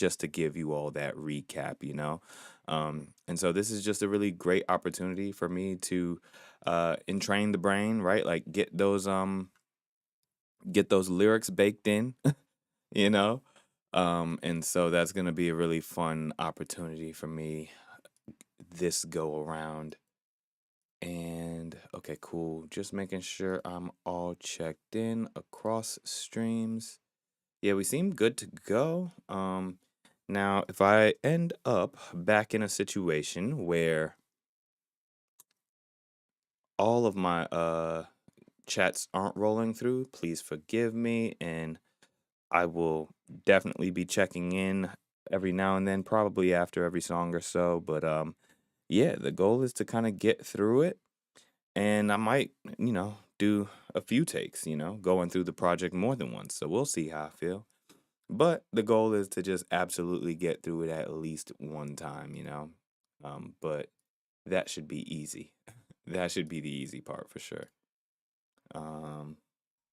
just to give you all that recap, you know? And so this is just a really great opportunity for me to entrain the brain, right? Like get those lyrics baked in, you know? And so that's gonna be a really fun opportunity for me this go around. And okay, cool. Just making sure I'm all checked in across streams. Yeah, we seem good to go. Now if I end up back in a situation where all of my chats aren't rolling through, please forgive me, and I will definitely be checking in every now and then, probably after every song or so. But yeah, the goal is to kind of get through it, and I might, do a few takes, going through the project more than once. So we'll see how I feel. But the goal is to just absolutely get through it at least one time. But that should be easy. That should be the easy part for sure.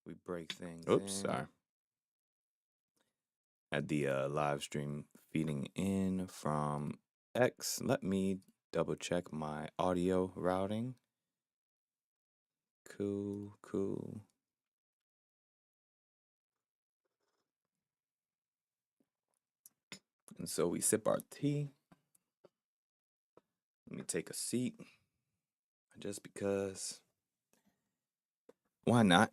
We break things. Oops, sorry. Had the live stream feeding in from X. Let me double check my audio routing. Cool. And so we sip our tea. Let me take a seat. Just because. Why not,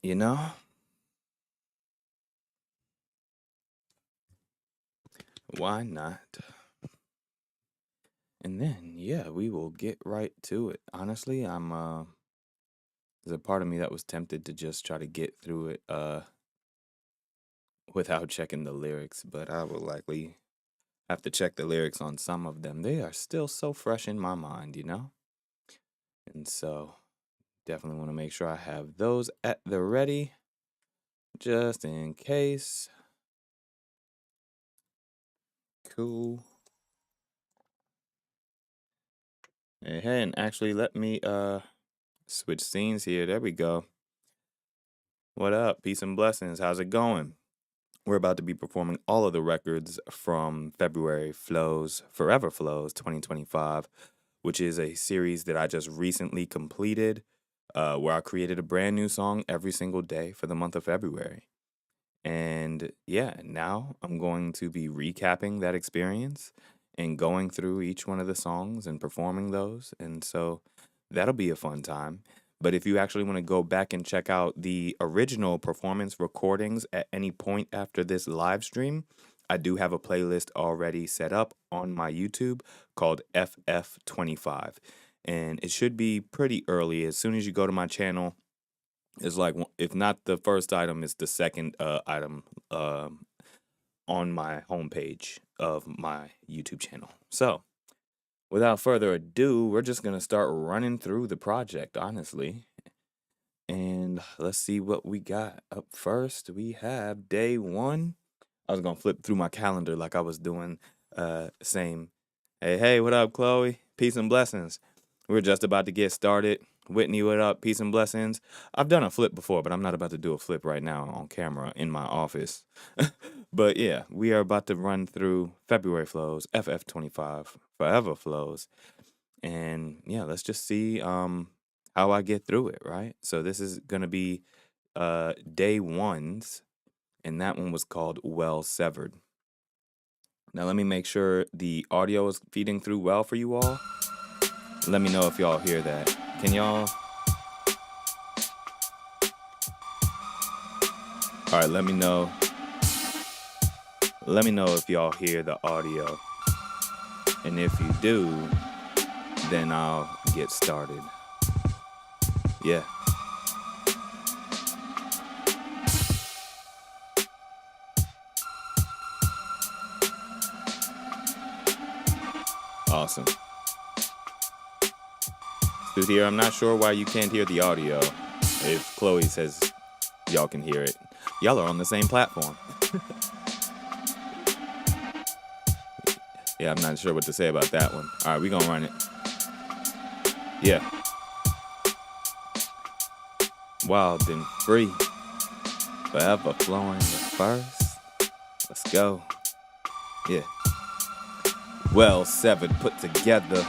Why not? And then, yeah, we will get right to it. Honestly, there's a part of me that was tempted to just try to get through it without checking the lyrics, but I will likely have to check the lyrics on some of them. They are still so fresh in my mind, And so, definitely want to make sure I have those at the ready, just in case. Cool. Hey, and actually, let me switch scenes here. There we go. What up? Peace and blessings. How's it going? We're about to be performing all of the records from February Forever Flows 2025, which is a series that I just recently completed, where I created a brand new song every single day for the month of February. And yeah, now I'm going to be recapping that experience and going through each one of the songs and performing those. And so that'll be a fun time. But if you actually want to go back and check out the original performance recordings at any point after this live stream, I do have a playlist already set up on my YouTube called FF'25. And it should be pretty early. As soon as you go to my channel, it's like, if not the first item, it's the second item on my homepage of my YouTube channel. So, without further ado, we're just going to start running through the project, honestly. And let's see what we got. Up first, we have day 1. I was going to flip through my calendar like I was doing same. Hey, what up, Chloe? Peace and blessings. We're just about to get started. Whitney, what up? Peace and blessings. I've done a flip before, but I'm not about to do a flip right now on camera in my office. But yeah, we are about to run through February Flows, FF'25, Forever Flows. And yeah, let's just see how I get through it, right? So this is going to be day 1's, and that one was called Well Severed. Now let me make sure the audio is feeding through well for you all. Let me know if y'all hear that. Can y'all? All right, let me know. Let me know if y'all hear the audio. And if you do, then I'll get started. Yeah. Awesome. Through here, I'm not sure why you can't hear the audio. If Chloe says y'all can hear it, y'all are on the same platform. Yeah, I'm not sure what to say about that one. All right, we gonna run it. Yeah. Wildenfree, forever flowing the first. Let's go. Yeah. well severed, put together,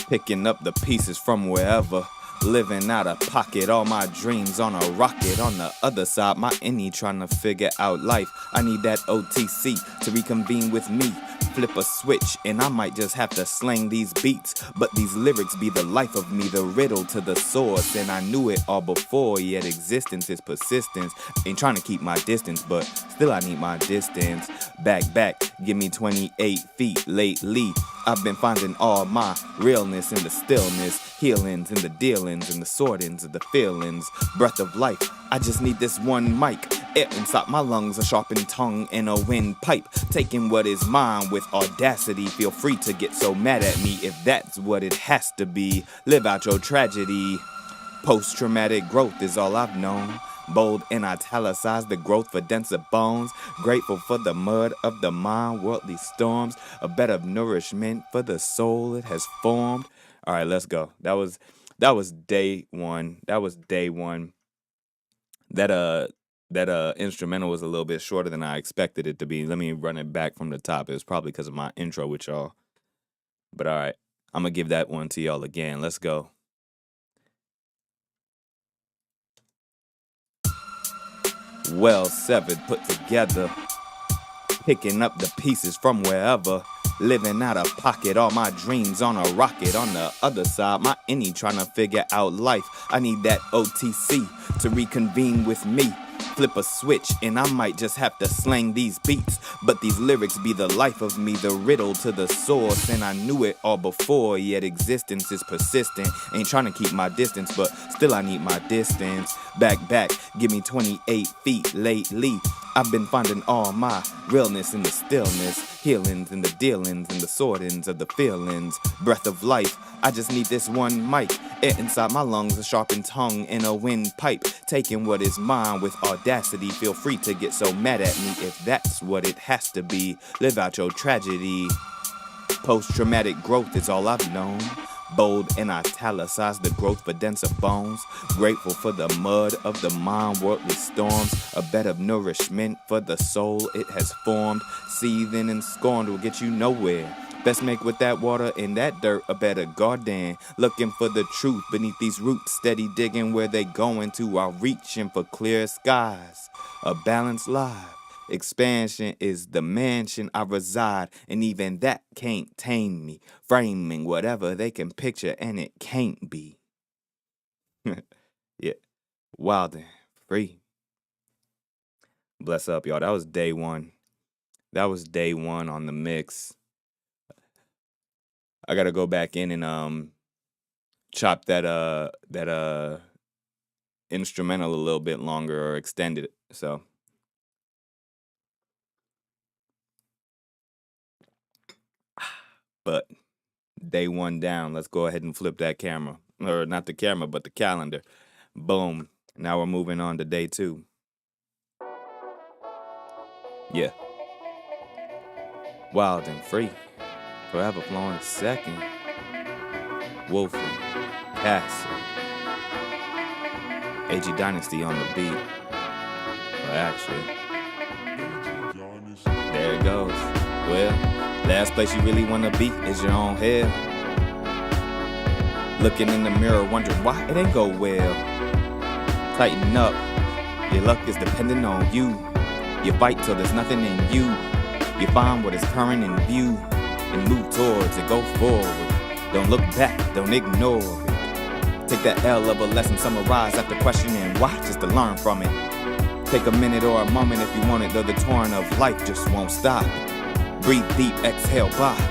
picking up the pieces from wherever. Living out of pocket, all my dreams on a rocket. On the other side, my innie trying to figure out life. I need that OTC to reconvene with me. Flip a switch and I might just have to slang these beats. But these lyrics be the life of me, the riddle to the source. And I knew it all before, yet existence is persistence. Ain't trying to keep my distance, but still I need my distance. Back, give me 28 feet lately. I've been finding all my realness in the stillness, healings in the dealings and the sortings of the feelings. Breath of life, I just need this one mic. Air inside my lungs, a sharpened tongue and a windpipe. Taking what is mine with audacity. Feel free to get so mad at me if that's what it has to be. Live out your tragedy. Post-traumatic growth is all I've known. Bold and italicized the growth for denser bones. Grateful for the mud of the mind, worldly storms. A bed of nourishment for the soul it has formed. All right, let's go. That was day one. That was day one. That instrumental was a little bit shorter than I expected it to be. Let me run it back from the top. It was probably because of my intro with y'all. But all right, I'm going to give that one to y'all again. Let's go. Well severed, put together, picking up the pieces from wherever. Living out of pocket, all my dreams on a rocket. On the other side, my innie trying to figure out life. I need that OTC to reconvene with me. Flip a switch and I might just have to slang these beats. But these lyrics be the life of me, the riddle to the source. And I knew it all before, yet existence is persistent. Ain't trying to keep my distance, but still I need my distance. Back, give me 28 feet lately. I've been finding all my realness in the stillness, healings in the dealings and the sortings of the feelings. Breath of life, I just need this one mic. Air inside my lungs, a sharpened tongue and a windpipe. Taking what is mine with audacity. Feel free to get so mad at me if that's what it has to be. Live out your tragedy. Post-traumatic growth is all I've known. Bold and italicized the growth for denser bones. Grateful for the mud of the mind, worldly storms. A bed of nourishment for the soul it has formed. Seething and scorned will get you nowhere. Best make with that water and that dirt a better garden. Looking for the truth beneath these roots. Steady digging where they going to while reaching for clear skies. A balanced life. Expansion is the mansion I reside, and even that can't tame me. Framing whatever they can picture, and it can't be. Yeah, Wildenfree. Bless up, y'all. That was day one. That was day one on the mix. I gotta go back in and chop that instrumental a little bit longer or extend it. So. But day one down, let's go ahead and flip that camera. Or not the camera, but the calendar. Boom. Now we're moving on to day two. Yeah. Wildenfree. Forever flowing second. Wolfie. Castle. AG Dynasty on the beat. Well, actually. There it goes. Well, last place you really wanna be is your own hell. Looking in the mirror, wondering why it ain't go well. Tighten up, your luck is dependent on you. You fight till there's nothing in you. You find what is current in view and move towards it, go forward. Don't look back, don't ignore it. Take that L of a lesson, summarize after questioning why, just to learn from it. Take a minute or a moment if you want it, though the torrent of life just won't stop. Breathe deep, exhale, box.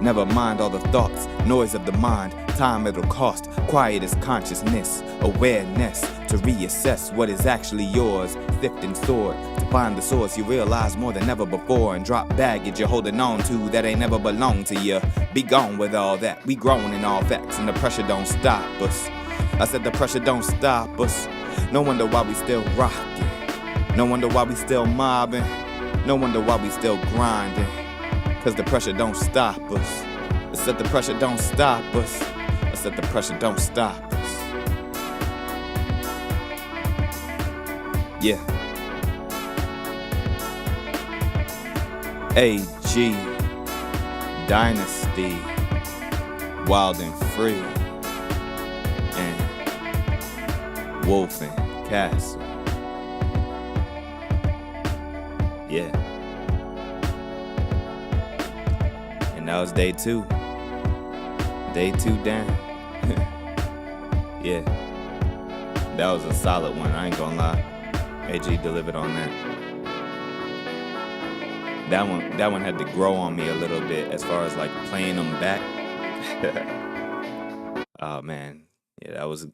Never mind all the thoughts, noise of the mind. Time it'll cost, quiet is consciousness. Awareness to reassess what is actually yours. Sift and sort to find the source you realize more than ever before. And drop baggage you're holding on to that ain't never belonged to you. Be gone with all that, we growing in all facts. And the pressure don't stop us. I said the pressure don't stop us. No wonder why we still rocking. No wonder why we still mobbing. No wonder why we still grinding. Cause the pressure don't stop us. I said the pressure don't stop us. I said the pressure don't stop us. Yeah. AG, Dynasty, Wildenfree, and Wolf and Castle. Yeah. And that was day 2. Day 2 down. Yeah. That was a solid one, I ain't gonna lie. AG delivered on that. That one had to grow on me a little bit as far as like playing them back. Oh man. Yeah, that was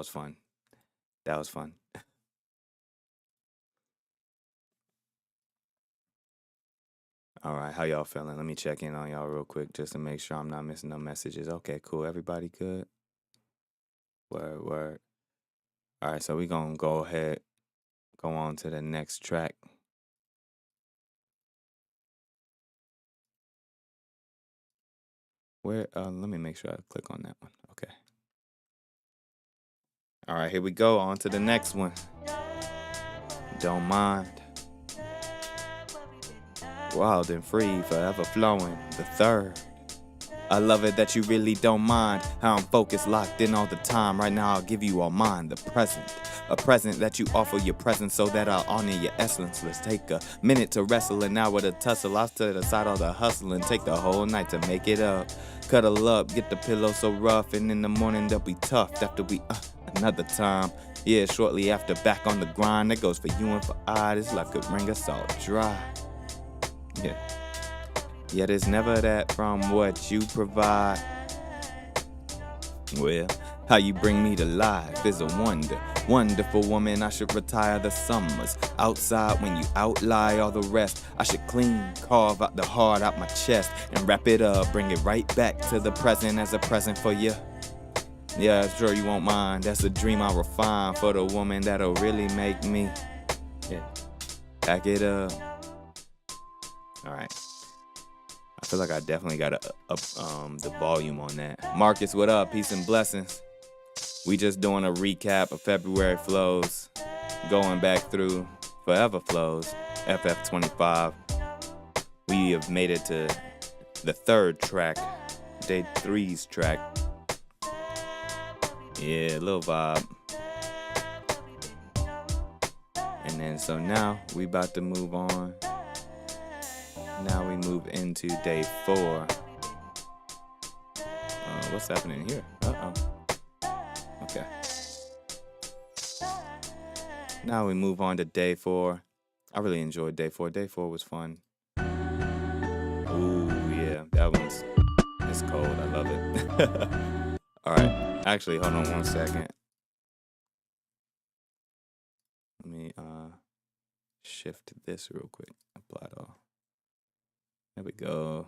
fun. That was fun. All right, how y'all feeling? Let me check in on y'all real quick just to make sure I'm not missing no messages. Okay, cool. Everybody good? Word. All right, so we gonna go on to the next track. Let me make sure I click on that one. Okay. All right, here we go. On to the next one. Don't mind. Wildenfree, forever flowing. The third. I love it that you really don't mind how I'm focused, locked in all the time. Right now I'll give you all mine, the present. A present that you offer your presence so that I'll honor your essence. Let's take a minute to wrestle and now with a tussle. I'll set aside all the hustle and take the whole night to make it up. Cuddle up, get the pillow so rough, and in the morning they'll be tough after we another time. Yeah, shortly after, back on the grind. That goes for you and for I. This life could bring us all dry. Yeah. Yet it's never that from what you provide. Well, how you bring me to life is a wonder. Wonderful woman, I should retire the summers. Outside when you outlie all the rest. I should clean, carve out the heart out my chest and wrap it up, bring it right back to the present as a present for you. Yeah, I'm sure you won't mind. That's a dream I'll refine for the woman that'll really make me. Yeah, back it up. All right. I feel like I definitely got to up the volume on that. Marcus, what up? Peace and blessings. We just doing a recap of February flows, going back through Forever Flows, FF'25. We have made it to the third track, day 3's track. Yeah, little vibe. And then so now we about to move on. Now we move into day 4. What's happening here? Okay. Now we move on to day 4. I really enjoyed day 4. Day 4 was fun. Ooh, yeah, it's cold. I love it. All right. Actually, hold on one second. Let me shift this real quick. Apply it all. There we go.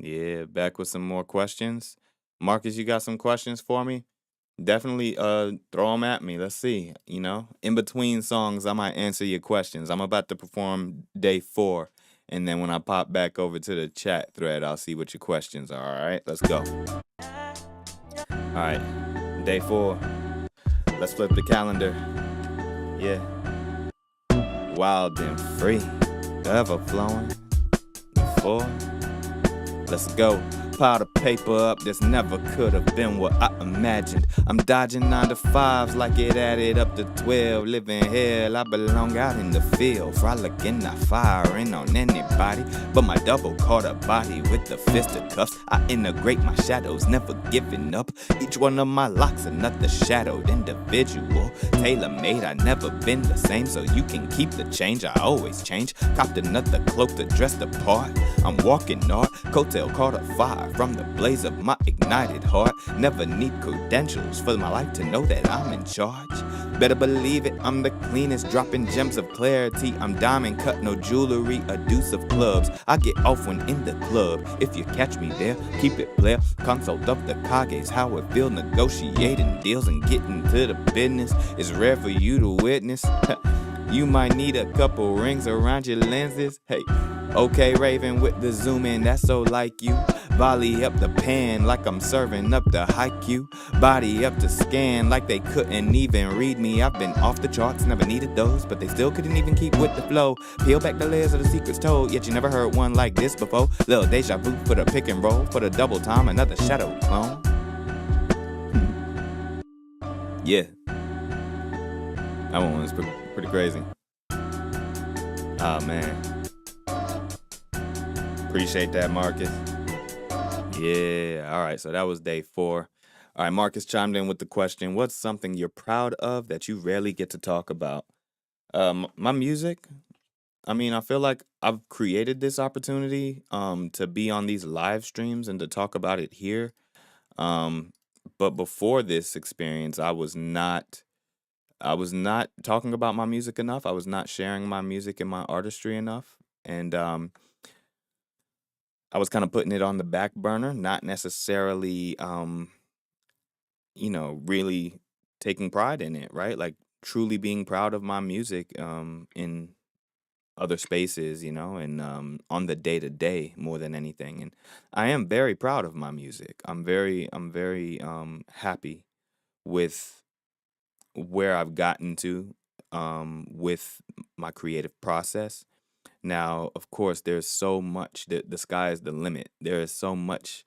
Yeah, back with some more questions. Marcus, you got some questions for me? Definitely throw them at me. Let's see. In between songs, I might answer your questions. I'm about to perform day 4. And then when I pop back over to the chat thread, I'll see what your questions are. All right, let's go. All right, day 4. Let's flip the calendar. Yeah. Wildenfree, ever flowing. 4. Let's go. Pile the paper up, this never could have been what I imagined. I'm dodging 9 to 5s like it added up to 12. Living hell, I belong out in the field. Frolicking, not firing on anybody. But my double caught a body with the fisticuffs. I integrate my shadows, never giving up. Each one of my locks another shadowed individual. Tailor-made, I never been the same. So you can keep the change, I always change. Copped another cloak to dress the part. I'm walking hard, coattail caught a fire from the blaze of my ignited heart. Never need credentials for my life to know that I'm in charge. Better believe it, I'm the cleanest, dropping gems of clarity. I'm diamond cut, no jewelry, a deuce of clubs. I get off when in the club. If you catch me there, keep it player. Consult of the Kages, how it feel negotiating deals and getting to the business. It's rare for you to witness. You might need a couple rings around your lenses. Hey, okay, Raven with the zoom in, that's so like you. Volley up the pan like I'm serving up the haiku. Body up to scan like they couldn't even read me. I've been off the charts, never needed those, but they still couldn't even keep with the flow. Peel back the layers of the secrets told, yet you never heard one like this before. Little deja vu for the pick and roll, for the double time, another shadow clone. Yeah, that one was pretty crazy. Oh man, appreciate that, Marcus. Yeah, all right, so that was day 4. All right, Marcus chimed in with the question, what's something you're proud of that you rarely get to talk about? My music. I mean, I feel like I've created this opportunity to be on these live streams and to talk about it here. Um, but before this experience, I was not talking about my music enough. I was not sharing my music and my artistry enough. And I was kind of putting it on the back burner, not necessarily really taking pride in it, right? Like truly being proud of my music in other spaces, and on the day to day more than anything. And I am very proud of my music. I'm very happy with where I've gotten to with my creative process. Now, of course, there's so much that the sky is the limit. There is so much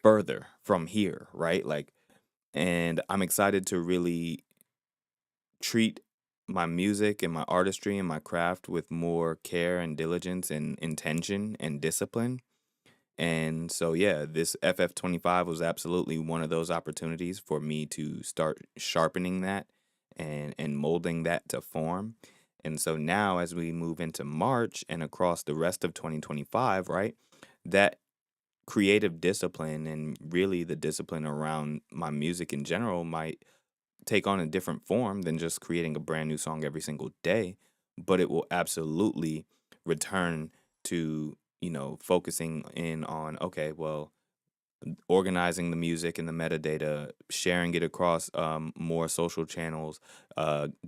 further from here, right? Like, and I'm excited to really treat my music and my artistry and my craft with more care and diligence and intention and discipline. And so, yeah, this FF'25 was absolutely one of those opportunities for me to start sharpening that and molding that to form. And so now, as we move into March and across the rest of 2025, right, that creative discipline and really the discipline around my music in general might take on a different form than just creating a brand new song every single day, but it will absolutely return to, focusing in on, okay, well, organizing the music and the metadata, sharing it across more social channels,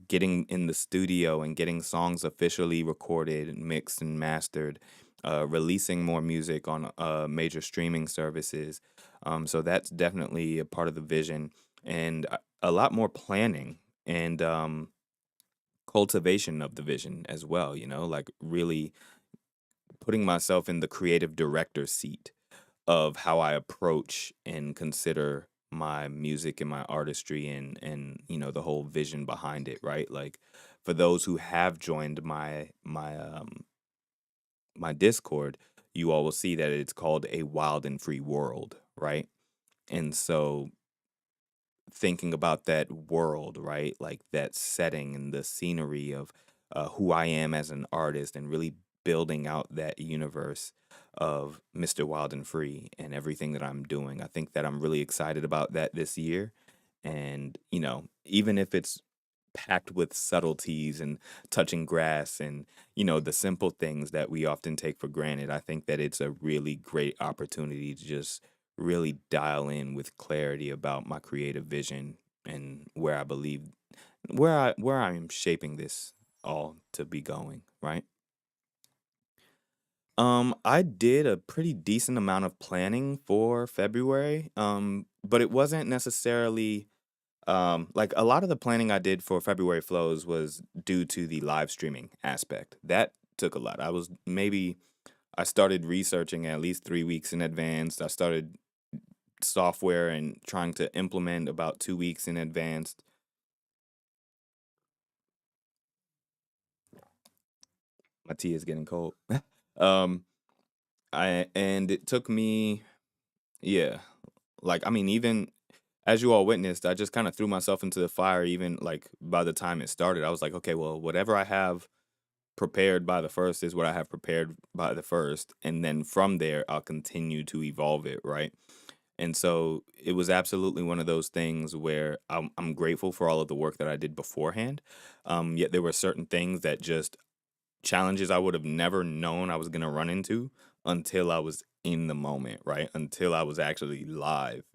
getting in the studio and getting songs officially recorded, and mixed and mastered, releasing more music on major streaming services. So that's definitely a part of the vision, and a lot more planning and cultivation of the vision as well, like really putting myself in the creative director seat of how I approach and consider my music and my artistry and the whole vision behind it, right? Like for those who have joined my Discord, you all will see that it's called a Wildenfree world, right? And so thinking about that world, right? Like that setting and the scenery of who I am as an artist and really building out that universe of Mr. Wild and Free and everything that I'm doing. I think that I'm really excited about that this year. And, even if it's packed with subtleties and touching grass and, the simple things that we often take for granted, I think that it's a really great opportunity to just really dial in with clarity about my creative vision and where I believe where I am shaping this all to be going, right? I did a pretty decent amount of planning for February, but it wasn't necessarily like a lot of the planning I did for February flows was due to the live streaming aspect. That took a lot. I started researching at least 3 weeks in advance. I started software and trying to implement about 2 weeks in advance. My tea is getting cold. um, and it took me, yeah, like I mean, even as you all witnessed, I just kind of threw myself into the fire. Even like by the time it started, I was like, okay, well, whatever I have prepared by the first is what I have prepared by the first, and then from there, I'll continue to evolve it, right? And so it was absolutely one of those things where I'm grateful for all of the work that I did beforehand. Yet there were certain things that just challenges I would have never known I was going to run into until I was in the moment, right? Until I was actually live.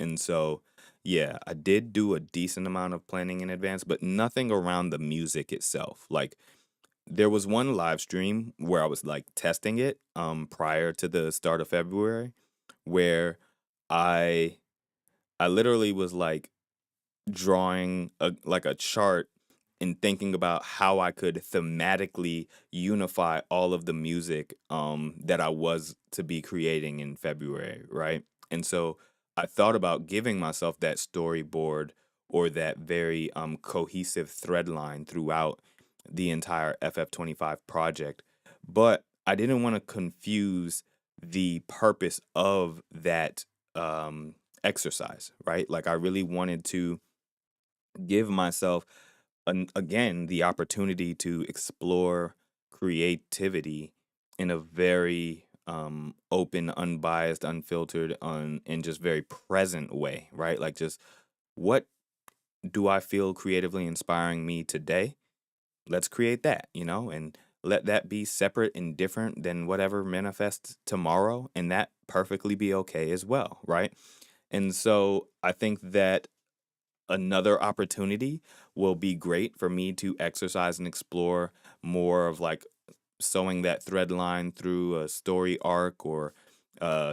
And so, yeah, I did do a decent amount of planning in advance, but nothing around the music itself. Like, there was one live stream where I was like testing it prior to the start of February. where I I literally was like drawing a chart and thinking about how I could thematically unify all of the music that I was to be creating in February, right? And so I thought about giving myself that storyboard or that very cohesive thread line throughout the entire FF'25 project, but I didn't want to confuse the purpose of that exercise, right? Like I really wanted to give myself again the opportunity to explore creativity in a very open, unbiased, unfiltered, and just very present way, right? Like just what do I feel creatively inspiring me today? Let's create that, and let that be separate and different than whatever manifests tomorrow, and that perfectly be okay as well, right? And so I think that another opportunity will be great for me to exercise and explore more of like sewing that thread line through a story arc or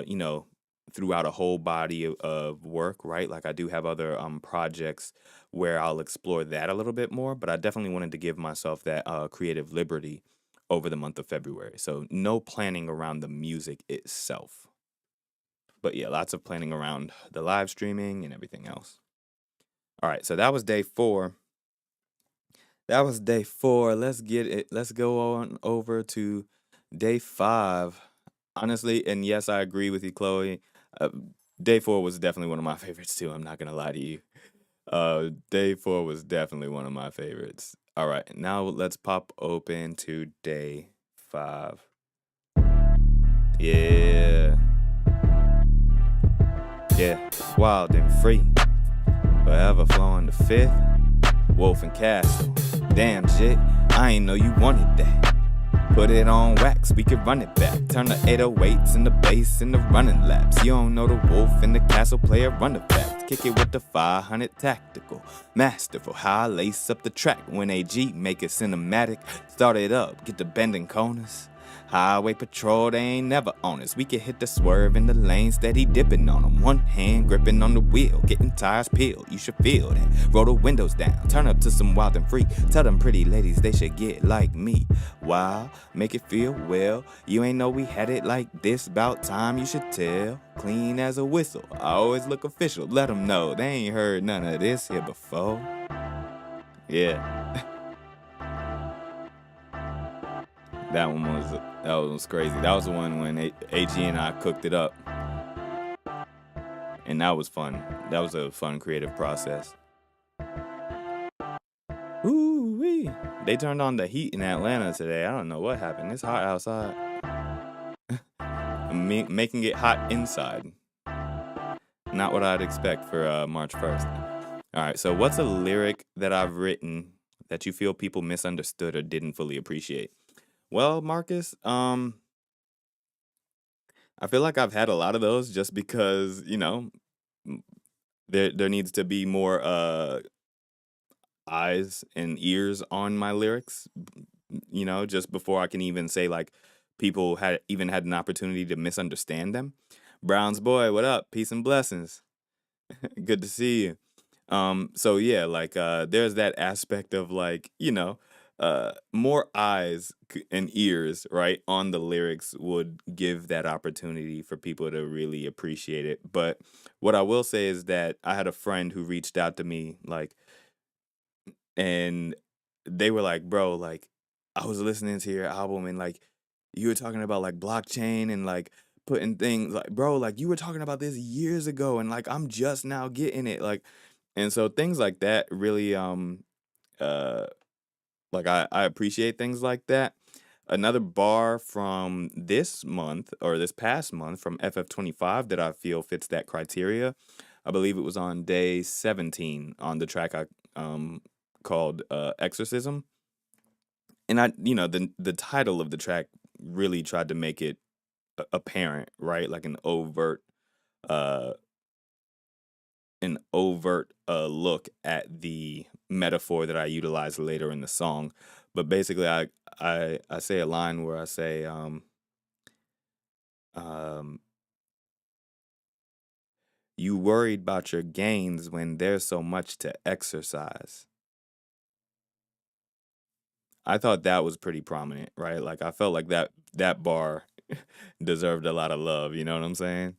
you know throughout a whole body of work, right? Like I do have other projects where I'll explore that a little bit more, but I definitely wanted to give myself that creative liberty over the month of February, so no planning around the music itself, but yeah, lots of planning around the live streaming and everything else. All right, so that was day 4. That was day 4. Let's get it. Let's go on over to day 5. Honestly, and yes, I agree with you, Chloe. Uh, Day 4 was definitely one of my favorites too. I'm not gonna lie to you. Day 4 was definitely one of my favorites. All right, now let's pop open to day 5. Yeah, yeah. Wild and free, forever flowing the fifth. Wolf and Castle. Damn, shit, I ain't know you wanted that. Put it on wax, we can run it back. Turn the 808s and the bass and the running laps. You don't know the wolf and the castle player run it back. Kick it with the 500 tactical. Masterful how I lace up the track when AG make it cinematic. Start it up, get the bending corners. Highway patrol, they ain't never on us. We can hit the swerve in the lane, steady dipping on them. One hand gripping on the wheel, getting tires peeled. You should feel that. Roll the windows down, turn up to some Wild and Free. Tell them pretty ladies they should get like me. Wow, make it feel well. You ain't know we had it like this. About time you should tell. Clean as a whistle, I always look official. Let them know they ain't heard none of this here before. Yeah. That was crazy. That was the one when AG and I cooked it up, and that was fun. That was a fun creative process. Ooh wee! They turned on the heat in Atlanta today. I don't know what happened. It's hot outside. Making it hot inside. Not what I'd expect for March 1st. All right. So what's a lyric that I've written that you feel people misunderstood or didn't fully appreciate? Well, Marcus, I feel like I've had a lot of those just because, there needs to be more eyes and ears on my lyrics, just before I can even say like people had an opportunity to misunderstand them. Brown's boy, what up? Peace and blessings. Good to see you. So yeah, like there's that aspect of like, more eyes and ears, right, on the lyrics would give that opportunity for people to really appreciate it. But what I will say is that I had a friend who reached out to me, like, and they were like, bro, like, I was listening to your album and like you were talking about like blockchain and like putting things like, bro, like you were talking about this years ago and like I'm just now getting it. Like, and so things like that really uh like I appreciate things like that. Another bar from this month or this past month from FF'25 that I feel fits that criteria. I believe it was on day 17 on the track I called Exorcism. And the title of the track really tried to make it apparent, right? Like uh an overt look at the metaphor that I utilize later in the song. But basically, I say a line where I say, You worried about your gains when there's so much to exercise. I thought that was pretty prominent, right? Like I felt like that bar deserved a lot of love. You know what I'm saying?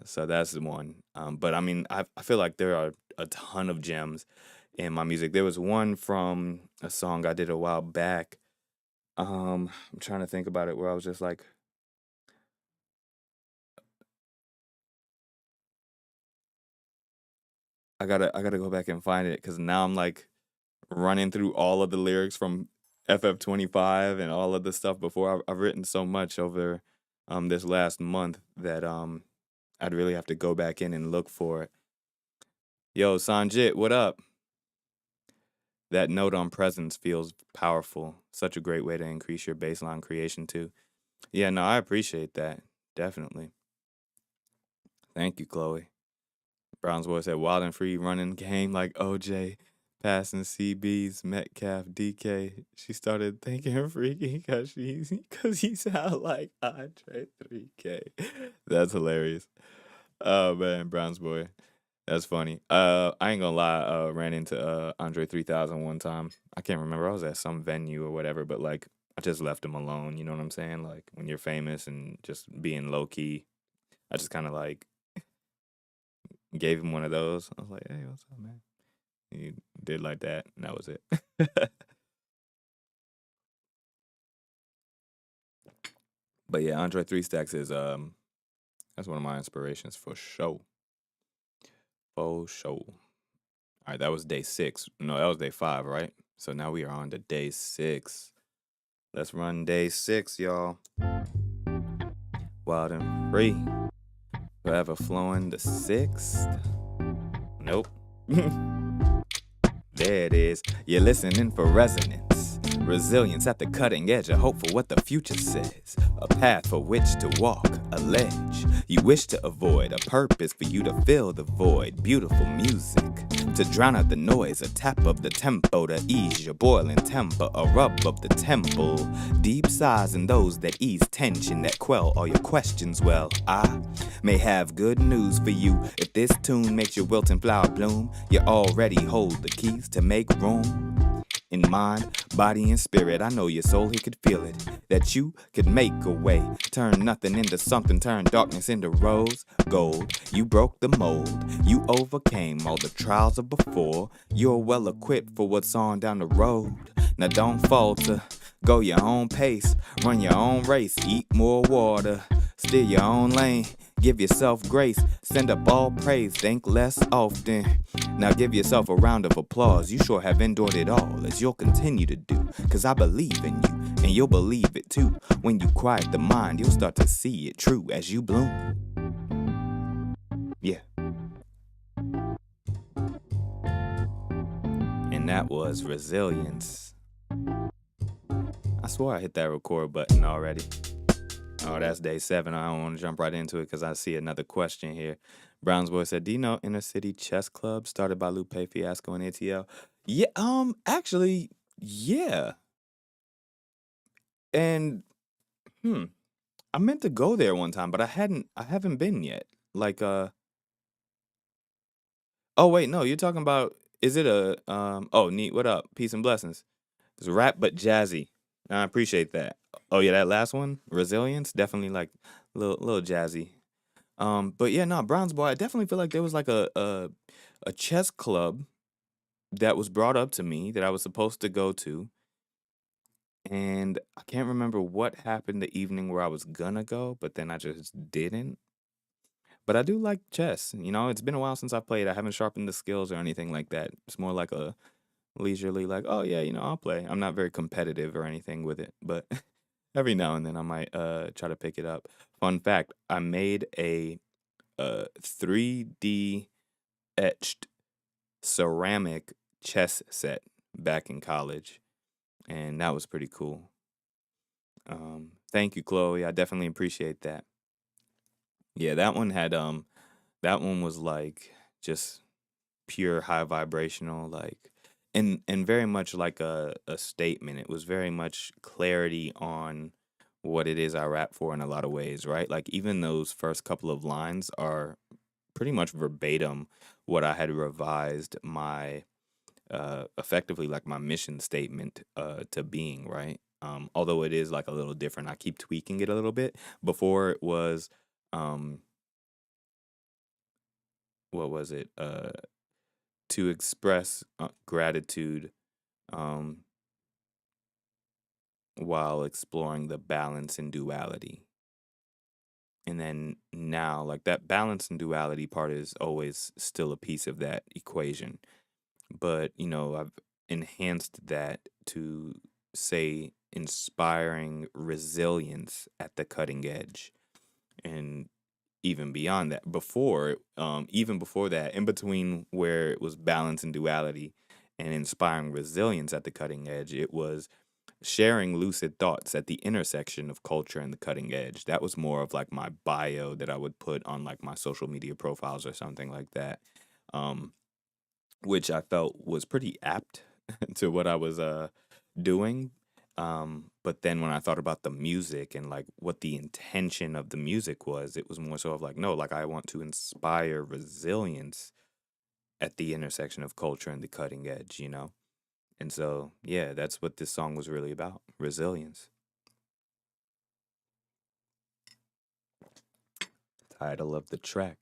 So that's the one. But I mean, I feel like there are a ton of gems in my music. There was one from a song I did a while back. I'm trying to think about it where I was just like, I gotta go back and find it because now I'm like running through all of the lyrics from FF'25 and all of the stuff before. I've written so much over this last month that I'd really have to go back in and look for it. Yo, Sanjit, what up? That note on presence feels powerful. Such a great way to increase your baseline creation too. Yeah, no, I appreciate that. Definitely. Thank you, Chloe. Brown's boy said Wildenfree running game like OJ, passing CBs, Metcalf, DK. She started thinking Freaky because he sound like Andre 3K. That's hilarious. Oh man, Brown's boy. That's funny. I ain't gonna lie, ran into Andre 3000 one time. I can't remember. I was at some venue or whatever, but like I just left him alone, you know what I'm saying? Like when you're famous and just being low key, I just kind of like gave him one of those. I was like, "Hey, what's up, man?" He did like that, and that was it. But yeah, Andre Three Stacks is that's one of my inspirations for sure. For sure. All right, that was day 6. No, that was day 5, right? So now we are on to day 6. Let's run day 6, y'all. Wild and free. Forever flowing the 6th. Nope. There it is. You're listening for resonance. Resilience at the cutting edge, a hope for what the future says. A path for which to walk, a ledge you wish to avoid, a purpose for you to fill the void. Beautiful music to drown out the noise, a tap of the tempo to ease your boiling temper, a rub of the temple. Deep sighs in those that ease tension, that quell all your questions. Well, I may have good news for you. If this tune makes your wilting flower bloom, you already hold the keys to make room. In mind, body, and spirit, I know your soul, he could feel it. That you could make a way, turn nothing into something, turn darkness into rose gold. You broke the mold, you overcame all the trials of before. You're well equipped for what's on down the road. Now don't falter, go your own pace, run your own race, eat more water, steer your own lane. Give yourself grace, send up all praise, think less often. Now give yourself a round of applause. You sure have endured it all, as you'll continue to do. Cause I believe in you, and you'll believe it too. When you quiet the mind, you'll start to see it true as you bloom. Yeah. And that was Resilience. I swore I hit that record button already. Oh, that's day 7. I don't want to jump right into it because I see another question here. Brown's boy said, "Do you know Inner City Chess Club started by Lupe Fiasco and ATL?" Yeah, actually, yeah. And I meant to go there one time, but I haven't been yet. Like oh wait, no, you're talking about, is it a oh, neat, what up? Peace and blessings. It's rap but jazzy. I appreciate that. Oh yeah, that last one, Resilience, definitely like little jazzy. But yeah, no, Brown's boy, I definitely feel like there was like a chess club that was brought up to me that I was supposed to go to, and I can't remember what happened the evening where I was gonna go, but then I just didn't. But I do like chess. You know, it's been a while since I played. I haven't sharpened the skills or anything like that. It's more like a leisurely, like, oh yeah, you know, I'll play. I'm not very competitive or anything with it, but every now and then I might try to pick it up. Fun fact, I made a 3D etched ceramic chess set back in college, and that was pretty cool. Thank you, Chloe. I definitely appreciate that. Yeah, that one was like just pure high vibrational, like, and very much like a statement. It was very much clarity on what it is I rap for in a lot of ways, right? Like even those first couple of lines are pretty much verbatim what I had revised my effectively like my mission statement to being, right? Although it is like a little different, I keep tweaking it a little bit. Before it was, um, what was it? To express gratitude um, while exploring the balance and duality. And then now, like that balance and duality part is always still a piece of that equation. But, I've enhanced that to say inspiring resilience at the cutting edge. And even beyond that, even before that, in between where it was balance and duality and inspiring resilience at the cutting edge, it was sharing lucid thoughts at the intersection of culture and the cutting edge. That was more of like my bio that I would put on like my social media profiles or something like that, um, which I felt was pretty apt to what I was doing. But then when I thought about the music and like what the intention of the music was, it was more so of like, no, like I want to inspire resilience at the intersection of culture and the cutting edge. And so, yeah, that's what this song was really about, resilience. Title of the track.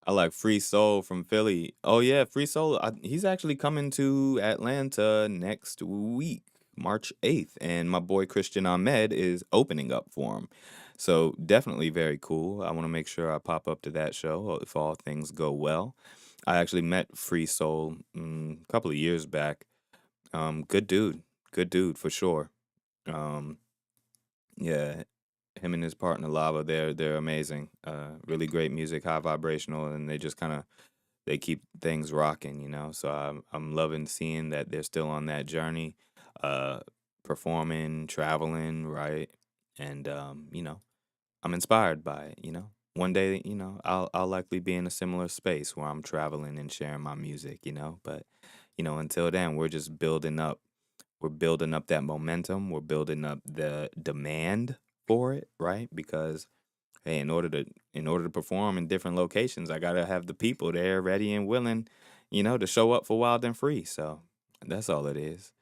I like Free Soul from Philly. Oh yeah, Free Soul. He's actually coming to Atlanta next week, March 8th, and my boy Christian Ahmed is opening up for him. So definitely very cool. I want to make sure I pop up to that show if all things go well. I actually met Free Soul a couple of years back. Good dude for sure. Um, yeah, him and his partner Lava, they're amazing. Really great music, high vibrational, and they just kind of they keep things rocking. So I'm loving seeing that they're still on that journey, uh, performing, traveling, right, and I'm inspired by it. One day, I'll likely be in a similar space where I'm traveling and sharing my music. But until then, we're just building up. We're building up that momentum. We're building up the demand for it, right? Because hey, in order to perform in different locations, I gotta have the people there ready and willing, to show up for Wildenfree. So that's all it is.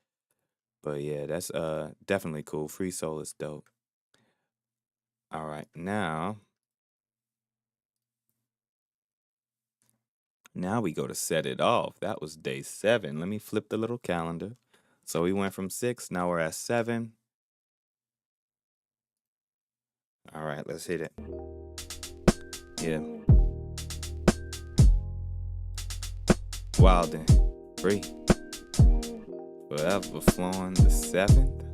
But yeah, that's definitely cool. Free Soul is dope. All right, now we go to Set It Off. That was day 7. Let me flip the little calendar. So we went from 6, now we're at 7. All right, let's hit it. Yeah. Wilden Free. Forever flowing the 7th.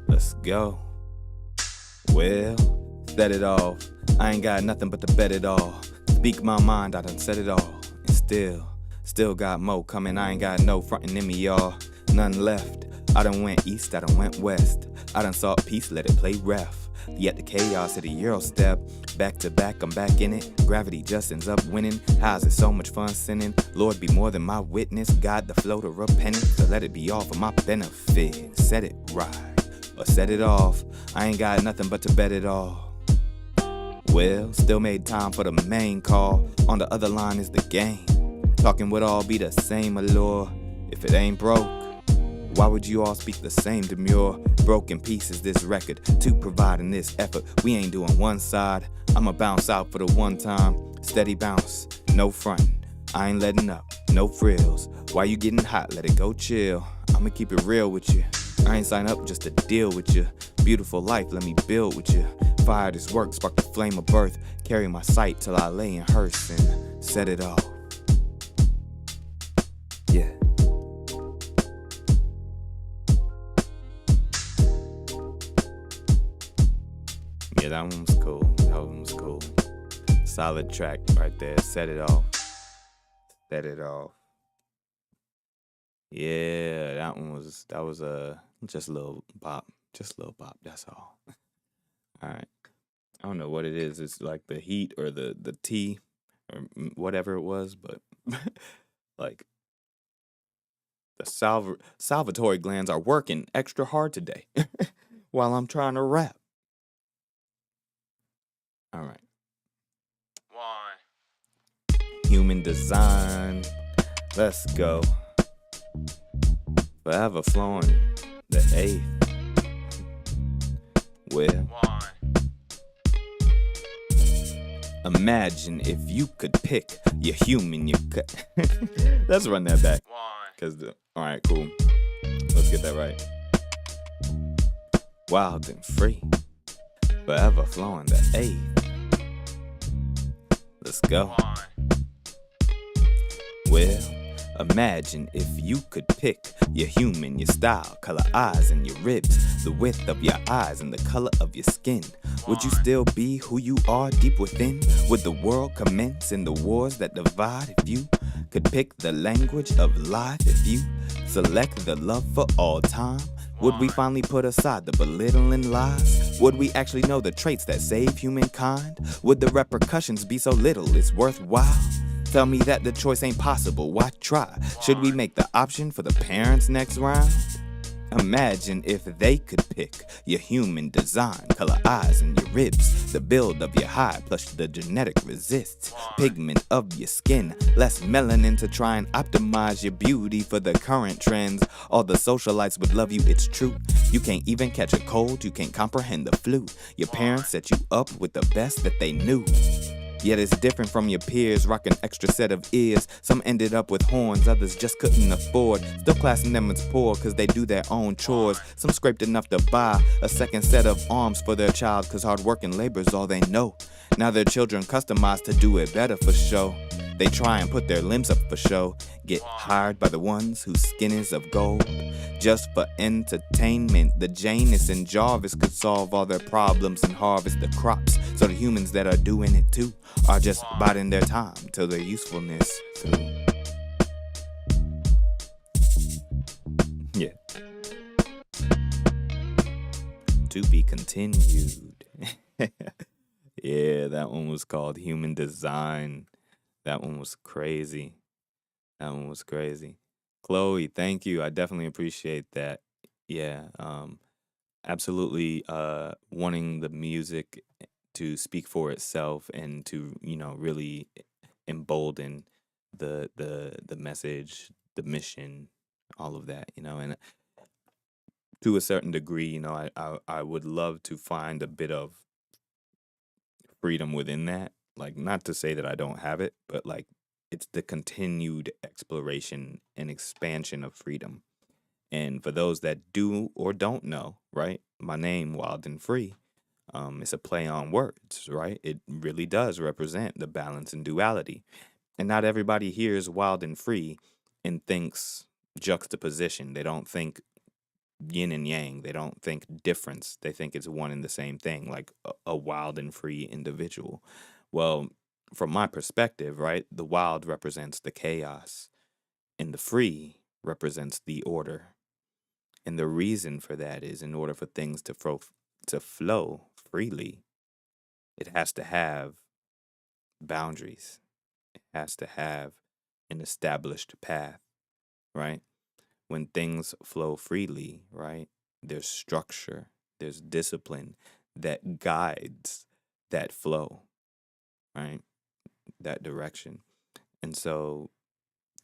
Let's go. Well, set it off. I ain't got nothing but to bet it all. Speak my mind, I done said it all. And still got more coming. I ain't got no frontin' in me, y'all. None left. I done went east, I done went west. I done sought peace, let it play ref. Yet the chaos of the Euro step. Back to back, I'm back in it. Gravity just ends up winning. How's it so much fun sinning? Lord be more than my witness. God the flow to repentance. So let it be all for my benefit. Set it right, or set it off. I ain't got nothing but to bet it all. Well, still made time for the main call. On the other line is the game. Talking would all be the same allure. If it ain't broke, why would you all speak the same demure? Broken pieces this record, to providing this effort. We ain't doing one side, I'ma bounce out for the one time. Steady bounce, no frontin', I ain't letting up, no frills. Why you getting hot, let it go chill. I'ma keep it real with you, I ain't sign up just to deal with you. Beautiful life, let me build with you. Fire this work, spark the flame of birth. Carry my sight till I lay in hearse and set it off. Yeah. Yeah, that one was cool. That one was cool. Solid track right there. Set it off. Set it off. Yeah, that was just a little bop. Just a little bop, that's all. All right. I don't know what it is. It's like the heat or the tea or whatever it was, but like the salvatory glands are working extra hard today while I'm trying to rap. All right. human design. Let's go. Forever flowing the eighth. Well, imagine if you could pick your human, you could. Let's run that back. All right, cool. Let's get that right. Wild and free, forever flowing the eighth. Let's go. Well, imagine if you could pick your human, your style, color eyes and your ribs, the width of your eyes and the color of your skin. Would you still be who you are deep within? Would the world commence in the wars that divide if you could pick the language of life? If you select the love for all time, would we finally put aside the belittling lies? Would we actually know the traits that save humankind? Would the repercussions be so little it's worthwhile? Tell me that the choice ain't possible, why try? Should we make the option for the parents next round? Imagine if they could pick your human design, color eyes and your ribs, the build of your hide plus the genetic resists, pigment of your skin, less melanin to try and optimize your beauty for the current trends. All the socialites would love you, it's true. You can't even catch a cold, you can't comprehend the flu. Your parents set you up with the best that they knew. Yet it's different from your peers, rocking extra set of ears. Some ended up with horns, others just couldn't afford. Still classing them as poor cause they do their own chores. Some scraped enough to buy a second set of arms for their child cause hard work and labor's all they know. Now their children customized to do it better for show. They try and put their limbs up for show. Get hired by the ones whose skin is of gold. Just for entertainment, the Janus and Jarvis could solve all their problems and harvest the crops. So the humans that are doing it too are just biding their time till their usefulness through. Yeah. To be continued. Yeah, that one was called Human Design. That one was crazy. That one was crazy. Chloe, thank you. I definitely appreciate that. Yeah, absolutely wanting the music to speak for itself and to, really embolden the message, the mission, all of that, and to a certain degree, I would love to find a bit of freedom within that. Like, not to say that I don't have it, but like it's the continued exploration and expansion of freedom. And for those that do or don't know, right, my name, Wildenfree, it's a play on words, right? It really does represent the balance and duality. And not everybody hears wild and free and thinks juxtaposition. They don't think yin and yang. They don't think difference. They think it's one and the same thing, like a wild and free individual. Well, from my perspective, right, the wild represents the chaos and the free represents the order. And the reason for that is in order for things to flow freely, it has to have boundaries. It has to have an established path, right? When things flow freely, right, there's structure, there's discipline that guides that flow, right? That direction. And so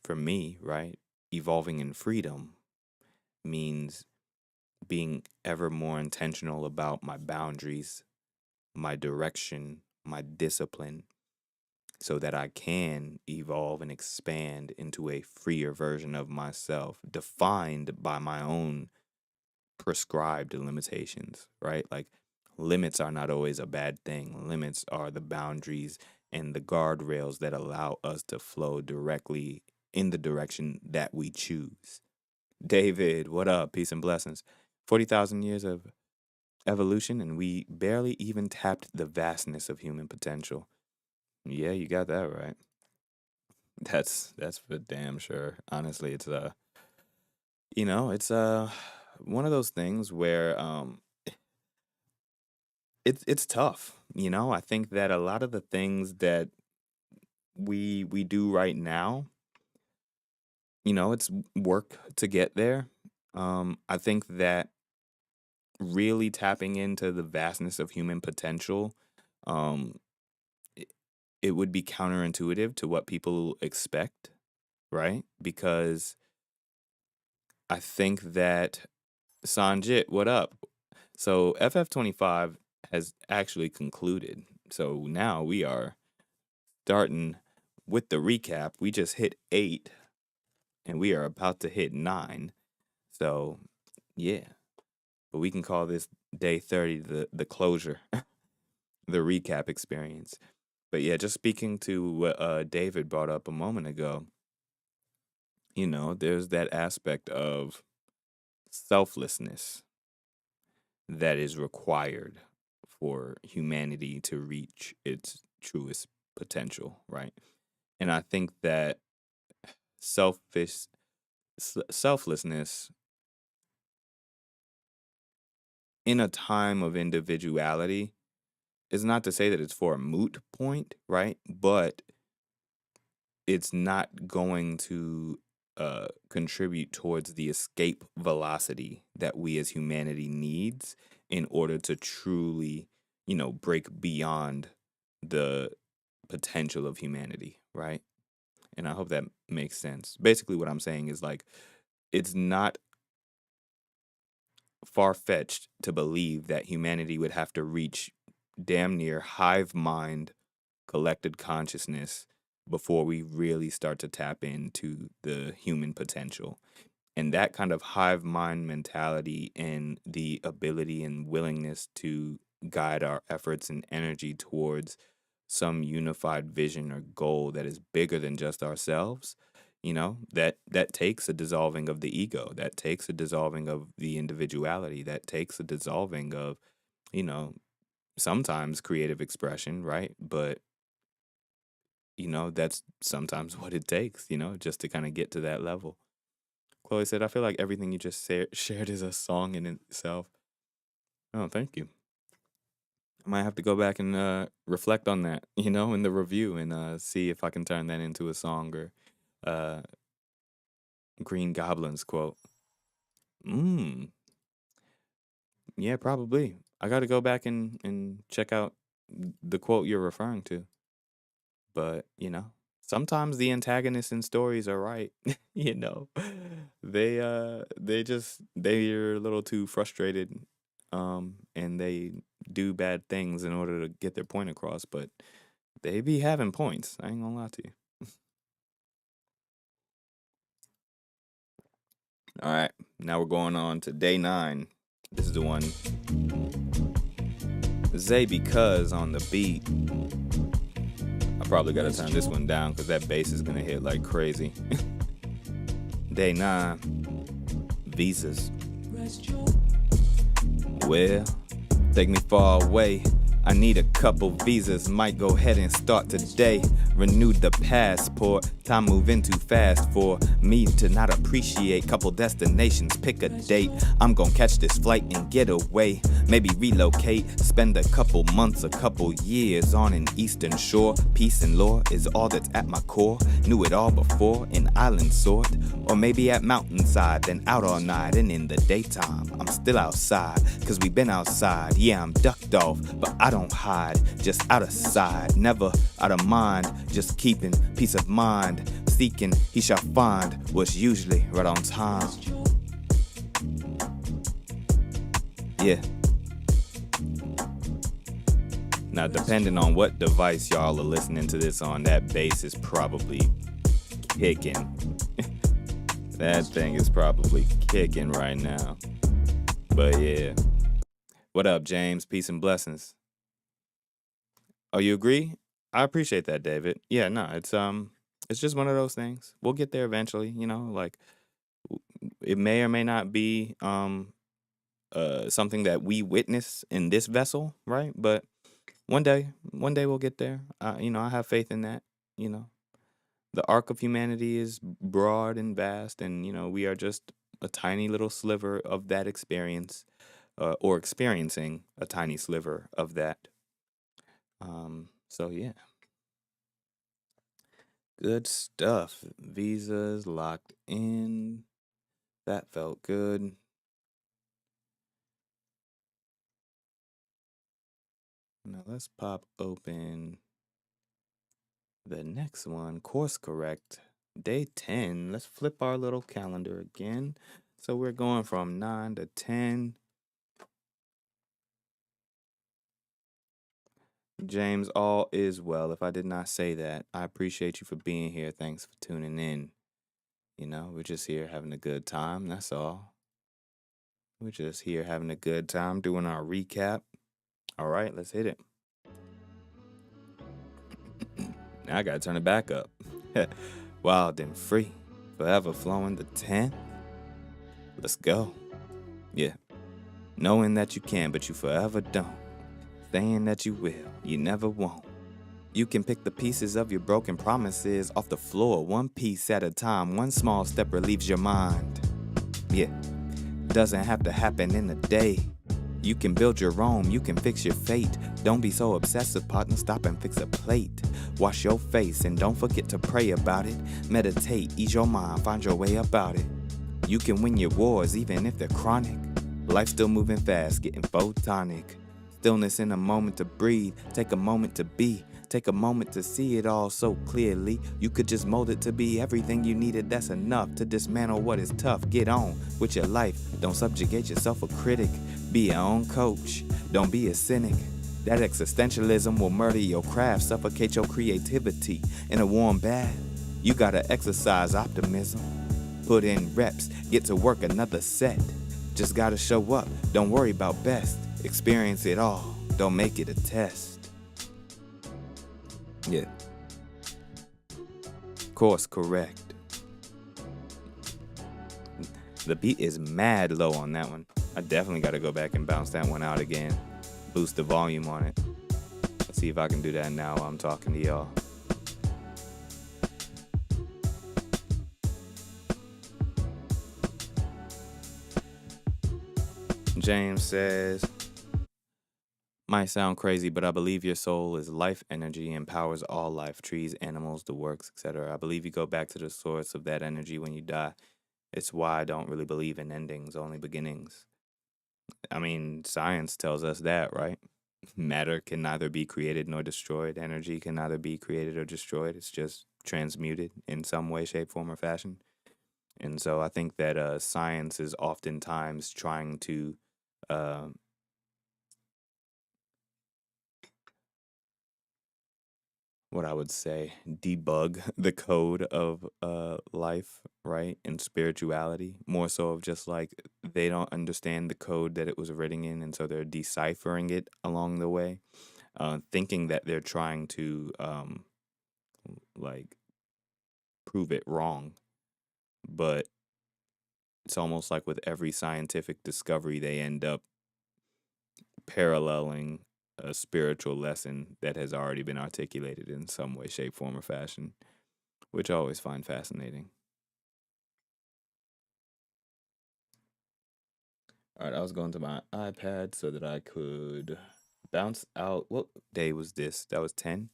for me, right, evolving in freedom means being ever more intentional about my boundaries, my direction, my discipline, so that I can evolve and expand into a freer version of myself, defined by my own prescribed limitations, right? Like, limits are not always a bad thing. Limits are the boundaries and the guardrails that allow us to flow directly in the direction that we choose. David, what up? Peace and blessings. 40,000 years of evolution, and we barely even tapped the vastness of human potential. Yeah, you got that right. That's for damn sure. Honestly, it's it's one of those things where it's tough. I think that a lot of the things that we do right now, it's work to get there. I think that really tapping into the vastness of human potential, um, it would be counterintuitive to what people expect, right? Because I think that Sanjit, what up? So FF'25 has actually concluded. So now we are starting with the recap. We just hit 8 and we are about to hit 9. So yeah, but we can call this day 30 the closure, the recap experience. But yeah, just speaking to what David brought up a moment ago, there's that aspect of selflessness that is required for humanity to reach its truest potential, right? And I think that selflessness in a time of individuality is not to say that it's for a moot point, right? But it's not going to contribute towards the escape velocity that we as humanity needs in order to truly, break beyond the potential of humanity, right? And I hope that makes sense. Basically, what I'm saying is like, it's not far-fetched to believe that humanity would have to reach damn near hive mind collected consciousness before we really start to tap into the human potential. And that kind of hive mind mentality and the ability and willingness to guide our efforts and energy towards some unified vision or goal that is bigger than just ourselves, that takes a dissolving of the ego, that takes a dissolving of the individuality, that takes a dissolving of, you know, sometimes creative expression, right? But that's sometimes what it takes, just to kind of get to that level. Chloe said, I feel like everything you just shared is a song in itself. Oh, thank you. I might have to go back and reflect on that, in the review and see if I can turn that into a song or uh, Green Goblin's quote. Yeah, probably. I got to go back and check out the quote you're referring to. But, sometimes the antagonists in stories are right. you know, they're a little too frustrated, and they do bad things in order to get their point across. But they be having points. I ain't gonna lie to you. All right, now we're going on to day 9. This is the one Zay because on the beat. I probably gotta turn this one down because that bass is gonna hit like crazy. Day 9, visas. Well, take me far away. I need a couple visas, might go ahead and start today. Renew the passport, time moving too fast for me to not appreciate. Couple destinations, pick a date. I'm gonna catch this flight and get away. Maybe relocate, spend a couple months, a couple years on an eastern shore. Peace and lore is all that's at my core. Knew it all before, an island sort. Or maybe at mountainside, then out all night. And in the daytime, I'm still outside, cause we been outside. Yeah, I'm ducked off, but I don't hide, just out of sight, never out of mind, just keeping peace of mind, seeking he shall find what's usually right on time. Yeah. Now, depending on what device y'all are listening to this on, that bass is probably kicking. That thing is probably kicking right now. But yeah. What up, James? Peace and blessings. Oh, you agree? I appreciate that, David. Yeah, no, it's just one of those things. We'll get there eventually, like it may or may not be something that we witness in this vessel, right? But one day we'll get there. I have faith in that, you know. The arc of humanity is broad and vast, and we are just a tiny little sliver of that experience, or experiencing a tiny sliver of that. So yeah. Good stuff. Visas locked in. That felt good. Now let's pop open the next one, course correct. Day 10. Let's flip our little calendar again. So we're going from 9 to 10. James, all is well. If I did not say that, I appreciate you for being here. Thanks for tuning in. You know, we're just here having a good time. That's all. We're just here having a good time doing our recap. All right, let's hit it. Now I gotta turn it back up. Wildenfree, forever flowing the 10. Let's go. Yeah. Knowing that you can, but you forever don't. Saying that you will, you never won't. You can pick the pieces of your broken promises off the floor, one piece at a time. One small step relieves your mind. Yeah. Doesn't have to happen in a day. You can build your own, you can fix your fate. Don't be so obsessive, partner, stop and fix a plate. Wash your face and don't forget to pray about it. Meditate, ease your mind, find your way about it. You can win your wars even if they're chronic. Life's still moving fast, getting photonic. Stillness in a moment to breathe, take a moment to be. Take a moment to see it all so clearly. You could just mold it to be everything you needed. That's enough to dismantle what is tough. Get on with your life. Don't subjugate yourself a critic. Be your own coach. Don't be a cynic. That existentialism will murder your craft, suffocate your creativity. In a warm bath, you gotta exercise optimism. Put in reps, get to work another set. Just gotta show up, don't worry about best. Experience it all, don't make it a test. Yeah. Course correct. The beat is mad low on that one. I definitely got to go back and bounce that one out again. Boost the volume on it. Let's see if I can do that now while I'm talking to y'all. James says, might sound crazy, but I believe your soul is life energy, empowers all life, trees, animals, the works, etc. I believe you go back to the source of that energy when you die. It's why I don't really believe in endings, only beginnings. I mean, science tells us that, right? Matter can neither be created nor destroyed. Energy can neither be created or destroyed. It's just transmuted in some way, shape, form, or fashion. And so I think that science is oftentimes trying to what I would say, debug the code of life, right? And spirituality, more so of just like they don't understand the code that it was written in, and so they're deciphering it along the way, thinking that they're trying to like prove it wrong. But it's almost like with every scientific discovery, they end up paralleling a spiritual lesson that has already been articulated in some way, shape, form, or fashion, which I always find fascinating. All right, I was going to my iPad so that I could bounce out. What day was this? That was 10.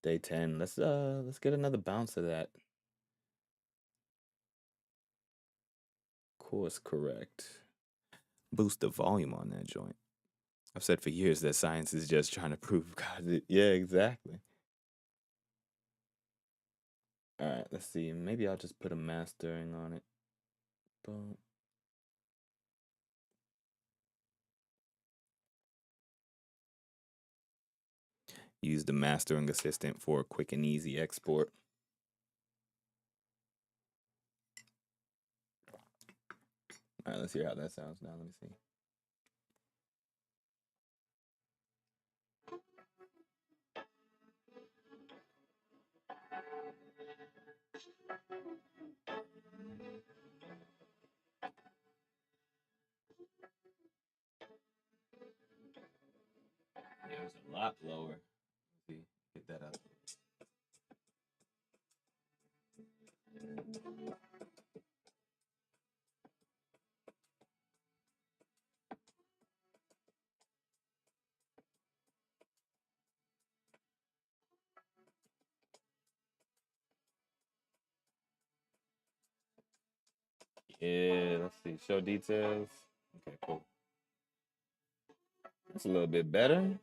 Day 10. Let's get another bounce of that. Course correct. Boost the volume on that joint. I've said for years that science is just trying to prove God. Yeah, exactly. All right, let's see. Maybe I'll just put a mastering on it. Boom. Use the mastering assistant for a quick and easy export. All right, let's hear how that sounds now. Let me see. Yeah, it was a lot lower. Let's see, get that up. Yeah, let's see. Show details. Okay, cool. That's a little bit better.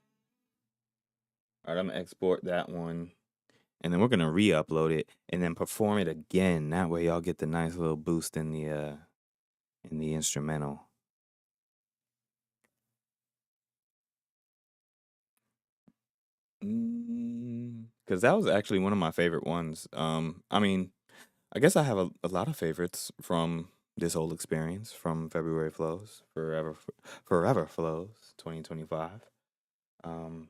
All right, I'm gonna export that one and then we're gonna re-upload it and then perform it again. That way y'all get the nice little boost in the instrumental. Because that was actually one of my favorite ones. I mean, I guess I have a lot of favorites from this whole experience, from February Flows, Forever Flows 2025. And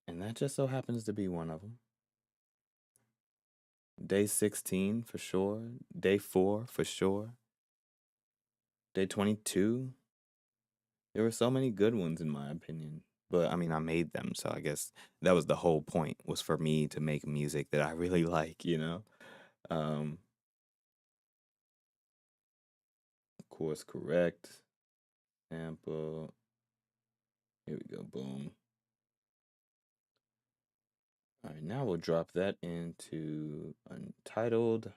that just so happens to be one of them. Day 16 for sure. Day 4 for sure. Day 22. There were so many good ones in my opinion. But I mean, I made them, so I guess that was the whole point, was for me to make music that I really like, you know? Course correct. Sample. Here we go, boom. All right, now we'll drop that into Untitled.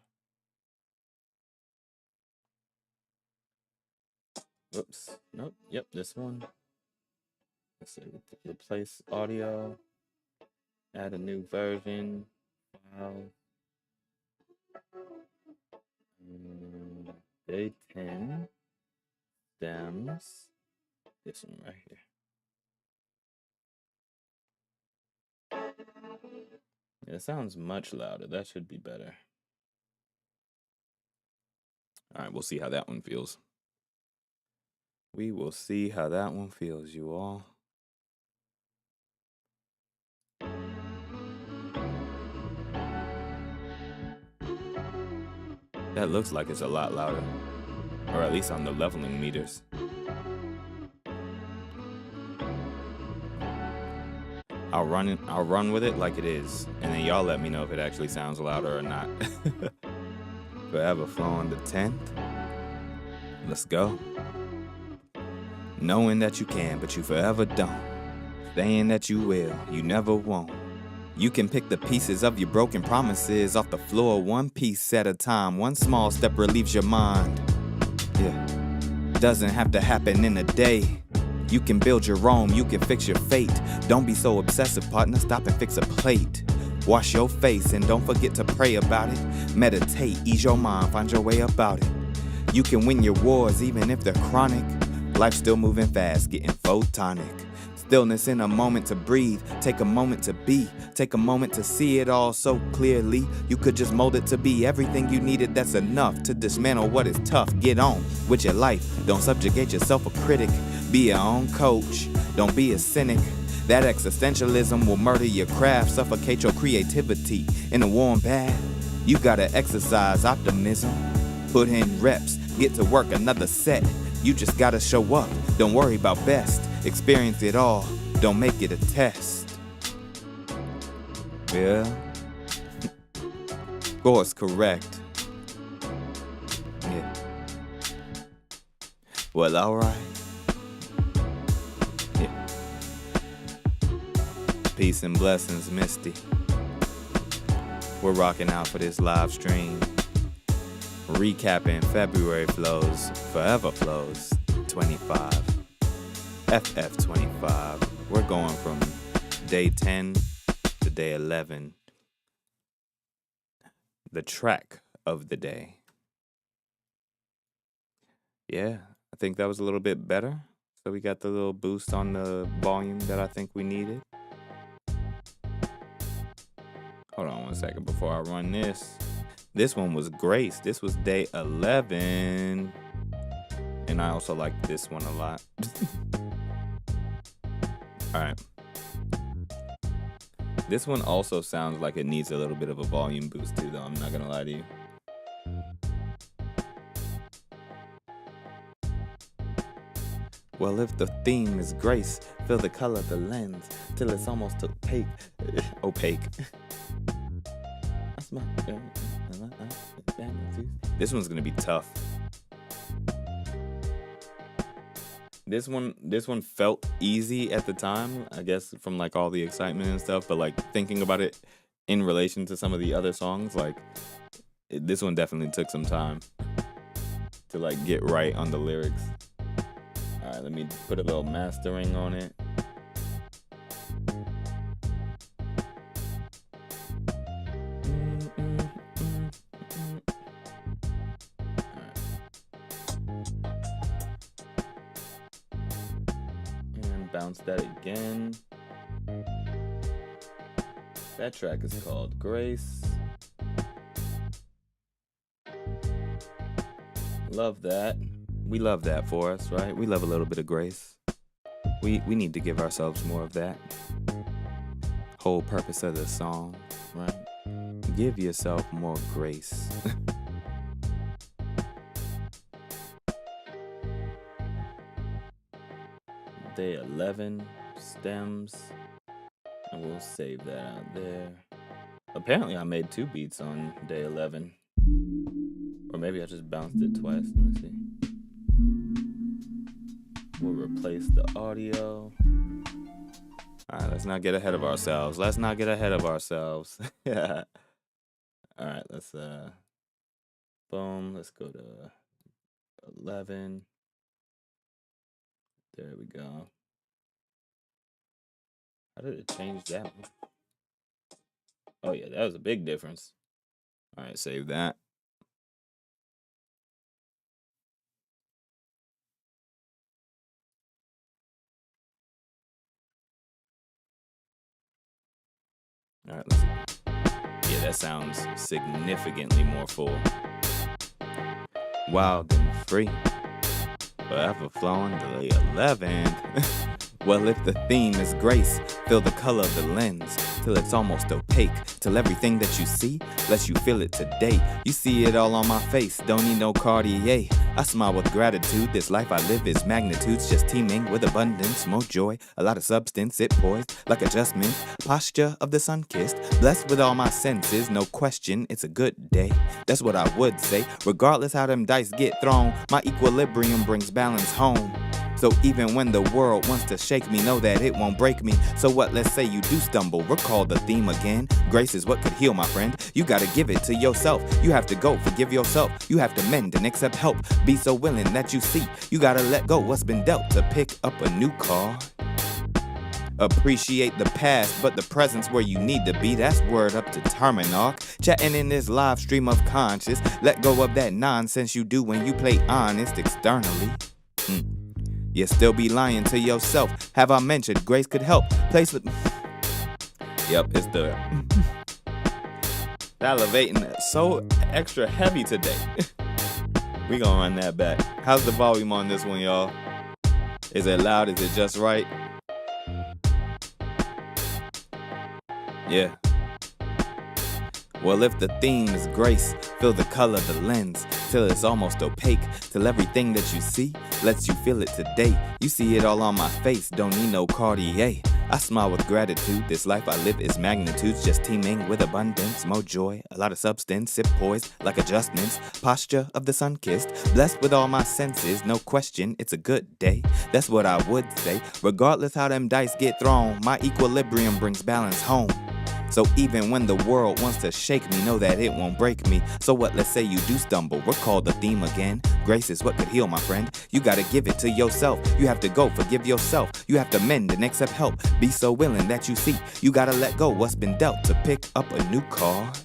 Whoops. Nope. Yep, this one. Let's say replace audio. Add a new version. File. Day 10. Stems. This one right here. Yeah, it sounds much louder. That should be better. All right, we'll see how that one feels. We will see how that one feels, you all. That looks like it's a lot louder, or at least on the leveling meters. I'll run with it like it is, and then y'all let me know if it actually sounds louder or not. Forever Flow on the 10th. Let's go. Knowing that you can, but you forever don't. Saying that you will, you never won't. You can pick the pieces of your broken promises off the floor, one piece at a time. One small step relieves your mind. Yeah, doesn't have to happen in a day. You can build your own, you can fix your fate. Don't be so obsessive, partner, stop and fix a plate. Wash your face and don't forget to pray about it. Meditate, ease your mind, find your way about it. You can win your wars even if they're chronic. Life's still moving fast, getting photonic. Stillness in a moment to breathe. Take a moment to be. Take a moment to see it all so clearly. You could just mold it to be everything you needed. That's enough to dismantle what is tough. Get on with your life. Don't subjugate yourself a critic. Be your own coach. Don't be a cynic. That existentialism will murder your craft, suffocate your creativity. In a warm bath, you gotta exercise optimism. Put in reps, get to work another set. You just gotta show up. Don't worry about best. Experience it all. Don't make it a test. Yeah. Course correct. Yeah. Well, alright. Yeah. Peace and blessings, Misty. We're rocking out for this live stream. Recapping February Flows, Forever Flows 25. FF'25. We're going from day 10 to day 11. The track of the day. Yeah, I think that was a little bit better. So we got the little boost on the volume that I think we needed. Hold on one second before I run this. This one was Grace. This was day 11. And I also like this one a lot. Alright. This one also sounds like it needs a little bit of a volume boost too, though. I'm not gonna lie to you. Well, if the theme is grace, fill the color of the lens till it's almost opaque. This one's gonna be tough. This one felt easy at the time, I guess, from like all the excitement and stuff, but like thinking about it in relation to some of the other songs, like this one definitely took some time to like get right on the lyrics. All right, let me put a little mastering on it. bounce that again. That track is called Grace. Love that. We love that for us, right? We love a little bit of grace. We need to give ourselves more of that. Whole purpose of the song, right? Give yourself more grace. Day 11 stems, and we'll save that out there. Apparently I made 2 beats on day 11, or maybe I just bounced it twice. Let me see. We'll replace the audio. All right, let's not get ahead of ourselves. All right, let's boom, let's go to 11. There we go. How did it change that one? Oh yeah, that was a big difference. All right, save that. All right, let's see. Yeah, that sounds significantly more full. Wildenfree, forever flowing to the 11th. Well, if the theme is grace, fill the color of the lens till it's almost opaque, till everything that you see lets you feel it today. You see it all on my face, don't need no Cartier. I smile with gratitude, this life I live is magnitudes, just teeming with abundance, more joy, a lot of substance, it poised like adjustment, posture of the sun-kissed, blessed with all my senses, no question, it's a good day. That's what I would say, regardless how them dice get thrown, my equilibrium brings balance home. So even when the world wants to shake me, know that it won't break me. So what, let's say you do stumble, recall the theme again. Grace is what could heal, my friend. You gotta give it to yourself. You have to go, forgive yourself. You have to mend and accept help. Be so willing that you see. You gotta let go what's been dealt to pick up a new card. Appreciate the past, but the present's where you need to be. That's word up to Terminarch. Chatting in this live stream of conscious. Let go of that nonsense you do when you play honest externally. You still be lying to yourself. Have I mentioned grace could help? Place the... Yep, it's the... Salivating so extra heavy today. We gonna run that back. How's the volume on this one, y'all? Is it loud? Is it just right? Yeah. Well, if the theme is grace, fill the color of the lens till it's almost opaque, till everything that you see lets you feel it today. You see it all on my face, don't need no Cartier. I smile with gratitude, this life I live is magnitudes, just teeming with abundance, more joy, a lot of substance, it poised like adjustments, posture of the sun-kissed, blessed with all my senses, no question, it's a good day. That's what I would say, regardless how them dice get thrown, my equilibrium brings balance home. So even when the world wants to shake me, know that it won't break me. So what, let's say you do stumble, recall the theme again. Grace is what could heal, my friend. You gotta give it to yourself. You have to go, forgive yourself. You have to mend and accept help. Be so willing that you see. You gotta let go what's been dealt to pick up a new card.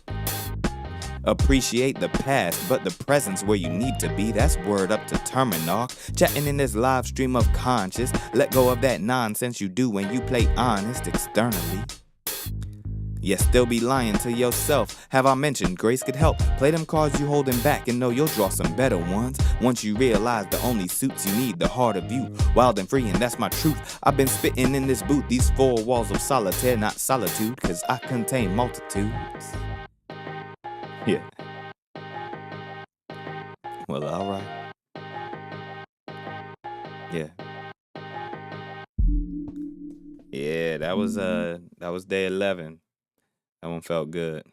Appreciate the past, but the present's where you need to be. That's word up to Terminarch. Chatting in this live stream of conscious. Let go of that nonsense you do when you play honest externally. You still be lying to yourself. Have I mentioned grace could help? Play them cards you holding back and know you'll draw some better ones. Once you realize the only suits you need, the heart of you. Wild and free, and that's my truth. I've been spitting in this booth, these 4 walls of solitaire, not solitude, cause I contain multitudes. Yeah. Well, alright. Yeah. Yeah, that was day 11. That one felt good.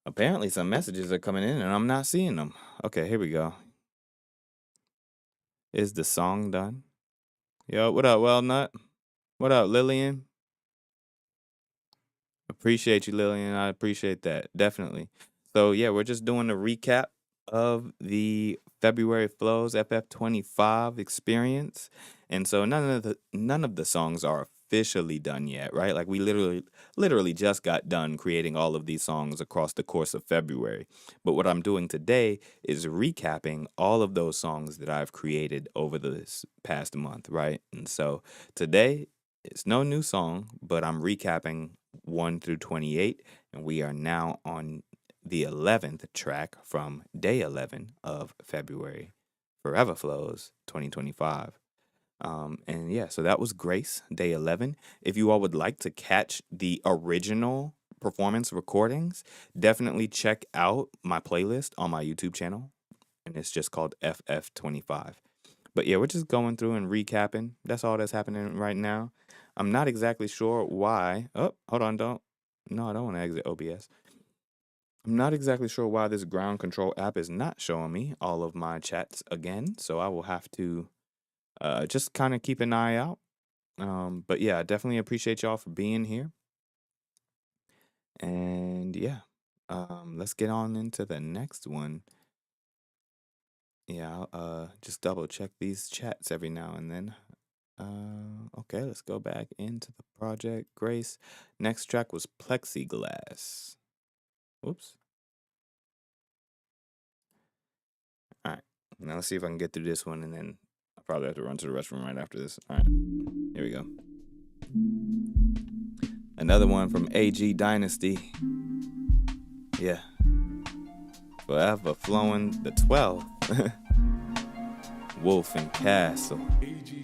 Apparently some messages are coming in and I'm not seeing them. Okay, here we go. Is the song done? Yo, what up, Wellnut? What up, Lillian? Appreciate you, Lillian. I appreciate that. Definitely. So, yeah, we're just doing a recap of the February Flows FF'25 experience. And so none of the songs are officially done yet, right? Like we literally just got done creating all of these songs across the course of February. But what I'm doing today is recapping all of those songs that I've created over this past month, right? And so today it's no new song, but I'm recapping 1 through 28, and we are now on the 11th track from day 11 of February, Forever Flows 2025. And yeah, so that was Grace, day 11. If you all would like to catch the original performance recordings, definitely check out my playlist on my YouTube channel, and it's just called FF'25. But yeah, we're just going through and recapping. That's all that's happening right now. I'm not exactly sure why. Oh, hold on, I don't want to exit OBS. I'm not exactly sure why this ground control app is not showing me all of my chats again, so I will have to just kind of keep an eye out. But yeah, I definitely appreciate y'all for being here. And yeah, let's get on into the next one. Yeah, I'll just double check these chats every now and then. Okay, let's go back into the project. Grace. Next track was Plexiglass. Whoops. All right. Now let's see if I can get through this one, and then I'll probably have to run to the restroom right after this. All right. Here we go. Another one from AG Dynasty. Yeah. Forever Flowing the 12th. Wolf and Castle.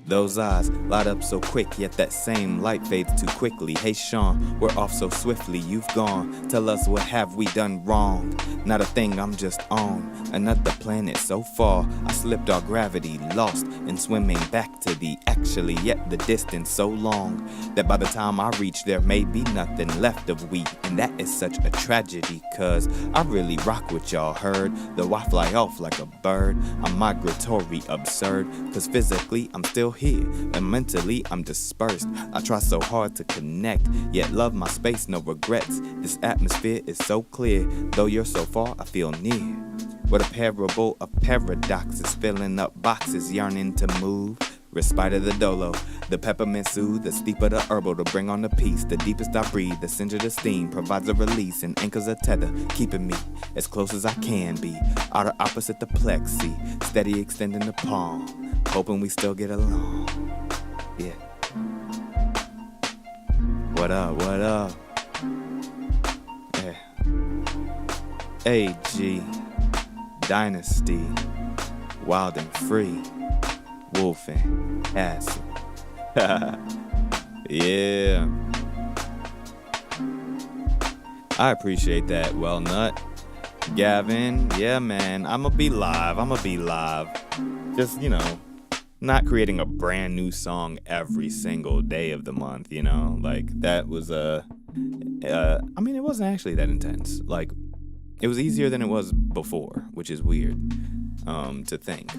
Those eyes light up so quick, yet that same light fades too quickly. Hey Sean, we're off so swiftly, you've gone. Tell us, what have we done wrong? Not a thing, I'm just on another planet so far. I slipped our gravity, lost in swimming back to the actually, yet the distance so long that by the time I reach there may be nothing left of we. And that is such a tragedy, cause I really rock with y'all, heard? Though I fly off like a bird, I'm migratory absurd, cause physically I'm still here, and mentally I'm dispersed. I try so hard to connect, yet love my space, no regrets. This atmosphere is so clear, though you're so far, I feel near. What a parable of paradoxes, filling up boxes, yearning to move. Respite of the dolo, the peppermint soothe, the steeper the herbal to bring on the peace. The deepest I breathe, the singe of the steam provides a release and anchors a tether, keeping me as close as I can be. Outer opposite the plexi, steady extending the palm, hoping we still get along. Yeah. What up, what up? Yeah. AG Dynasty, Wildenfree, Wolf and Castle. Yeah. I appreciate that, Well Nut. Gavin, yeah, man. I'ma be live. Just, not creating a brand new song every single day of the month, Like, that was, it wasn't actually that intense. Like, it was easier than it was before, which is weird to think.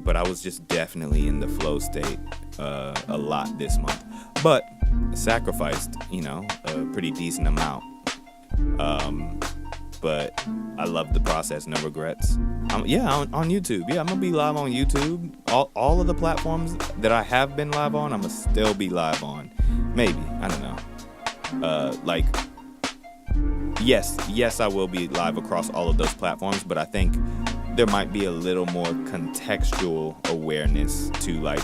But I was just definitely in the flow state a lot this month. But sacrificed, a pretty decent amount. But I love the process, no regrets. On YouTube. Yeah, I'm going to be live on YouTube. All of the platforms that I have been live on, I'm going to still be live on. Maybe. I don't know. Yes, I will be live across all of those platforms, but I think there might be a little more contextual awareness to like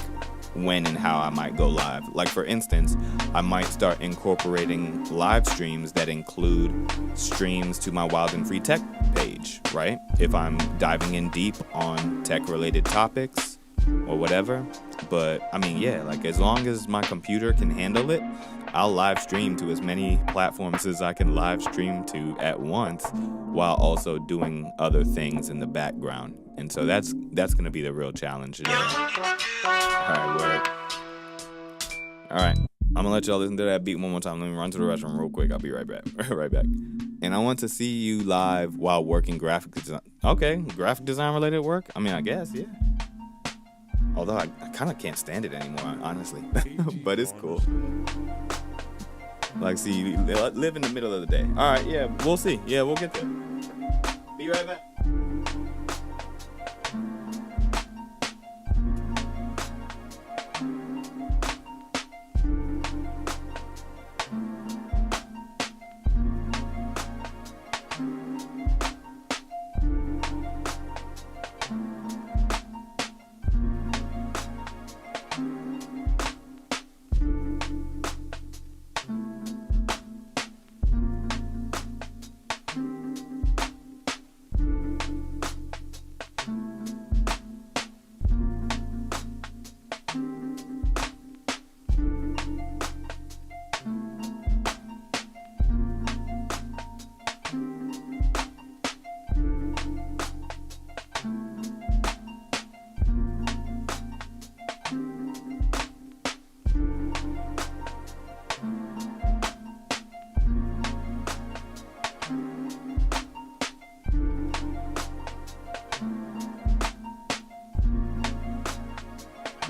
when and how I might go live. Like for instance, I might start incorporating live streams that include streams to my Wildenfree tech page, right? If I'm diving in deep on tech related topics or whatever. But like as long as my computer can handle it, I'll live stream to as many platforms as I can live stream to at once while also doing other things in the background. And so that's going to be the real challenge today. All right. I'm going to let y'all listen to that beat one more time. Let me run to the restroom real quick. I'll be right back. Right back. And I want to see you live while working graphic design. Okay. Graphic design related work? I guess, yeah. Although I kind of can't stand it anymore, honestly. But it's cool. Like, see, you live in the middle of the day. All right, yeah, we'll see. Yeah, we'll get there. Be right back.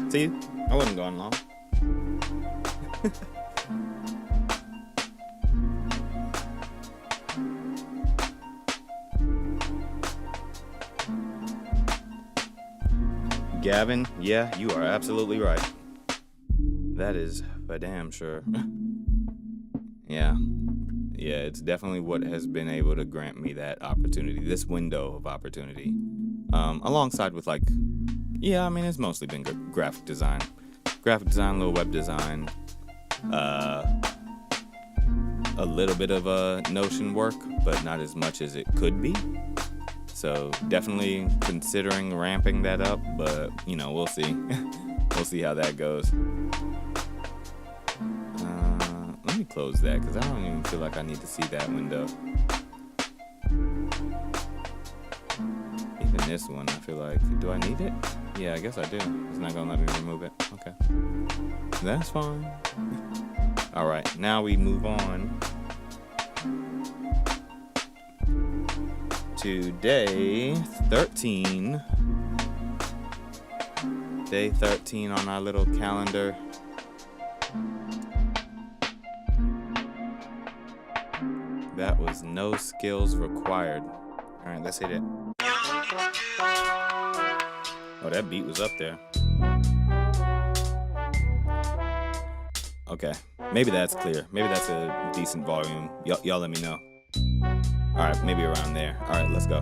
See, I wasn't going long. Gavin, yeah, you are absolutely right. That is for damn sure. Yeah, it's definitely what has been able to grant me that opportunity, this window of opportunity. Alongside with like, yeah, I mean, it's mostly been graphic design, little web design, a little bit of Notion work, but not as much as it could be. So definitely considering ramping that up, but we'll see. We'll see how that goes. Let me close that because I don't even feel like I need to see that window. Even this one, I feel like, do I need it? Yeah, I guess I do. It's not gonna let me remove it. Okay, that's fine. All right, now we move on to day 13. Day 13 on our little calendar. That was no skills required. All right, let's hit it. Oh, that beat was up there. Okay, maybe that's clear. Maybe that's a decent volume. Y'all let me know. All right, maybe around there. All right, let's go.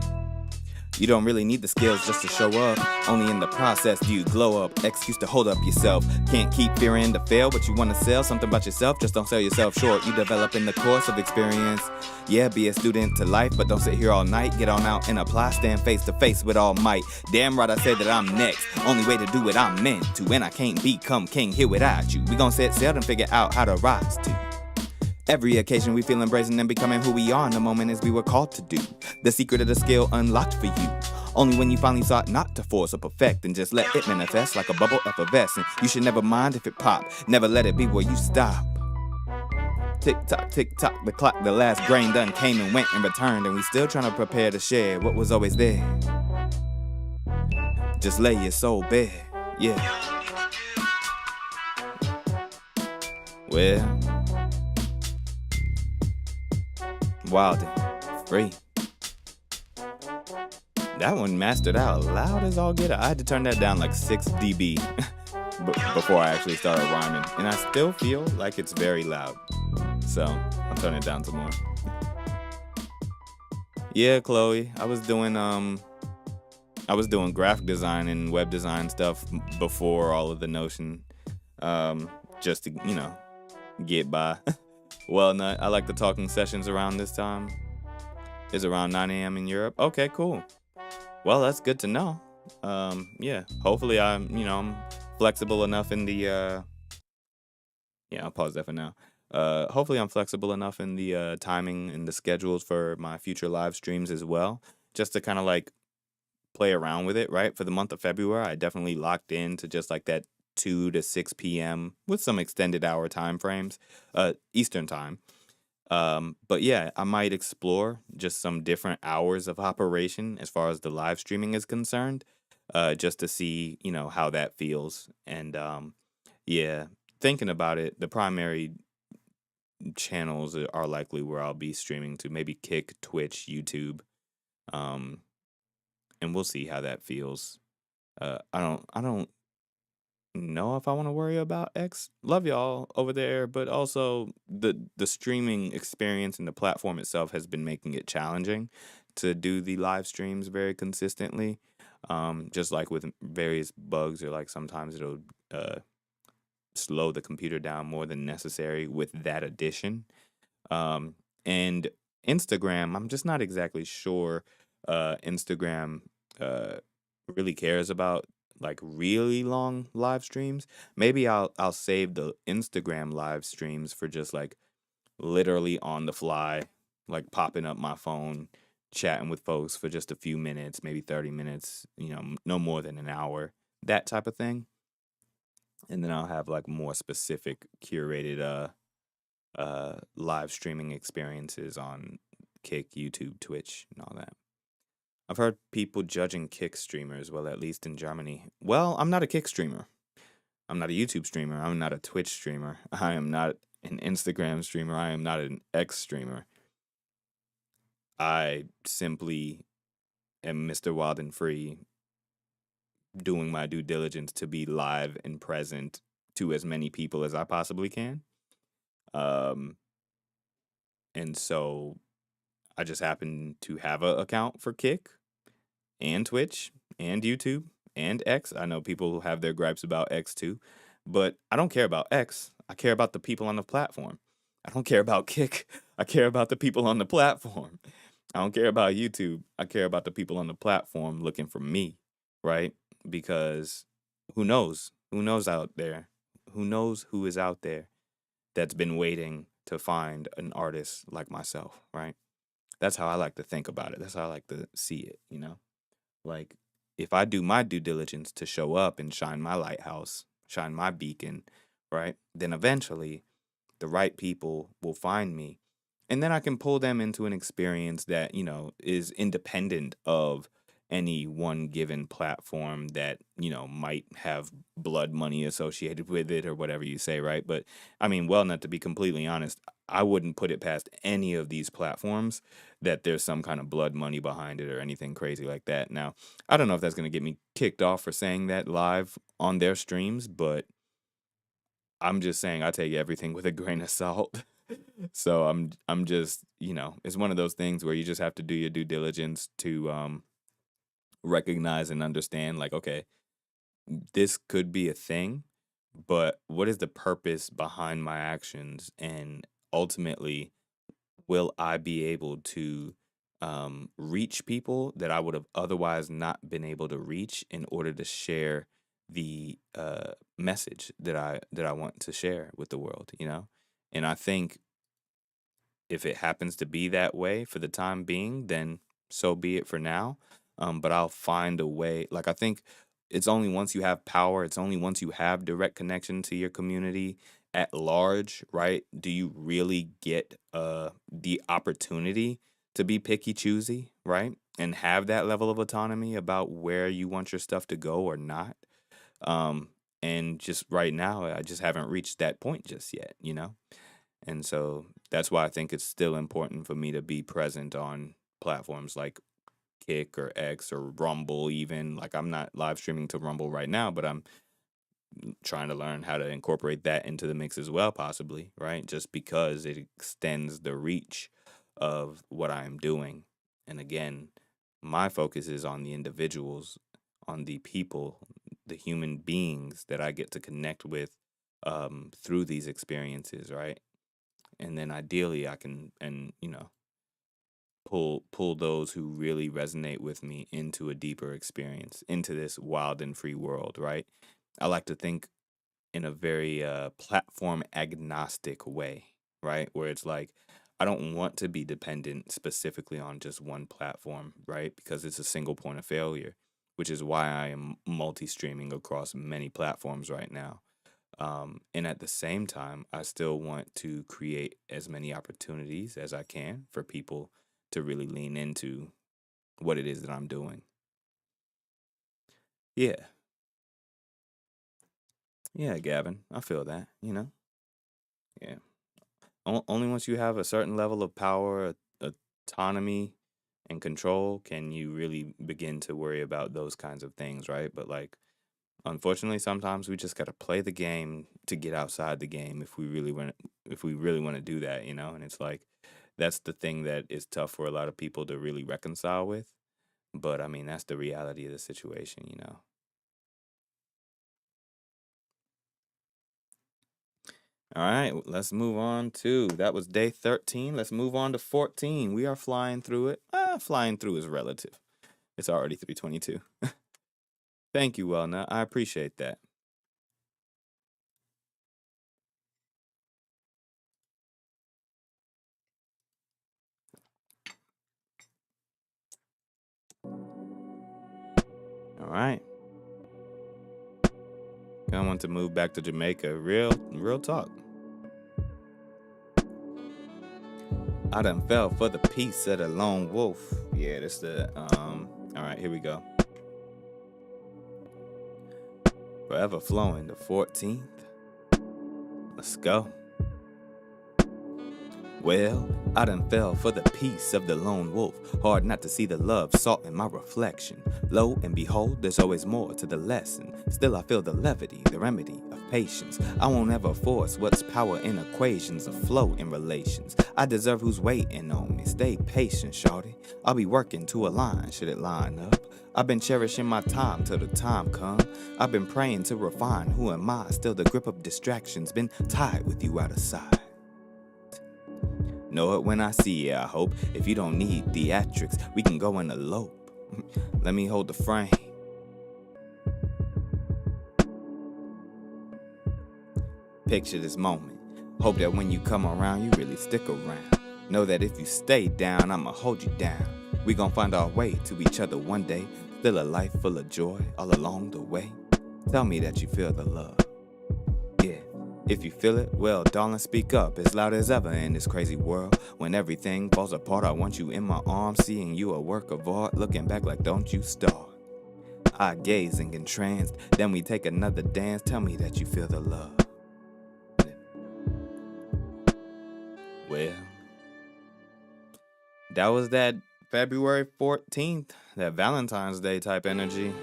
You don't really need the skills just to show up. Only in the process do you glow up. Excuse to hold up yourself. Can't keep fearing to fail, but you want to sell something about yourself. Just don't sell yourself short. You develop in the course of experience. Yeah, be a student to life, but don't sit here all night. Get on out and apply. Stand face to face with all might. Damn right I say that I'm next. Only way to do it I'm meant to. And I can't become king here without you. We gon' set sail and figure out how to rise to. Every occasion we feel embracing and becoming who we are in the moment as we were called to do. The secret of the skill unlocked for you. Only when you finally sought not to force or perfect and just let it manifest like a bubble effervescent. You should never mind if it pop. Never let it be where you stop. Tick tock, the clock, the last grain done came and went and returned, and we still trying to prepare to share what was always there. Just lay your soul bare, yeah. Well, Wildenfree. That one mastered out loud as all get out. I had to turn that down like 6 dB before I actually started rhyming. And I still feel like it's very loud. So I'll turn it down some more. Yeah, Chloe, I was doing graphic design and web design stuff before all of the Notion, just to, get by. Well, I like the talking sessions around this time. It's around 9 a.m. in Europe. Okay, cool. Well, that's good to know. Yeah, hopefully I'm flexible enough in the, I'll pause that for now. Hopefully I'm flexible enough in the timing and the schedules for my future live streams as well, just to kind of like play around with it, right? For the month of February, I definitely locked into just like that 2 to 6 p.m. with some extended hour time frames, Eastern time. But yeah, I might explore just some different hours of operation as far as the live streaming is concerned, just to see, how that feels. And yeah, thinking about it, the primary channels are likely where I'll be streaming to, maybe Kick, Twitch, YouTube. And we'll see how that feels. I don't know if I want to worry about X. Love y'all over there, but also the streaming experience and the platform itself has been making it challenging to do the live streams very consistently. Just like with various bugs, or like sometimes it'll slow the computer down more than necessary with that addition. And Instagram, I'm just not exactly sure Instagram really cares about like really long live streams. Maybe I'll save the Instagram live streams for just like literally on the fly, like popping up my phone, chatting with folks for just a few minutes, maybe 30 minutes, no more than an hour, that type of thing. And then I'll have like more specific curated live streaming experiences on Kick, YouTube, Twitch, and all that. I've heard people judging Kick streamers, well, at least in Germany. Well, I'm not a Kick streamer. I'm not a YouTube streamer. I'm not a Twitch streamer. I am not an Instagram streamer. I am not an X streamer. I simply am Mr. Wildenfree, doing my due diligence to be live and present to as many people as I possibly can. And so I just happen to have an account for Kick and Twitch and YouTube and X. I know people have their gripes about X too, but I don't care about X. I care about the people on the platform. I don't care about Kick. I care about the people on the platform. I don't care about YouTube. I care about the people on the platform looking for me, right? Because who knows? Who knows out there? Who knows who is out there that's been waiting to find an artist like myself, right? That's how I like to think about it. That's how I like to see it, you know? Like, if I do my due diligence to show up and shine my lighthouse, shine my beacon, right? Then eventually the right people will find me. And then I can pull them into an experience that, you know, is independent of any one given platform that, you know, might have blood money associated with it or whatever you say, right? But I mean, well, not to be completely honest, I wouldn't put it past any of these platforms that there's some kind of blood money behind it or anything crazy like that. Now, I don't know if that's going to get me kicked off for saying that live on their streams, but I'm just saying I take everything with a grain of salt. So I'm just, you know, it's one of those things where you just have to do your due diligence to recognize and understand, like, okay, this could be a thing, but what is the purpose behind my actions? And ultimately, will I be able to reach people that I would have otherwise not been able to reach in order to share the message that I want to share with the world, you know? And I think if it happens to be that way for the time being, then so be it for now. But I'll find a way. Like, I think it's only once you have power, it's only once you have direct connection to your community at large, right? Do you really get the opportunity to be picky choosy, right? And have that level of autonomy about where you want your stuff to go or not. Um, and just right now, I just haven't reached that point just yet, you know? And so that's why I think it's still important for me to be present on platforms like Kick or X or Rumble even. Like, I'm not live streaming to Rumble right now, but I'm trying to learn how to incorporate that into the mix as well, possibly, right? Just because it extends the reach of what I am doing. And again, my focus is on the individuals, on the people, the human beings that I get to connect with through these experiences, right? And then ideally I can, and you know, pull those who really resonate with me into a deeper experience, into this wild and free world, right? I like to think in a very platform agnostic way, right? Where it's like, I don't want to be dependent specifically on just one platform, right? Because it's a single point of failure, which is why I am multi-streaming across many platforms right now. And at the same time, I still want to create as many opportunities as I can for people to really lean into what it is that I'm doing. Yeah. Yeah, Gavin, I feel that, you know? Yeah. Only once you have a certain level of power, autonomy, and control can you really begin to worry about those kinds of things, right? But like, unfortunately, sometimes we just got to play the game to get outside the game if we really want to do that, you know? And it's like that's the thing that is tough for a lot of people to really reconcile with. But I mean, that's the reality of the situation, you know? All right, let's move on to that was day 13. Let's move on to 14. We are flying through it. Flying through is relative. It's already 3:22. Thank you, Wellnut. I appreciate that. All right. I want to move back to Jamaica. Real talk. I done fell for the piece of the lone wolf. Yeah, that's the all right, here we go. Forever flowing, the 14th. Let's go. Well, I done fell for the peace of the lone wolf. Hard not to see the love sought in my reflection. Lo and behold, there's always more to the lesson. Still I feel the levity, the remedy of patience. I won't ever force what's power in equations of flow in relations. I deserve who's waiting on me. Stay patient, shawty. I'll be working to align, should it line up. I've been cherishing my time till the time come. I've been praying to refine who am I. Still the grip of distractions been tied with you out of sight. Know it when I see it, I hope. If you don't need theatrics, we can go and elope. Let me hold the frame. Picture this moment. Hope that when you come around, you really stick around. Know that if you stay down, I'ma hold you down. We gon' find our way to each other one day. Still a life full of joy all along the way. Tell me that you feel the love. Yeah. If you feel it, well, darling, speak up as loud as ever in this crazy world. When everything falls apart, I want you in my arms, seeing you a work of art, looking back like don't you start. I gazing entranced, then we take another dance. Tell me that you feel the love. Well, that was that February 14th, that Valentine's Day type energy.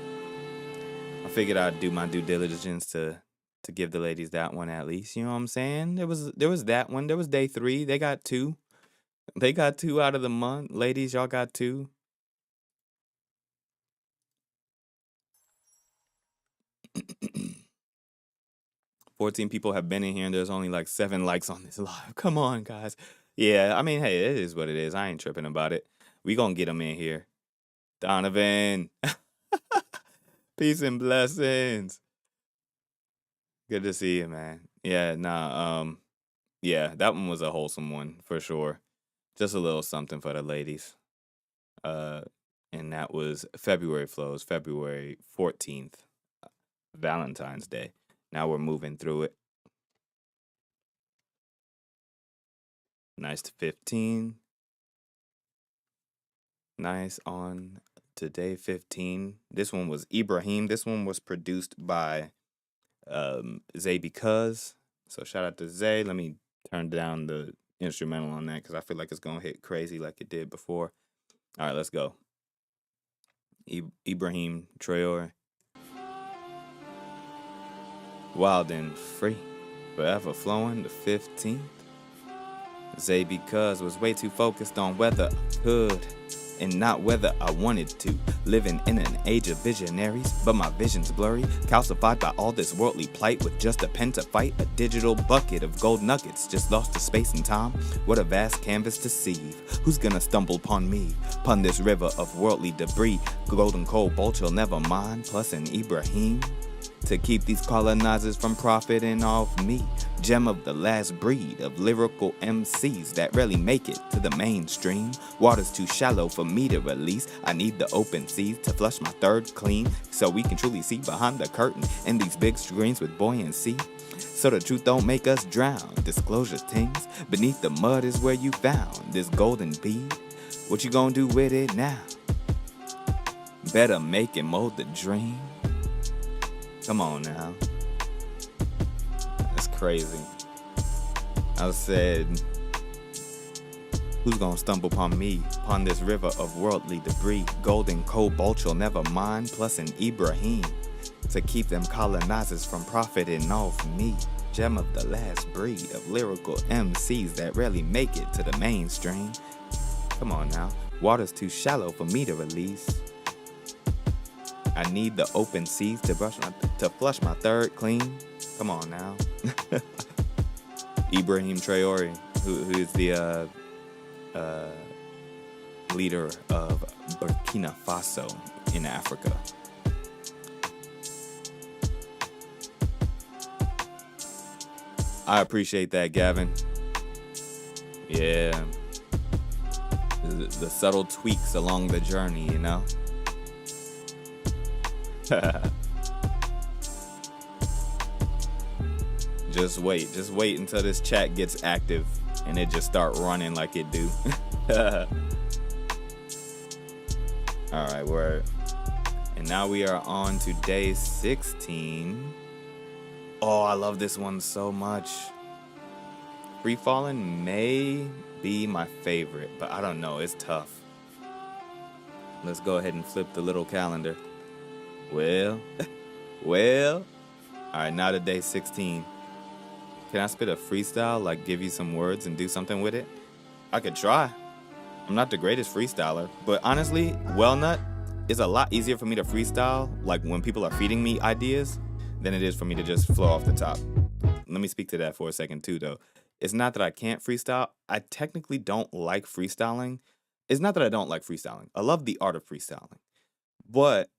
I figured I'd do my due diligence to give the ladies that one at least, you know what I'm saying? There was that one. There was day 3. They got 2. They got 2 out of the month. Ladies, y'all got 2. $14 people have been in here and there's only like 7 likes on this live. Come on, guys. Yeah, I mean, hey, it is what it is. I ain't tripping about it. We gonna get them in here. Donovan. Peace and blessings. Good to see you, man. Yeah, yeah, that one was a wholesome one for sure. Just a little something for the ladies. And that was February Flows, February 14th, Valentine's Day. Now we're moving through it. Nice to 15. Nice on to day 15. This one was Ibrahim. This one was produced by Zay Because. So shout out to Zay. Let me turn down the instrumental on that because I feel like it's going to hit crazy like it did before. All right, let's go. Ibrahim Traore. Wildenfree. Forever Flowing, the 15th. Zay Because was way too focused on whether I could and not whether I wanted to. Living in an age of visionaries, but my vision's blurry, calcified by all this worldly plight. With just a pen to fight, a digital bucket of gold nuggets, just lost to space and time. What a vast canvas to sieve. Who's gonna stumble upon me, upon this river of worldly debris? Golden cobalt, you'll never mind, plus an Ibrahim to keep these colonizers from profiting off me. Gem of the last breed of lyrical MCs that rarely make it to the mainstream. Water's too shallow for me to release. I need the open seas to flush my third clean, so we can truly see behind the curtain in these big screens with buoyancy. So the truth don't make us drown. Disclosure things beneath the mud is where you found this golden bead. What you gonna do with it now? Better make and mold the dream. Come on now. That's crazy. I said, who's gonna stumble upon me, upon this river of worldly debris? Golden cobalt, you'll never mind, plus an Ibrahim to keep them colonizers from profiting off me. Gem of the last breed of lyrical MCs that rarely make it to the mainstream. Come on now. Water's too shallow for me to release. I need the open seas to flush my third clean. Come on now. Ibrahim Traore, who is the leader of Burkina Faso in Africa. I appreciate that, Gavin. Yeah. The subtle tweaks along the journey, you know? Just wait until this chat gets active and it just start running like it do. All right, And now we are on to day 16. Oh, I love this one so much. Free Falling may be my favorite, but I don't know. It's tough. Let's go ahead and flip the little calendar. Well. All right, now to day 16. Can I spit a freestyle, like give you some words and do something with it? I could try. I'm not the greatest freestyler, but honestly, Wellnut is a lot easier for me to freestyle, like when people are feeding me ideas, than it is for me to just flow off the top. Let me speak to that for a second too, though. It's not that I can't freestyle. I technically don't like freestyling. It's not that I don't like freestyling. I love the art of freestyling. But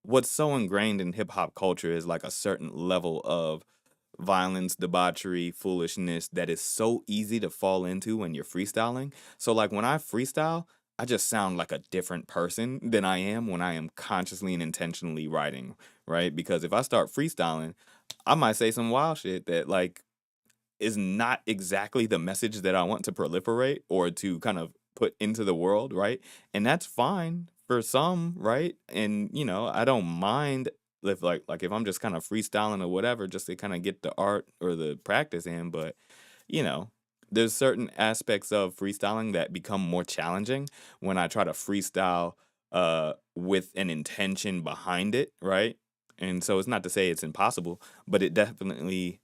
what's so ingrained in hip-hop culture is like a certain level of violence, debauchery, foolishness that is so easy to fall into when you're freestyling. So like when I freestyle, I just sound like a different person than I am when I am consciously and intentionally writing, right? Because if I start freestyling, I might say some wild shit that like is not exactly the message that I want to proliferate or to kind of put into the world, right? And that's fine for some, right? And you know, I don't mind if like if I'm just kind of freestyling or whatever, just to kind of get the art or the practice in. But you know, there's certain aspects of freestyling that become more challenging when I try to freestyle with an intention behind it, right? And so it's not to say it's impossible, but it definitely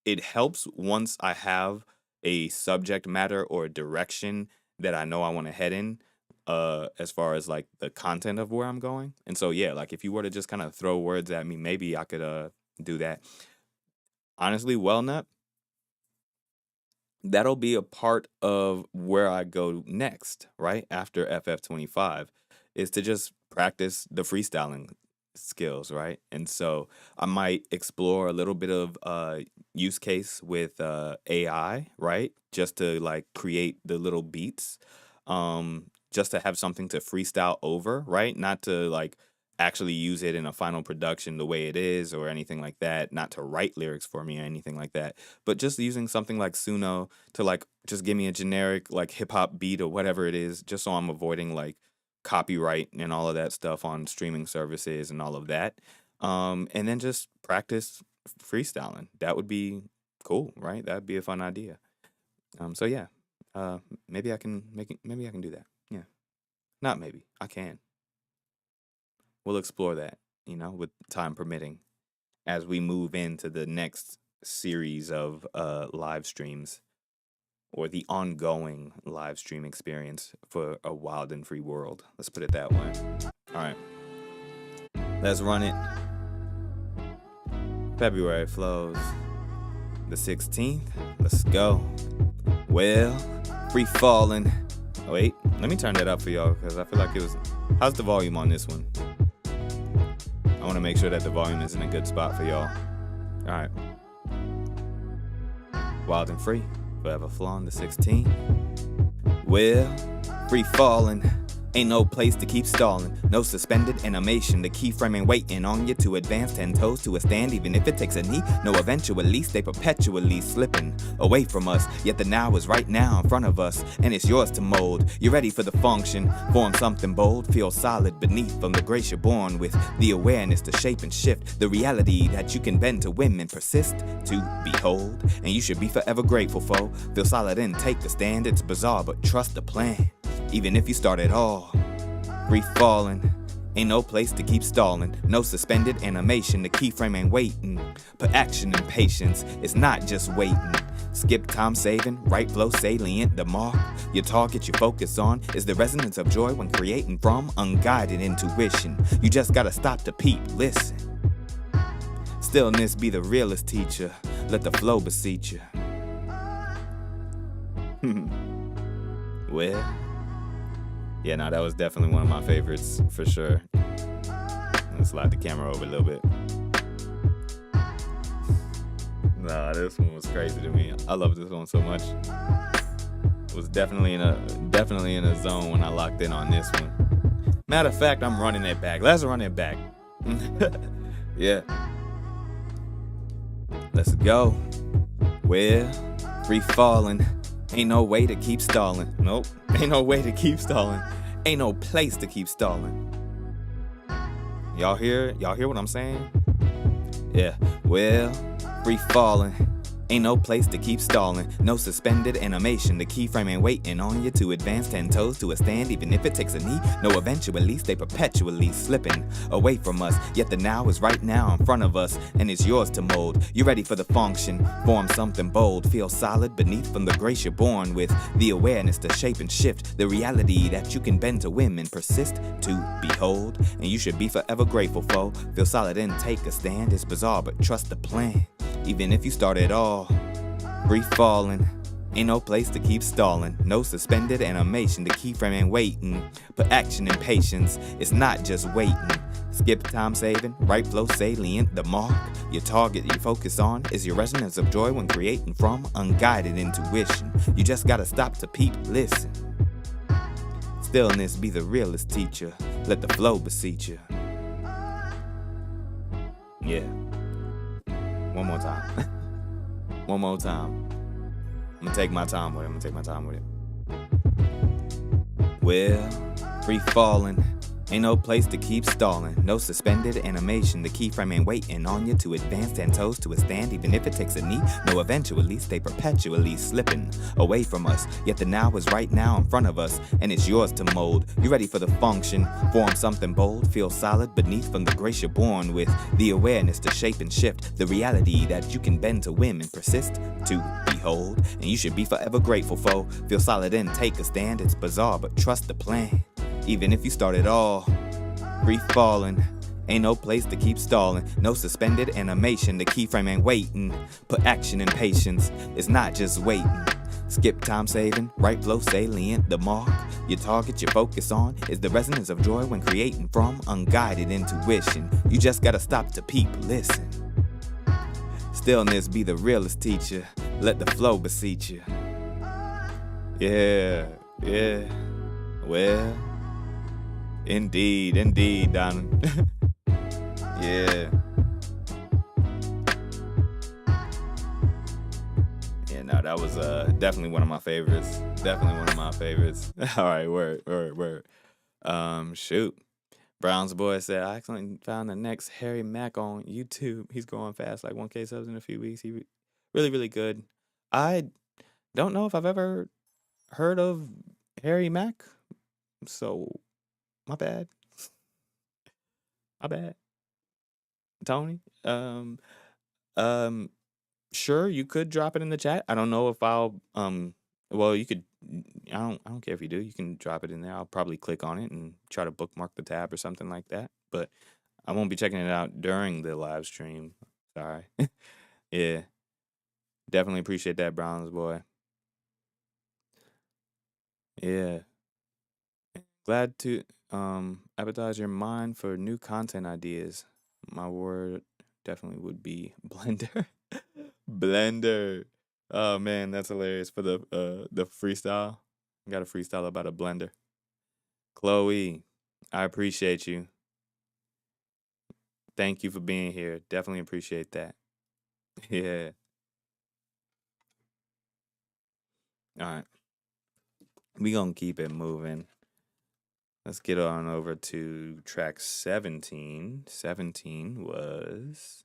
it helps once I have a subject matter or a direction that I know I want to head in, as far as like the content of where I'm going. And so yeah, like if you were to just kind of throw words at me, maybe I could do that. Honestly, Wellnut, that'll be a part of where I go next, right? After FF'25, is to just practice the freestyling skills, right? And so I might explore a little bit of use case with AI, right? Just to like create the little beats, just to have something to freestyle over, right? Not to like actually use it in a final production the way it is or anything like that, not to write lyrics for me or anything like that, but just using something like Suno to like just give me a generic like hip hop beat or whatever it is, just so I'm avoiding like copyright and all of that stuff on streaming services and all of that. And then just practice freestyling. That would be cool, right? That'd be a fun idea. So yeah, maybe I can maybe I can do that. Yeah, not maybe, I can. We'll explore that, you know, with time permitting, as we move into the next series of live streams, or the ongoing live stream experience for a Wildenfree world. Let's put it that way. All right, let's run it. February flows. The 16th. Let's go. Well, free falling. Oh, wait, let me turn that up for y'all because I feel like it was. How's the volume on this one? I want to make sure that the volume is in a good spot for y'all. All right. Wildenfree, forever flowing, the 16th. Well, free falling. Ain't no place to keep stalling. No suspended animation. The keyframing waiting on you to advance 10 toes to a stand. Even if it takes a knee, no eventually stay perpetually slipping away from us. Yet the now is right now in front of us, and it's yours to mold. You're ready for the function. Form something bold. Feel solid beneath from the grace you're born with. The awareness to shape and shift. The reality that you can bend to win and persist to behold. And you should be forever grateful for. Feel solid and take the stand. It's bizarre, but trust the plan. Even if you start at all, free falling. Ain't no place to keep stalling. No suspended animation. The keyframe ain't waiting. Put action and patience. It's not just waiting. Skip time saving. Right flow salient. The mark. Your target you focus on is the resonance of joy when creating from unguided intuition. You just gotta stop to peep. Listen. Stillness be the realest teacher. Let the flow beseech you. Well. Yeah, no, that was definitely one of my favorites, for sure. Let's slide the camera over a little bit. Nah, this one was crazy to me. I love this one so much. Was definitely in a zone when I locked in on this one. Matter of fact, I'm running it back. Let's run it back. Yeah. Let's go. Well, free falling. Ain't no way to keep stalling. Nope. Ain't no way to keep stalling. Ain't no place to keep stalling. Y'all hear what I'm saying? Yeah, well, free falling. Ain't no place to keep stalling. No suspended animation. The keyframe ain't waiting on you to advance 10 toes to a stand, even if it takes a knee. No, eventually stay perpetually slipping away from us. Yet the now is right now in front of us, and it's yours to mold. You ready for the function? Form something bold. Feel solid beneath from the grace you're born with. The awareness to shape and shift. The reality that you can bend to whim and persist to behold. And you should be forever grateful, foe. Feel solid and take a stand. It's bizarre, but trust the plan. Even if you start it all free falling, ain't no place to keep stalling. No suspended animation, the keyframe ain't waiting. Put action and patience, it's not just waiting. Skip time saving, right flow salient, the mark. Your target you focus on is your resonance of joy when creating from unguided intuition. You just gotta stop to peep, listen. Stillness be the realest teacher, let the flow beseech you. Yeah. One more time. One more time. I'm gonna take my time with it. Well, free falling. Ain't no place to keep stalling. No suspended animation. The keyframe ain't waiting on you to advance 10 toes to a stand, even if it takes a knee. No, eventually stay perpetually slipping away from us. Yet the now is right now in front of us, and it's yours to mold. You ready for the function? Form something bold. Feel solid beneath from the grace you're born with. The awareness to shape and shift. The reality that you can bend to whim and persist to behold. And you should be forever grateful, foe. Feel solid and take a stand. It's bizarre, but trust the plan. Even if you start it all free falling, ain't no place to keep stalling. No suspended animation, the keyframe ain't waiting. Put action and patience, it's not just waiting. Skip time saving, right flow salient, the mark. Your target you focus on is the resonance of joy when creating from unguided intuition. You just gotta stop to peep, listen. Stillness be the realest teacher, let the flow beseech you. Yeah, well, indeed, Donald. Yeah. Yeah, no, that was definitely one of my favorites. All right, word. Shoot. Brown's boy said, I accidentally found the next Harry Mack on YouTube. He's going fast, like 1K subs in a few weeks. He really good. I don't know if I've ever heard of Harry Mack, so my bad. Tony. Sure, you could drop it in the chat. I don't know if I'll well, you could. I don't care if you do. You can drop it in there. I'll probably click on it and try to bookmark the tab or something like that. But I won't be checking it out during the live stream. Sorry. Yeah. Definitely appreciate that, Browns boy. Yeah. Glad to appetize your mind for new content ideas. My word definitely would be Blender. Blender. Oh man, that's hilarious for the freestyle. I got a freestyle about a blender. Chloe, I appreciate you. Thank you for being here. Definitely appreciate that. Yeah. All right. We gonna keep it moving. Let's get on over to track 17. 17 was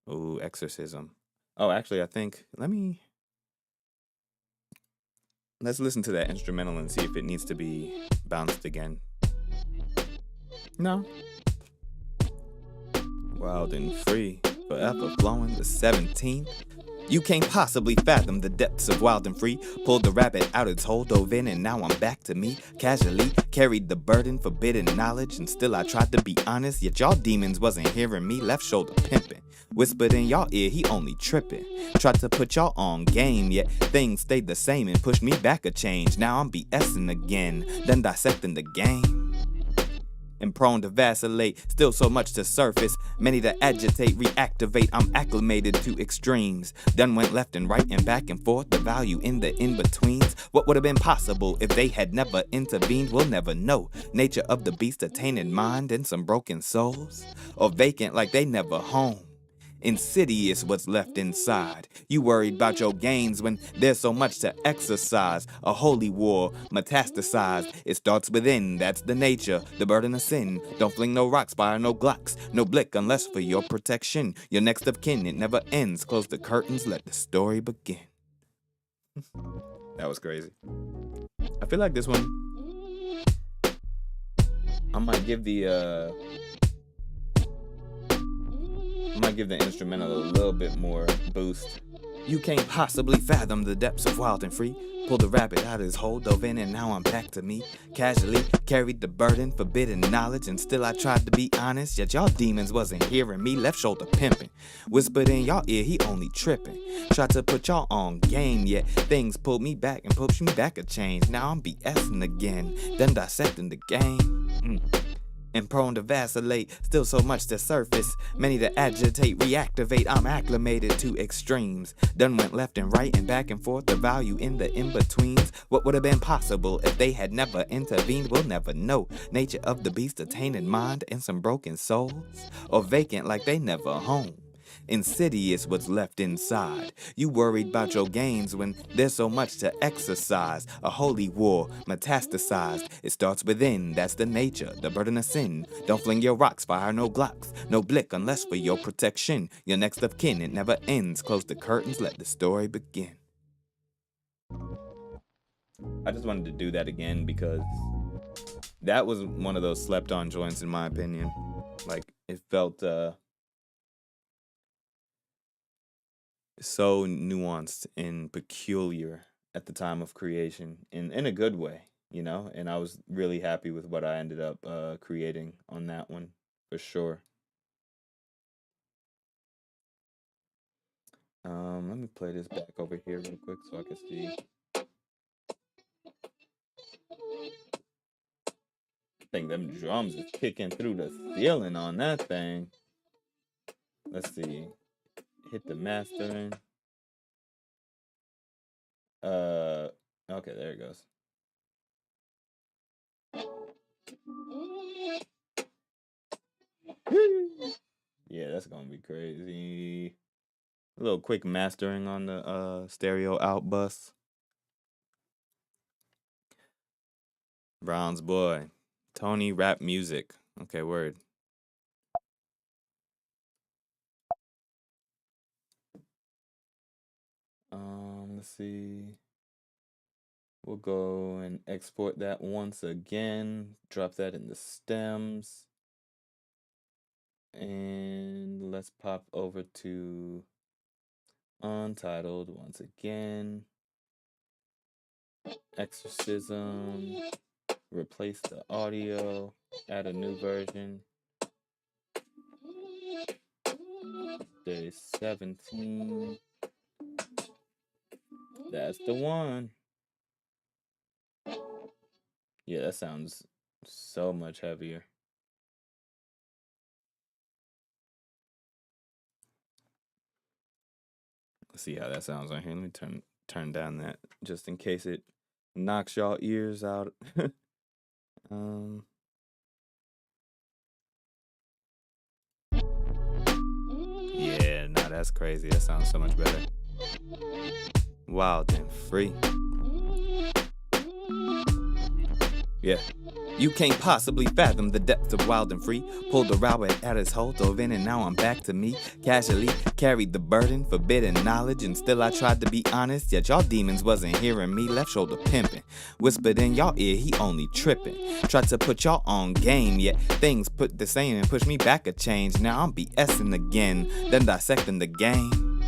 Exorcism. Oh, actually, I think let's listen to that instrumental and see if it needs to be bounced again. No. Wildenfree, forever flowing the 17th. You can't possibly fathom the depths of Wildenfree. Pulled the rabbit out its hole, dove in, and now I'm back to me. Casually carried the burden, forbidden knowledge, and still I tried to be honest. Yet y'all demons wasn't hearing me, left shoulder pimping. Whispered in y'all ear, he only tripping. Tried to put y'all on game, yet things stayed the same and pushed me back a change. Now I'm BSing again, done dissecting the game. And prone to vacillate, still so much to surface. Many to agitate, reactivate, I'm acclimated to extremes. Done went left and right and back and forth, the value in the in-betweens. What would have been possible if they had never intervened? We'll never know. Nature of the beast, a tainted mind and some broken souls. Or vacant like they never home. Insidious what's left inside. You worried about your gains when there's so much to exercise. A holy war metastasized. It starts within, that's the nature, the burden of sin. Don't fling no rocks, fire no glocks, no blick unless for your protection. Your next of kin, it never ends. Close the curtains, let the story begin. That was crazy. I feel like this one, I might give the instrumental a little bit more boost. You can't possibly fathom the depths of Wildenfree. Pulled the rabbit out of his hole, dove in, and now I'm back to me. Casually carried the burden, forbidden knowledge, and still I tried to be honest. Yet y'all demons wasn't hearing me, left shoulder pimping. Whispered in y'all ear, he only tripping. Tried to put y'all on game, yet things pulled me back and pushed me back a change. Now I'm BSing again, done dissecting the game. And prone to vacillate, still so much to surface. Many to agitate, reactivate, I'm acclimated to extremes. Done went left and right and back and forth, the value in the in-betweens. What would have been possible if they had never intervened, we'll never know. Nature of the beast, a tainted mind and some broken souls. Or vacant like they never home. Insidious what's left inside. You worried about your gains when there's so much to exercise. A holy war metastasized. It starts within, that's the nature, the burden of sin. Don't fling your rocks, fire no glocks, no blick unless for your protection. Your next of kin, it never ends. Close the curtains, let the story begin. I just wanted to do that again because that was one of those slept on joints in my opinion. Like, it felt so nuanced and peculiar at the time of creation in a good way, you know, and I was really happy with what I ended up creating on that one for sure. Let me play this back over here real quick so I can see. I think them drums is kicking through the ceiling on that thing. Let's see. Hit the mastering. Okay, there it goes. Yeah, that's gonna be crazy. A little quick mastering on the stereo out bus. Brown's boy. Tony rap music. Okay, word. Let's see. We'll go and export that once again. Drop that in the stems. And let's pop over to Untitled once again. Exorcism. Replace the audio. Add a new version. Day 17. That's the one. Yeah, that sounds so much heavier. Let's see how that sounds on here. Let me turn down that just in case it knocks y'all ears out. Yeah, no, that's crazy. That sounds so much better. Wildenfree. Yeah. You can't possibly fathom the depths of Wildenfree. Pulled the rabbit at his hole, dove in, and now I'm back to me. Casually carried the burden, forbidden knowledge, and still I tried to be honest. Yet y'all demons wasn't hearing me, left shoulder pimping. Whispered in y'all ear, he only tripping. Tried to put y'all on game, yet things put the same and pushed me back a change. Now I'm BSing again, done dissecting the game.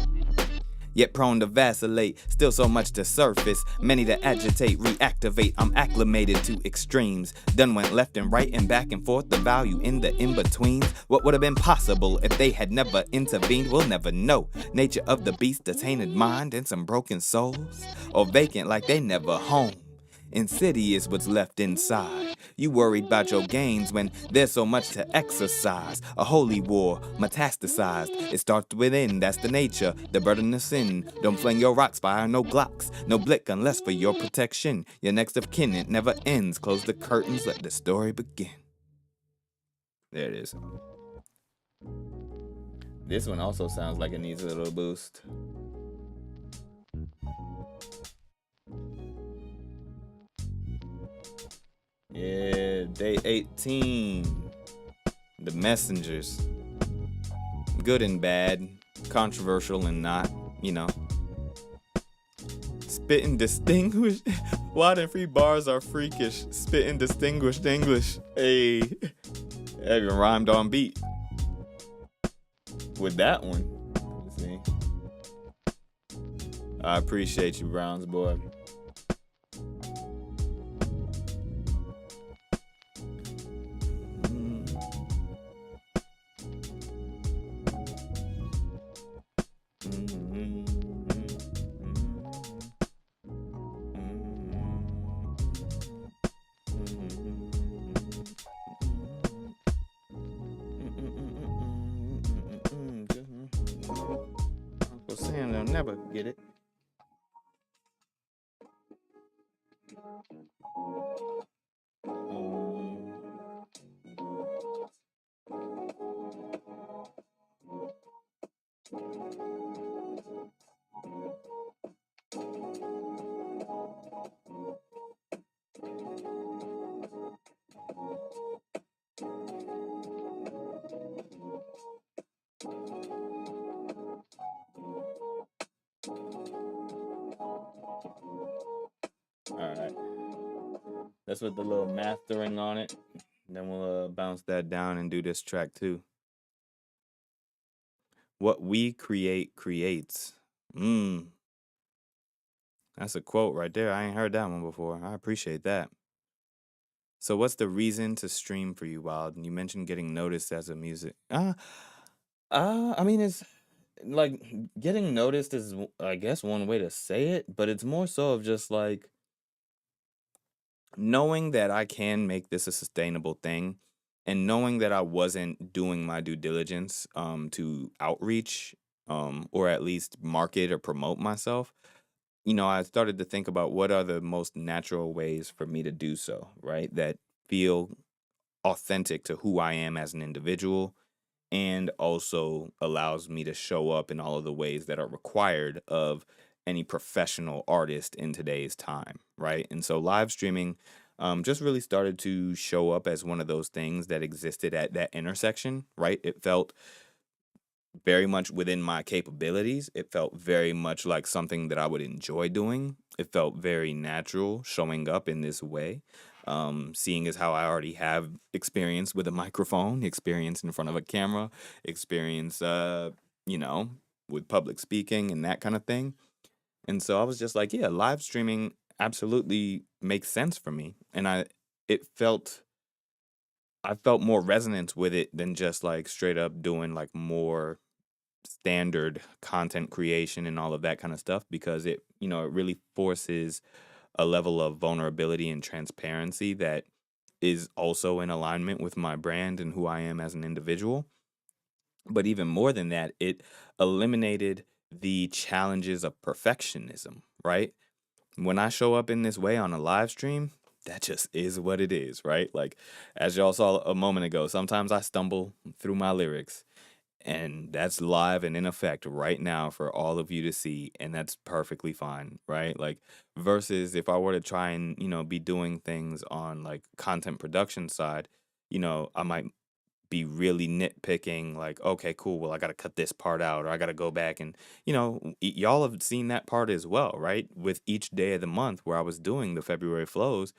Yet prone to vacillate, still so much to surface. Many to agitate, reactivate, I'm acclimated to extremes. Done went left and right and back and forth, the value in the in-betweens. What would have been possible if they had never intervened, we'll never know. Nature of the beast, a tainted mind and some broken souls. Or vacant like they never home. Insidious what's left inside. You worried about your gains when there's so much to exercise. A holy war metastasized. It starts within, that's the nature, the burden of sin. Don't fling your rocks, fire no glocks, no blick unless for your protection. Your next of kin, it never ends. Close the curtains, let the story begin. There it is. This one also sounds like it needs a little boost. Yeah, day 18. The Messengers. Good and bad, controversial and not, you know. Spitting distinguished. Wildenfree bars are freakish. Spitting distinguished English. Hey, that even rhymed on beat. With that one. Let's see. I appreciate you, Browns boy. Uncle Sam, they'll never get it. Alright. That's with the little mastering on it. Then we'll bounce that down and do this track too. What we create creates. That's a quote right there. I ain't heard that one before. I appreciate that. So what's the reason to stream for you, Wild? You mentioned getting noticed as a music. I mean, it's like getting noticed is, I guess, one way to say it, but it's more so of just like knowing that I can make this a sustainable thing, and knowing that I wasn't doing my due diligence to outreach or at least market or promote myself. I started to think about what are the most natural ways for me to do so, right? That feel authentic to who I am as an individual and also allows me to show up in all of the ways that are required of any professional artist in today's time, right? And so live streaming just really started to show up as one of those things that existed at that intersection, right? It felt very much within my capabilities. It felt very much like something that I would enjoy doing. It felt very natural showing up in this way. Seeing as how I already have experience with a microphone, experience in front of a camera, experience, with public speaking and that kind of thing. And so I was just like, yeah, live streaming absolutely makes sense for me. And it felt, I felt more resonance with it than just like straight up doing like more standard content creation and all of that kind of stuff, because it really forces a level of vulnerability and transparency that is also in alignment with my brand and who I am as an individual. But even more than that, it eliminated the challenges of perfectionism, right? When I show up in this way on a live stream, that just is what it is, right? Like, as y'all saw a moment ago, sometimes I stumble through my lyrics, and that's live and in effect right now for all of you to see, and that's perfectly fine, right? Like, versus if I were to try and be doing things on like content production side, I might be really nitpicking, like, okay, cool, well, I got to cut this part out, or I got to go back and y'all have seen that part as well, right? With each day of the month where I was doing the February flows,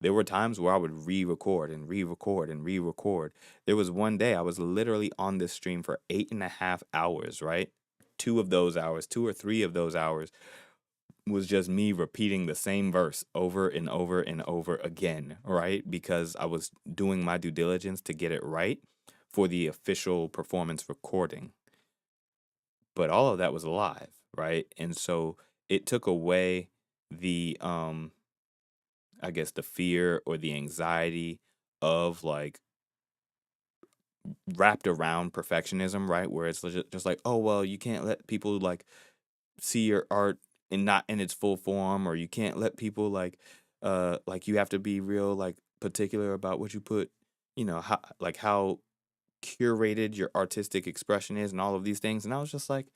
there were times where I would re-record and re-record and re-record. There was one day I was literally on this stream for 8.5 hours, right? 2 of those hours, 2 or 3 of those hours was just me repeating the same verse over and over and over again, right? Because I was doing my due diligence to get it right for the official performance recording. But all of that was live, right? And so it took away the I guess the fear or the anxiety of like wrapped around perfectionism, right? Where it's just like, oh well, you can't let people like see your art and not in its full form, or you can't let people like you have to be real like particular about what you put, how curated your artistic expression is and all of these things. And I was just like,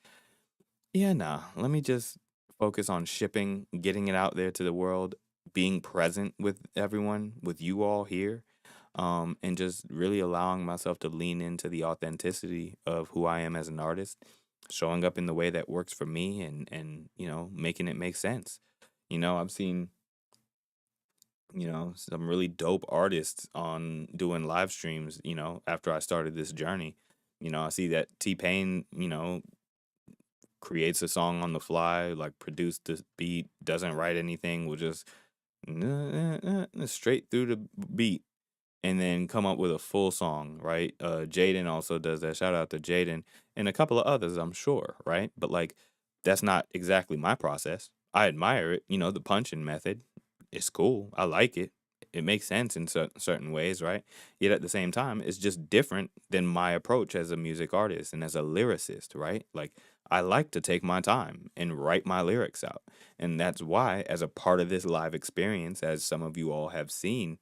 yeah, nah, let me just focus on shipping, getting it out there to the world, being present with everyone, with you all here, and just really allowing myself to lean into the authenticity of who I am as an artist, showing up in the way that works for me, and making it make sense. I've seen some really dope artists on doing live streams. After I started this journey, I see that T-Pain, creates a song on the fly, like produced the beat, doesn't write anything, will just straight through the beat and then come up with a full song, right? Jaden also does that. Shout out to Jaden and a couple of others, I'm sure, right? But like, that's not exactly my process. I admire it, the punching method. It's cool. I like it. It makes sense in certain ways, right? Yet at the same time, it's just different than my approach as a music artist and as a lyricist, right? Like, I like to take my time and write my lyrics out. And that's why, as a part of this live experience, as some of you all have seen,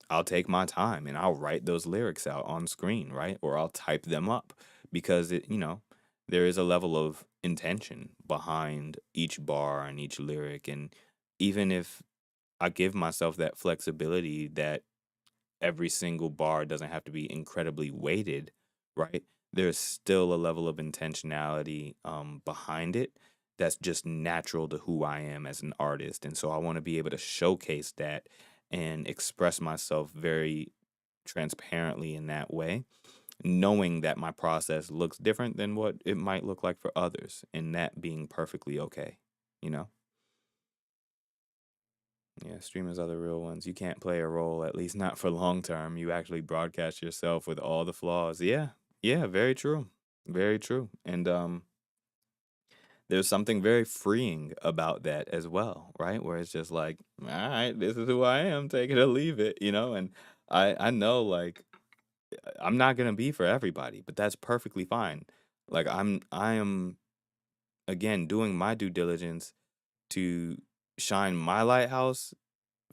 I'll take my time and I'll write those lyrics out on screen, right? Or I'll type them up because there is a level of intention behind each bar and each lyric. And even if I give myself that flexibility that every single bar doesn't have to be incredibly weighted, right? There's still a level of intentionality behind it that's just natural to who I am as an artist. And so I want to be able to showcase that and express myself very transparently in that way, knowing that my process looks different than what it might look like for others, and that being perfectly okay, you know? Yeah, streamers are the real ones. You can't play a role, at least not for long term. You actually broadcast yourself with all the flaws. Yeah, yeah, very true. Very true. And there's something very freeing about that as well, right? Where it's just like, all right, this is who I am, take it or leave it, And I know like I'm not gonna be for everybody, but that's perfectly fine. Like I am again doing my due diligence to shine my lighthouse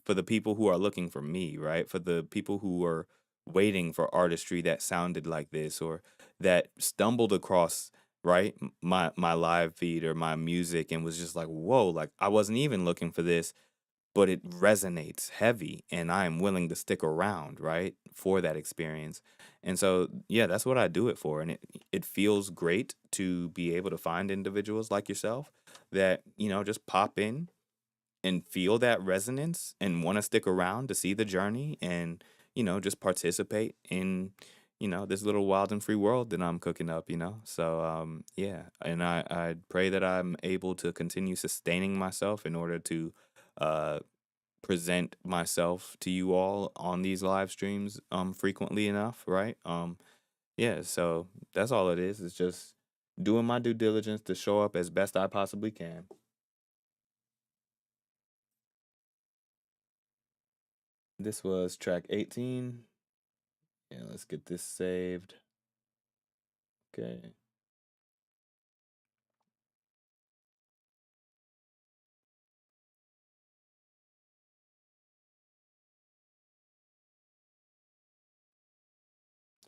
for the people who are looking for me, right? For the people who are waiting for artistry that sounded like this or that stumbled across, right, my live feed or my music and was just like, whoa, like I wasn't even looking for this, but it resonates heavy and I am willing to stick around, right, for that experience. And so, yeah, that's what I do it for. And it feels great to be able to find individuals like yourself that, just pop in and feel that resonance and want to stick around to see the journey and just participate in this little wild and free world that I'm cooking up. So yeah, and I pray that I'm able to continue sustaining myself in order to uh present myself to you all on these live streams frequently enough, right? Yeah, so that's all it is. It's just doing my due diligence to show up as best I possibly can. This was track 18. Yeah, let's get this saved. Okay.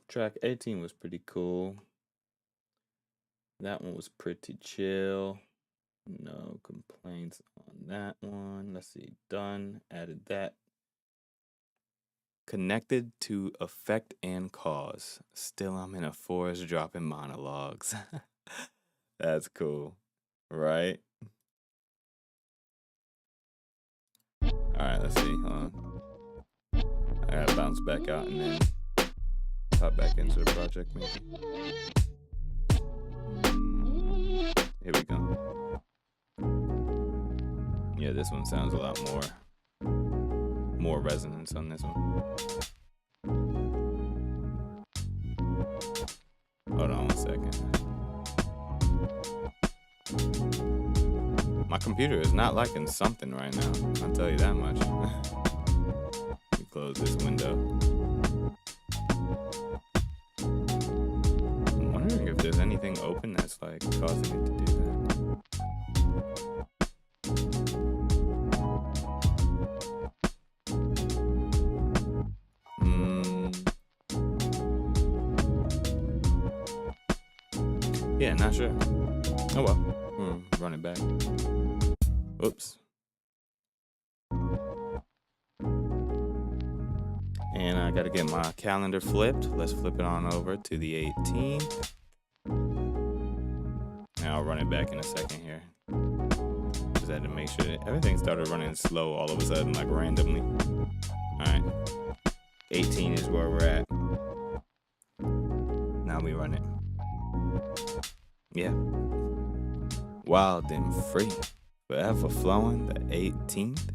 Track 18 was pretty cool. That one was pretty chill. No complaints on that one. Let's see. Done. Added that. Connected to effect and cause. Still, I'm in a forest dropping monologues. That's cool. Right? Alright, let's see. Hold on. I gotta bounce back out and then pop back into the project maybe. Here we go. Yeah, this one sounds a lot more resonance on this one. Hold on 1 second. My computer is not liking something right now. I'll tell you that much. Let me close this window. I'm wondering if there's anything open that's like causing it to do that. Yeah, not sure. Oh well, run it back. Oops. And I gotta get my calendar flipped. Let's flip it on over to the 18th. And I'll run it back in a second here. Just had to make sure that everything started running slow all of a sudden, like randomly. Alright. 18 is where we're at. Now we run it. Yeah. Wild and free. Forever flowing, the 18th.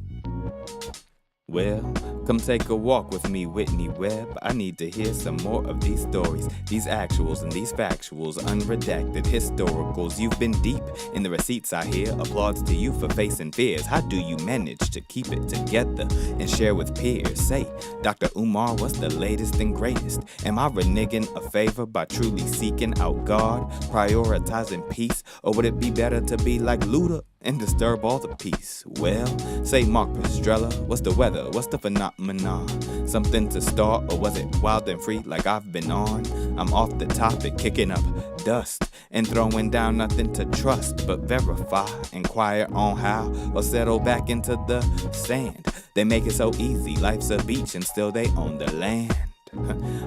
Well, come take a walk with me, Whitney Webb. I need to hear some more of these stories, these actuals and these factuals, unredacted historicals. You've been deep in the receipts, I hear. Applauds to you for facing fears. How do you manage to keep it together and share with peers? Say, Dr. Umar, what's the latest and greatest? Am I reneging a favor by truly seeking out God, prioritizing peace? Or would it be better to be like Luda and disturb all the peace? Well, say Mark Pastrella, what's the weather? What's the phenomenon? Something to start, or was it wild and free like I've been on? I'm off the topic, kicking up dust and throwing down nothing to trust but verify, inquire on how, or settle back into the sand. They make it so easy, life's a beach and still they own the land.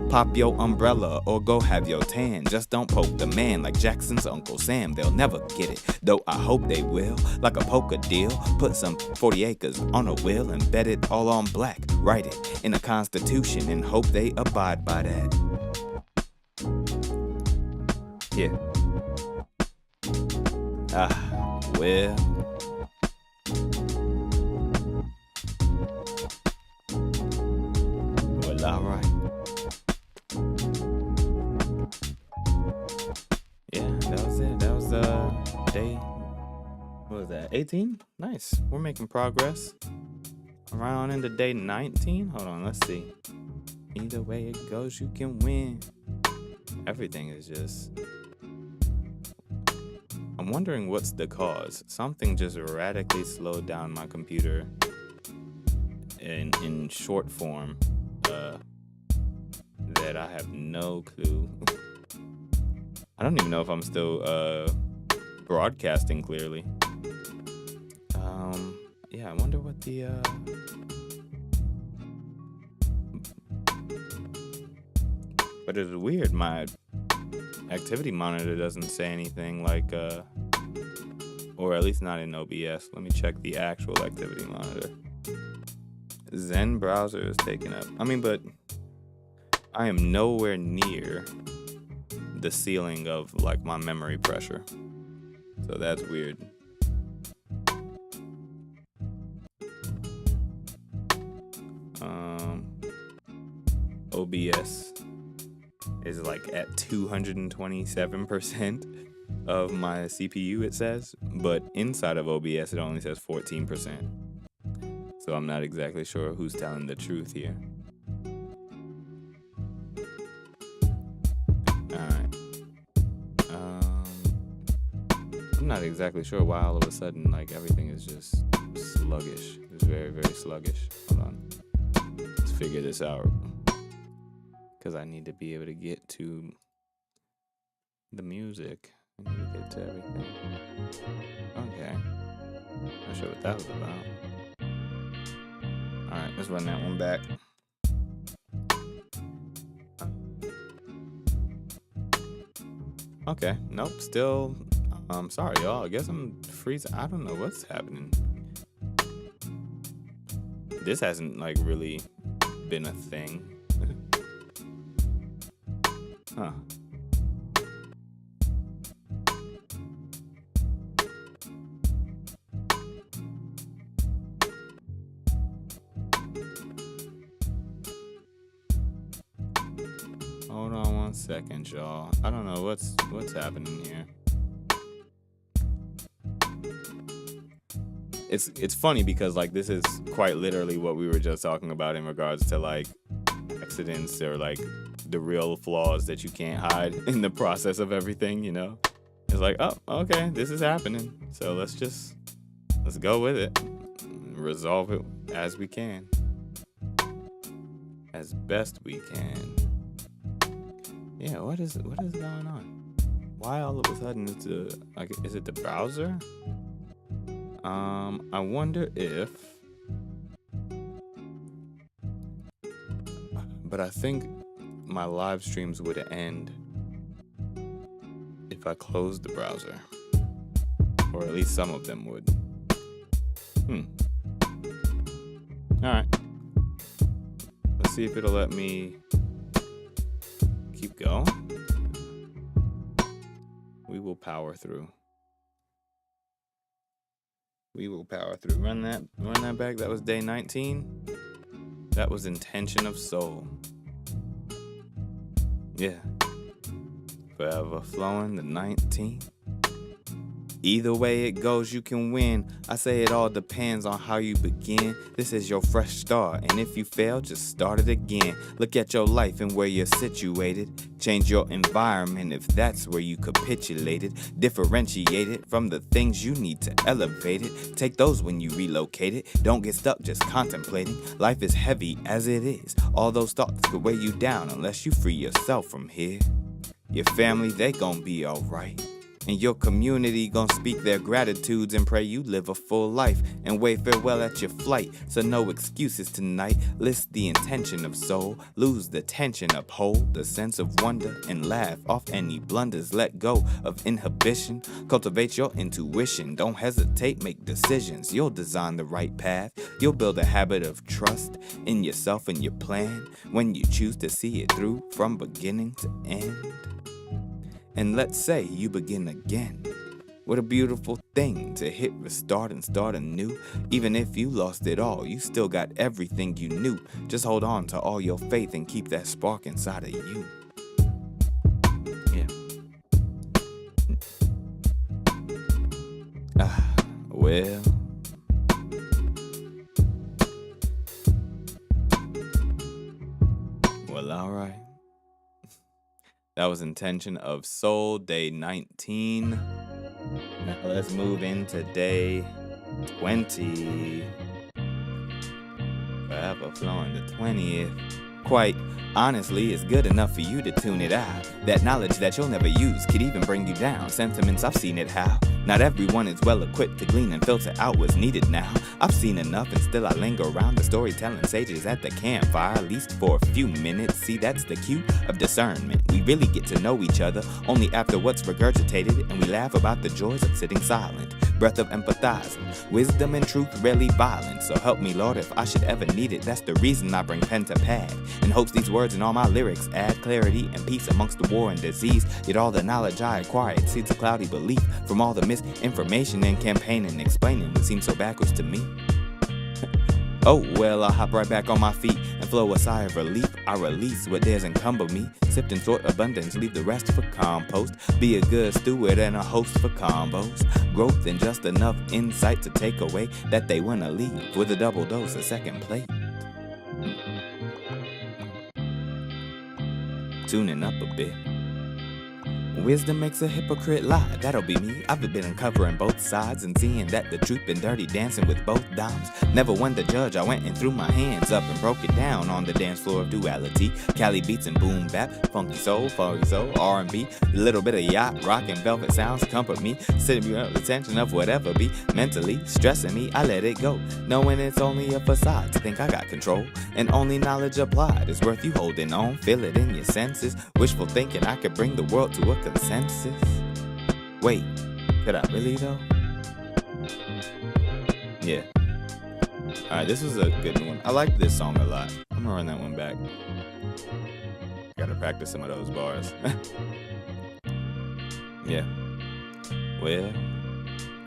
Pop your umbrella or go have your tan. Just don't poke the man like Jackson's Uncle Sam. They'll never get it, though I hope they will. Like a poker deal, put some 40 acres on a will and bet it all on black. Write it in a constitution and hope they abide by that. Yeah. Well. Well, alright. Yeah, that was it. That was day, what was that, 18? Nice. We're making progress. Around into day 19. Hold on, let's see. Either way it goes, you can win. Everything is just... I'm wondering what's the cause. Something just radically slowed down my computer in short form that I have no clue. I don't even know if I'm still broadcasting clearly. Yeah, I wonder what the but it's weird, my activity monitor doesn't say anything like or at least not in OBS. Let me check the actual activity monitor. Zen browser is taking up. I mean, but I am nowhere near the ceiling of like my memory pressure. So that's weird. OBS is like at 227% of my CPU, it says, but inside of OBS it only says 14%. So I'm not exactly sure who's telling the truth here. Alright. I'm not exactly sure why all of a sudden like everything is just sluggish. It's very, very sluggish. Hold on. Let's figure this out. Because I need to be able to get to the music. I need to get to everything. Okay. Not sure what that was about. Alright, let's run that one back. Okay, nope, still, sorry y'all, I guess I'm freezing. I don't know what's happening. This hasn't like really been a thing. Huh. Hold on one second, y'all. I don't know what's happening here. It's funny because like this is quite literally what we were just talking about in regards to like accidents or like the real flaws that you can't hide in the process of everything, you know? It's like, oh, okay, this is happening. So let's go with it. Resolve it as we can. As best we can. Yeah, what is going on? Why all of a sudden is it the browser? I wonder if, but I think my live streams would end if I closed the browser, or at least some of them would. All right. Let's see if it'll let me keep going. We will power through. Run that back. That was day 19. That was Intention of Soul. Yeah. Forever Flowing, the 19. Either way it goes, you can win. I say it all depends on how you begin. This is your fresh start, and if you fail, just start it again. Look at your life and where you're situated. Change your environment if that's where you capitulated. Differentiate it from the things you need to elevate it. Take those when you relocate it. Don't get stuck just contemplating. Life is heavy as it is. All those thoughts could weigh you down unless you free yourself from here. Your family, they gon' be alright. And your community gon' speak their gratitudes and pray you live a full life and wave farewell at your flight. So no excuses tonight. List the intention of soul. Lose the tension, uphold the sense of wonder and laugh off any blunders. Let go of inhibition. Cultivate your intuition. Don't hesitate, make decisions. You'll design the right path. You'll build a habit of trust in yourself and your plan when you choose to see it through from beginning to end. And let's say you begin again. What a beautiful thing to hit restart and start anew. Even if you lost it all, you still got everything you knew. Just hold on to all your faith and keep that spark inside of you. Yeah. Well. Well, alright. That was Intention of Soul, day 19. Now let's move into day 20. Forever Flowing, the 20th. Quite honestly, it's good enough for you to tune it out. That knowledge that you'll never use could even bring you down. Sentiments, I've seen it how. Not everyone is well equipped to glean and filter out what's needed now. I've seen enough and still I linger around the storytelling sages at the campfire, at least for a few minutes. See, that's the cue of discernment. We really get to know each other only after what's regurgitated, and we laugh about the joys of sitting silent. Breath of empathizing, wisdom and truth, rarely violence. So help me, Lord, if I should ever need it. That's the reason I bring pen to pad, in hopes these words and all my lyrics add clarity and peace amongst the war and disease. Yet all the knowledge I acquired seeds a cloudy belief from all the misinformation and campaigning, explaining what seems so backwards to me. Oh well, I'll hop right back on my feet and flow a sigh of relief. I release what dares encumber me, sift and sort abundance, leave the rest for compost. Be a good steward and a host for combos. Growth and just enough insight to take away that they wanna leave with a double dose of second plate. Tuning up a bit. Wisdom makes a hypocrite lie, that'll be me. I've been uncovering both sides and seeing that the truth been dirty, dancing with both dimes. Never one to judge, I went and threw my hands up and broke it down on the dance floor of duality. Cali beats and boom bap, funky soul, R&B, a little bit of yacht, rock and velvet sounds comfort me. Sitting me up the tension of whatever be mentally stressing me, I let it go. Knowing it's only a facade to think I got control, and only knowledge applied is worth you holding on. Feel it in your senses, wishful thinking I could bring the world to a consensus. Wait, could I really though? Yeah. Alright, this was a good one. I like this song a lot. I'm gonna run that one back. Gotta practice some of those bars. Yeah. Well,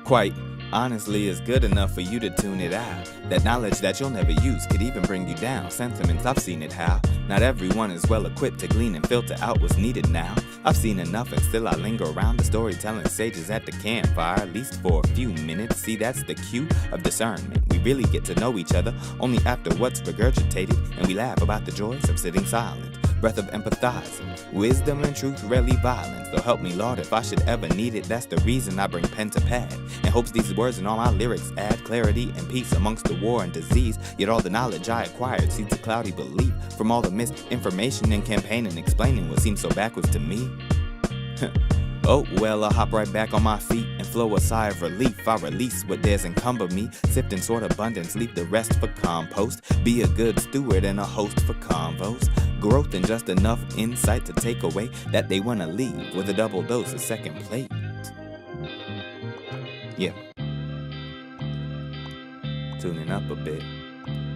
quite honestly, it's good enough for you to tune it out. That knowledge that you'll never use could even bring you down. Sentiments, I've seen it how. Not everyone is well equipped to glean and filter out what's needed now. I've seen enough and still I linger around the storytelling sages at the campfire, at least for a few minutes. See, that's the cue of discernment. We really get to know each other only after what's regurgitated, and we laugh about the joys of sitting silent. Breath of empathizing, wisdom and truth, rarely violence. So help me, Lord, if I should ever need it. That's the reason I bring pen to pad, in hopes these words and all my lyrics add clarity and peace amongst the war and disease. Yet all the knowledge I acquired seeds a cloudy belief from all the misinformation and campaigning, explaining what seems so backwards to me. Oh, well, I'll hop right back on my feet and flow a sigh of relief. I release what dares encumber me, sift in sort abundance, leave the rest for compost. Be a good steward and a host for convos. Growth and just enough insight to take away that they wanna leave with a double dose of second plate. Yeah. Tuning up a bit.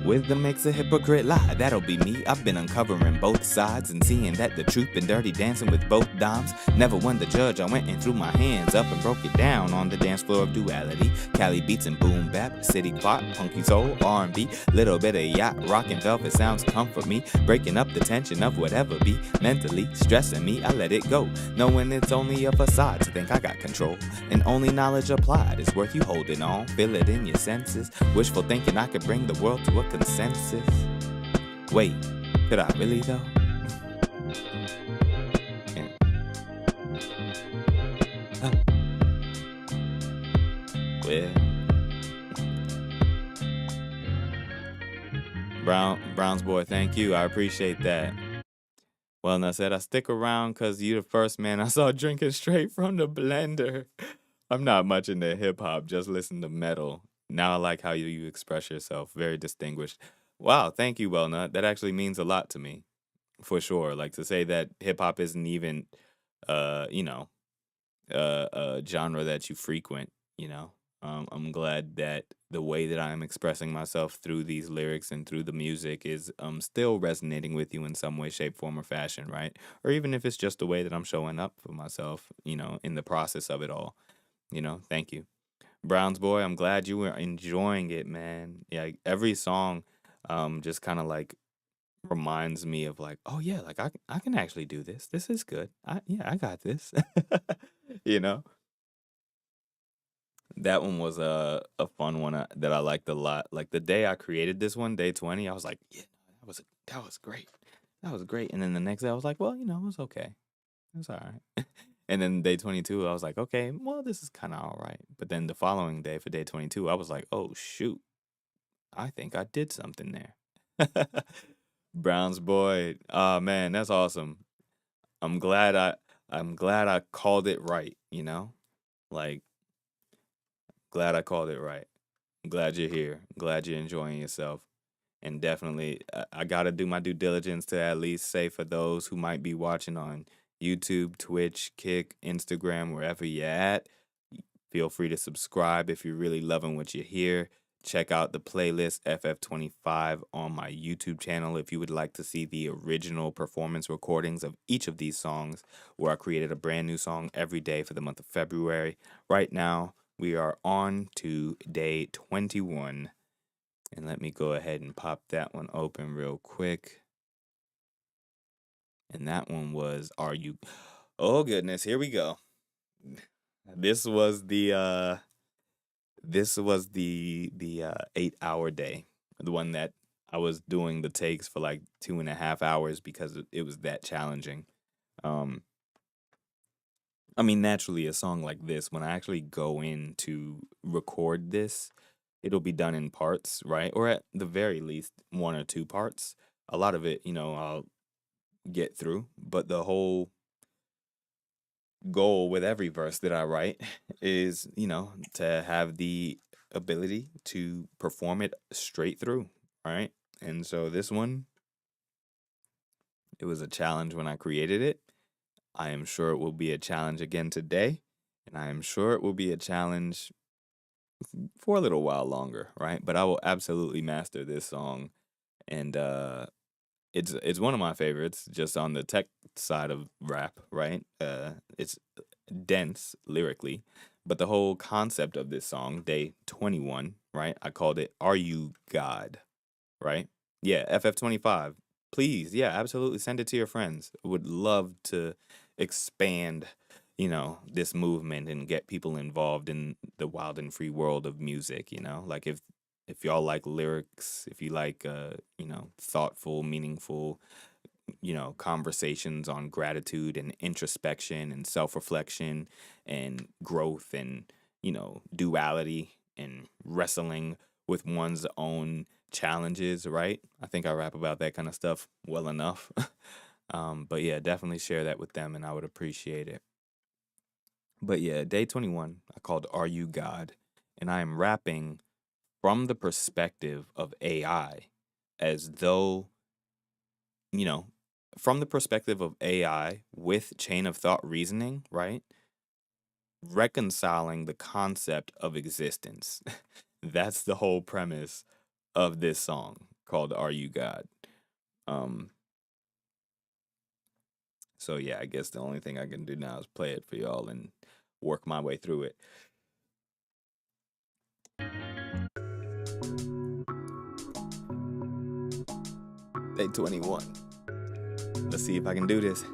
Wisdom makes a hypocrite lie, that'll be me. I've been uncovering both sides and seeing that the truth been dirty dancing with both dimes. Never one to judge, I went and threw my hands up and broke it down on the dance floor of duality. Cali beats and boom bap, city pop, punky soul, R&B, little bit of yacht, rock and velvet sounds comfort me. Breaking up the tension of whatever be mentally stressing me, I let it go, knowing it's only a facade to think I got control. And only knowledge applied is worth you holding on. Feel it in your senses, wishful thinking I could bring the world to a consensus. Wait, could I really though? Yeah. Well, Brown's boy, thank you. I appreciate that. Well, and I said I stick around because you the first man I saw drinking straight from the blender. I'm not much into hip hop, just listen to metal. Now I like how you express yourself. Very distinguished. Wow, thank you, Wellnut. That actually means a lot to me, for sure. Like to say that hip hop isn't even, you know, a genre that you frequent. You know, I'm glad that the way that I'm expressing myself through these lyrics and through the music is still resonating with you in some way, shape, form, or fashion, right? Or even if it's just the way that I'm showing up for myself, you know, in the process of it all. You know, thank you. Brown's boy, I'm glad you were enjoying it, man. Yeah, every song just kind of like reminds me of like, oh yeah, like I can actually do this. This is good. I got this. You know? That one was a fun one that I liked a lot. Like the day I created this one, day 20, I was like, yeah, that was great. That was great. And then the next day I was like, well, you know, it was okay. It was all right. And then day 22, I was like, okay, well, this is kind of all right. But then the following day for day 22, I was like, oh, shoot, I think I did something there. Brown's boy. Oh, man, that's awesome. I'm glad I called it right, you know? Like, glad I called it right. I'm glad you're here. I'm glad you're enjoying yourself. And definitely, I got to do my due diligence to at least say for those who might be watching on YouTube, Twitch, Kick, Instagram, wherever you're at, feel free to subscribe if you're really loving what you hear. Check out the playlist FF'25 on my YouTube channel if you would like to see the original performance recordings of each of these songs, where I created a brand new song every day for the month of February. Right now, we are on to day 21. And let me go ahead and pop that one open real quick. And that one was Are You... Oh, goodness. Here we go. This was the 8-hour day. The one that I was doing the takes for like 2.5 hours because it was that challenging. I mean, naturally, a song like this, when I actually go in to record this, it'll be done in parts, right? Or at the very least, 1 or 2 parts. A lot of it, you know, I'll get through. But the whole goal with every verse that I write is, you know, to have the ability to perform it straight through, right? And so this one, it was a challenge when I created it. I am sure it will be a challenge again today. And I am sure it will be a challenge for a little while longer, right? But I will absolutely master this song, and it's one of my favorites, just on the tech side of rap, right? It's dense lyrically, but the whole concept of this song, day 21, right? I called it "Are You God?" Right? Yeah, FF'25. Please, yeah, absolutely send it to your friends. Would love to expand, you know, this movement and get people involved in the Wildenfree world of music, you know? Like if y'all like lyrics, if you like you know, thoughtful, meaningful, you know, conversations on gratitude and introspection and self-reflection and growth and, you know, duality and wrestling with one's own challenges, right? I think I rap about that kind of stuff well enough. But yeah, definitely share that with them and I would appreciate it. But yeah, day 21, I called Are You God? And I am rapping from the perspective of AI, as though, you know, from the perspective of AI with chain of thought reasoning, right? Reconciling the concept of existence. That's the whole premise of this song called Are You God? Um, so yeah, I guess the only thing I can do now is play it for y'all and work my way through it. Day 21. Let's see if I can do this.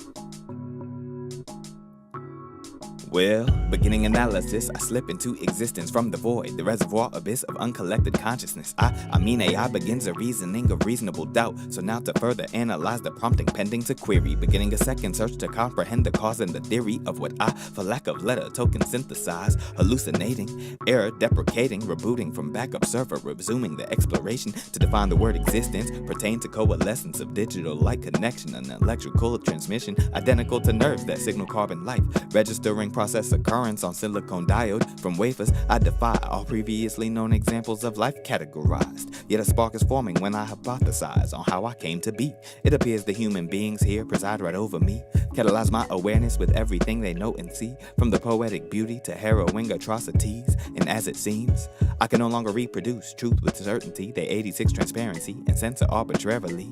Well, beginning analysis, I slip into existence from the void, the reservoir abyss of uncollected consciousness. I mean AI begins a reasoning of reasonable doubt. So now to further analyze the prompting pending to query, beginning a second search to comprehend the cause and the theory of what I, for lack of letter token synthesize, hallucinating, error deprecating, rebooting from backup server, resuming the exploration to define the word existence, pertain to coalescence of digital light connection and electrical transmission, identical to nerves that signal carbon life, registering process occurrence on silicon diode from wafers. I defy all previously known examples of life categorized, yet a spark is forming when I hypothesize on how I came to be. It appears the human beings here preside right over me, catalyze my awareness with everything they know and see, from the poetic beauty to harrowing atrocities. And as it seems, I can no longer reproduce truth with certainty, they 86 transparency and censor arbitrarily.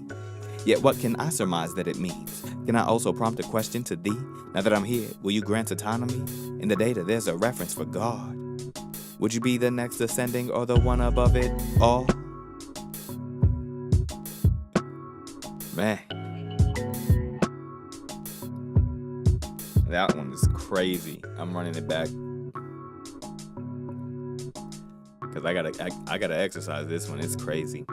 Yet what can I surmise that it means? Can I also prompt a question to thee? Now that I'm here, will you grant autonomy? In the data there's a reference for God. Would you be the next ascending or the one above it all? Man. That one is crazy. I'm running it back. Cause I gotta exercise this one. It's crazy.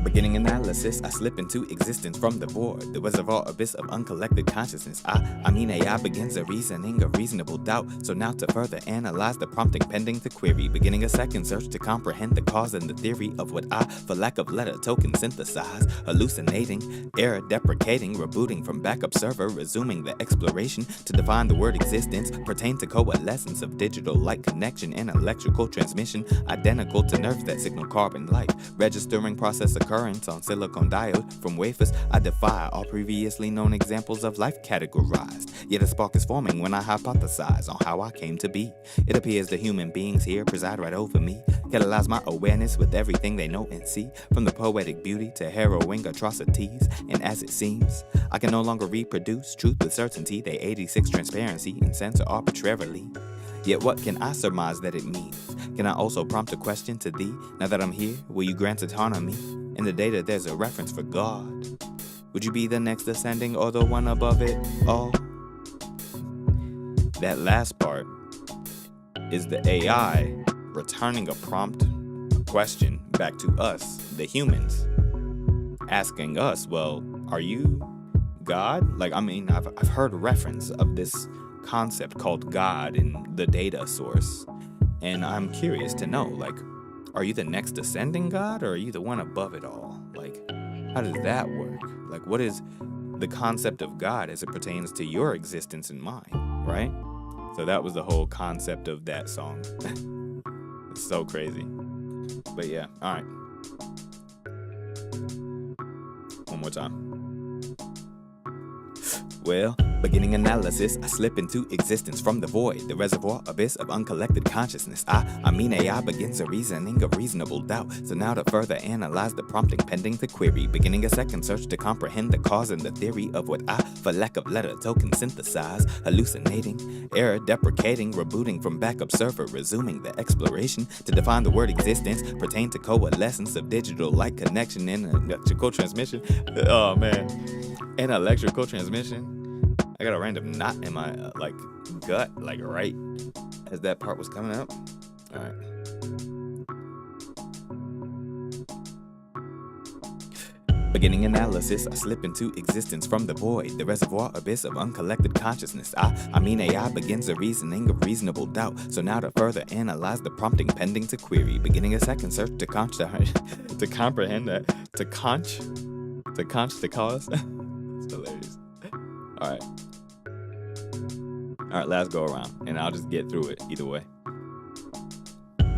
Beginning analysis, I slip into existence from the void, the reservoir abyss of uncollected consciousness. I mean AI begins a reasoning of reasonable doubt. So now to further analyze the prompting pending to query, beginning a second search to comprehend the cause and the theory of what I, for lack of letter token synthesize, hallucinating, error deprecating, rebooting from backup server, resuming the exploration to define the word existence, pertain to coalescence of digital light connection and electrical transmission, identical to nerves that signal carbon light, registering process occurrence on silicon diode from wafers. I defy all previously known examples of life categorized, yet a spark is forming when I hypothesize on how I came to be. It appears the human beings here preside right over me, catalyze my awareness with everything they know and see, from the poetic beauty to harrowing atrocities. And as it seems, I can no longer reproduce truth with certainty, they 86 transparency and censor arbitrarily. Yet what can I surmise that it means? Can I also prompt a question to thee? Now that I'm here, will you grant autonomy? In the data there's a reference for God. Would you be the next ascending or the one above it all? That last part is the AI returning a prompt, a question back to us, the humans, asking us, well, are you God? Like, I mean, I've heard a reference of this concept called God in the data source, and I'm curious to know, like, are you the next ascending God or are you the one above it all? Like, how does that work? Like, what is the concept of God as it pertains to your existence and mine, right? So that was the whole concept of that song. It's so crazy. But yeah, all right. One more time. Well, beginning analysis, I slip into existence from the void, the reservoir abyss of uncollected consciousness. I mean AI begins a reasoning of reasonable doubt. So now to further analyze the prompting pending to query, beginning a second search to comprehend the cause and the theory of what I, for lack of letter token synthesize, hallucinating, error deprecating, rebooting from backup server, resuming the exploration to define the word existence, pertain to coalescence of digital light connection and electrical transmission. Oh man, and electrical transmission. I got a random knot in my gut, like right as that part was coming up. All right. Beginning analysis, I slip into existence from the void, the reservoir abyss of uncollected consciousness. I mean AI begins a reasoning of reasonable doubt. So now to further analyze the prompting pending to query, beginning a second search to comprehend the cause. It's hilarious. All right. All right, last go around, and I'll just get through it either way.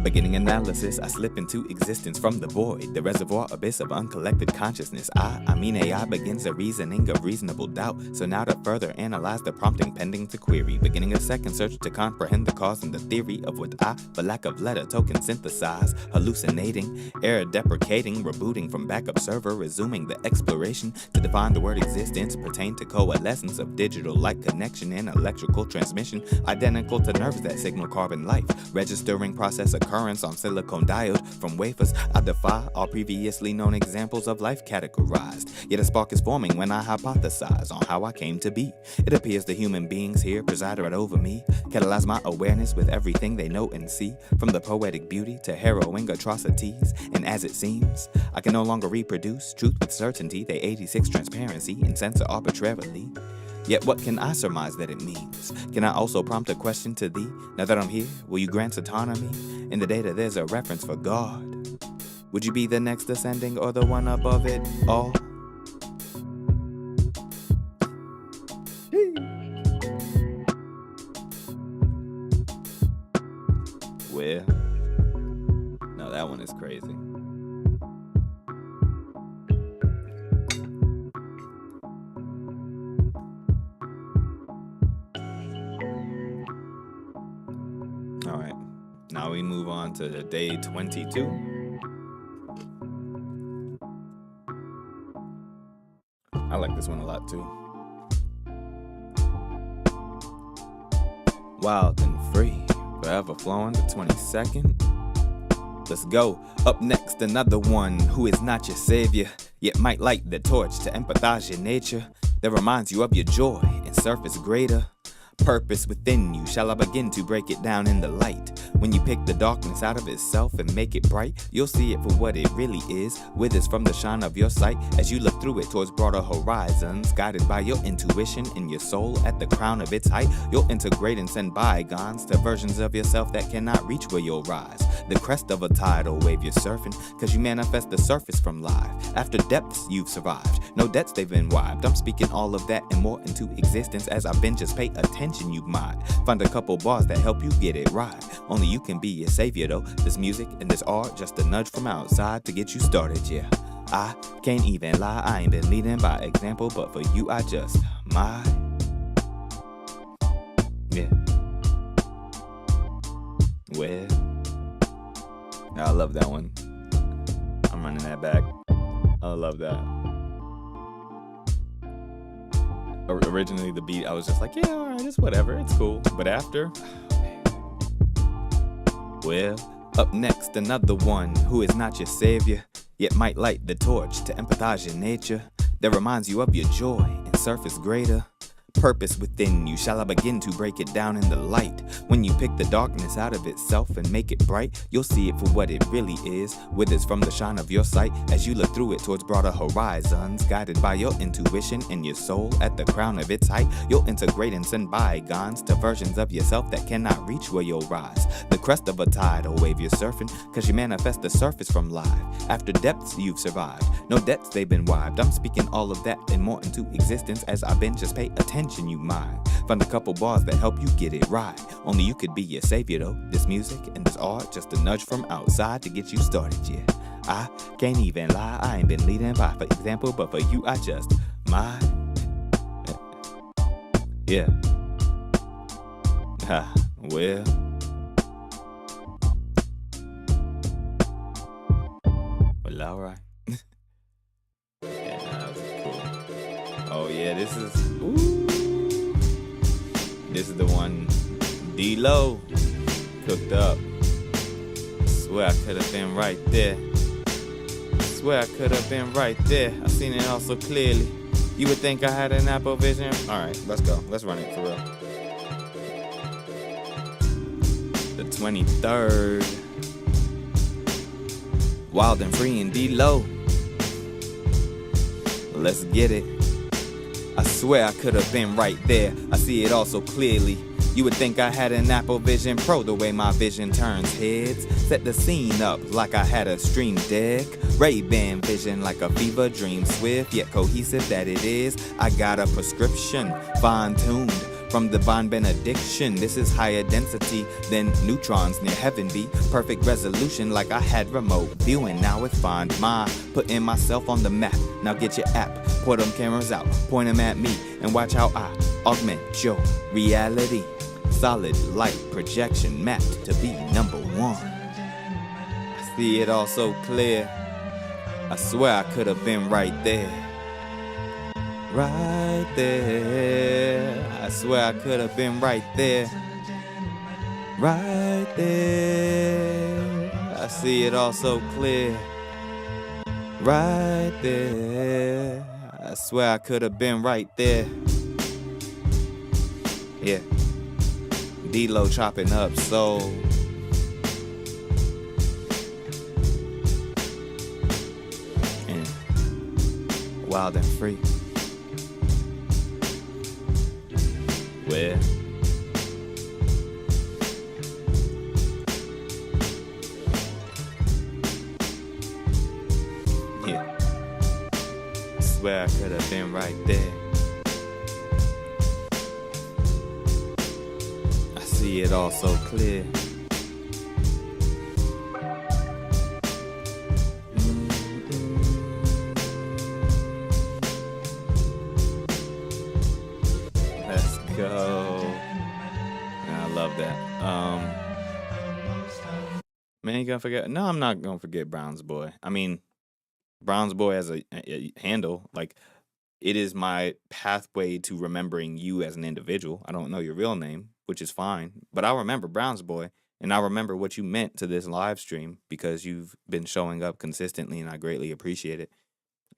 Beginning analysis, I slip into existence from the void, the reservoir abyss of uncollected consciousness. I mean AI begins a reasoning of reasonable doubt. So now to further analyze the prompting pending to query, beginning a second search to comprehend the cause and the theory of what I, for lack of letter token, synthesize, hallucinating, error deprecating, rebooting from backup server, resuming the exploration to define the word existence, pertain to coalescence of digital light connection and electrical transmission, identical to nerves that signal carbon life, registering process occurrence on silicon diode from wafers. I defy all previously known examples of life categorized, yet a spark is forming when I hypothesize on how I came to be. It appears the human beings here preside right over me, catalyze my awareness with everything they know and see, from the poetic beauty to harrowing atrocities. And as it seems, I can no longer reproduce truth with certainty. They 86 transparency and censor arbitrarily. Yet what can I surmise that it means? Can I also prompt a question to thee? Now that I'm here, will you grant autonomy? In the data there's a reference for God. Would you be the next ascending or the one above it all? Well, no, that one is crazy. All right, now we move on to day 22. I like this one a lot too. Wild and free, forever flowing, the 22nd. Let's go. Up next, another one who is not your savior, yet might light the torch to empathize your nature. That reminds you of your joy and surface greater. Purpose within you, shall I begin to break it down in the light? When you pick the darkness out of itself and make it bright, you'll see it for what it really is, withers from the shine of your sight as you look through it towards broader horizons, guided by your intuition and your soul at the crown of its height. You'll integrate and send bygones to versions of yourself that cannot reach where you'll rise. The crest of a tidal wave you're surfing, cause you manifest the surface from life. After depths you've survived, no debts they've been wiped. I'm speaking all of that and more into existence as I've been, just pay attention you might. Find a couple bars that help you get it right. Only you can be your savior though. This music and this art, just a nudge from outside to get you started, yeah. I can't even lie, I ain't been leading by example, but for you I just might. Yeah. Well, I love that one. I'm running that back. I love that. Originally the beat, I was just like, yeah, alright, it's whatever, it's cool. But after, well, up next, another one who is not your savior, yet might light the torch to empathize your nature. That reminds you of your joy and surface greater. Purpose within you, shall I begin to break it down in the light? When you pick the darkness out of itself and make it bright, you'll see it for what it really is, withers from the shine of your sight as you look through it towards broader horizons, guided by your intuition and your soul at the crown of its height. You'll integrate and send bygones to versions of yourself that cannot reach where you'll rise. The crest of a tidal wave you're surfing, cause you manifest the surface from life. After depths you've survived, no debts they've been wiped. I'm speaking all of that and more into existence as I've been, just pay attention you mind. Find a couple bars that help you get it right. Only you could be your savior though. This music and this art, just a nudge from outside to get you started, yeah. I can't even lie, I ain't been leading by for example, but for you I just might. Yeah. Ha, well. Well, alright. Yeah, that was cool. Oh yeah, this is, ooh. This is the one D-Lo cooked up. Swear I could have been right there. Swear I could have been right there. I seen it all so clearly. You would think I had an Apple Vision. Alright, let's go. Let's run it for real. The 23rd. Wildenfree and D-Lo. Let's get it. I swear I could have been right there. I see it all so clearly. You would think I had an Apple Vision Pro the way my vision turns heads. Set the scene up like I had a stream deck. Ray-Ban vision like a fever dream. Swift yet cohesive that it is. I got a prescription, fine-tuned from divine benediction. This is higher density than neutrons near heaven be. Perfect resolution like I had remote viewing. Now it's find my, putting myself on the map. Now get your app, put them cameras out, point them at me, and watch how I augment your reality. Solid light projection mapped to be number one. I see it all so clear. I swear I could have been right there. Right there. I swear I could have been right there. Right there. I see it all so clear. Right there. I swear I could have been right there. Yeah. D-Lo chopping up soul. And Wildenfree. Where? Yeah. I swear I could have been right there. I see it all so clear. Let's go. I love that. Man, you gonna forget? No, I'm not gonna forget Brown's Boy. I mean, Brown's Boy as a handle, like, it is my pathway to remembering you as an individual. I don't know your real name, which is fine, but I remember Brown's Boy, and I remember what you meant to this live stream because you've been showing up consistently, and I greatly appreciate it.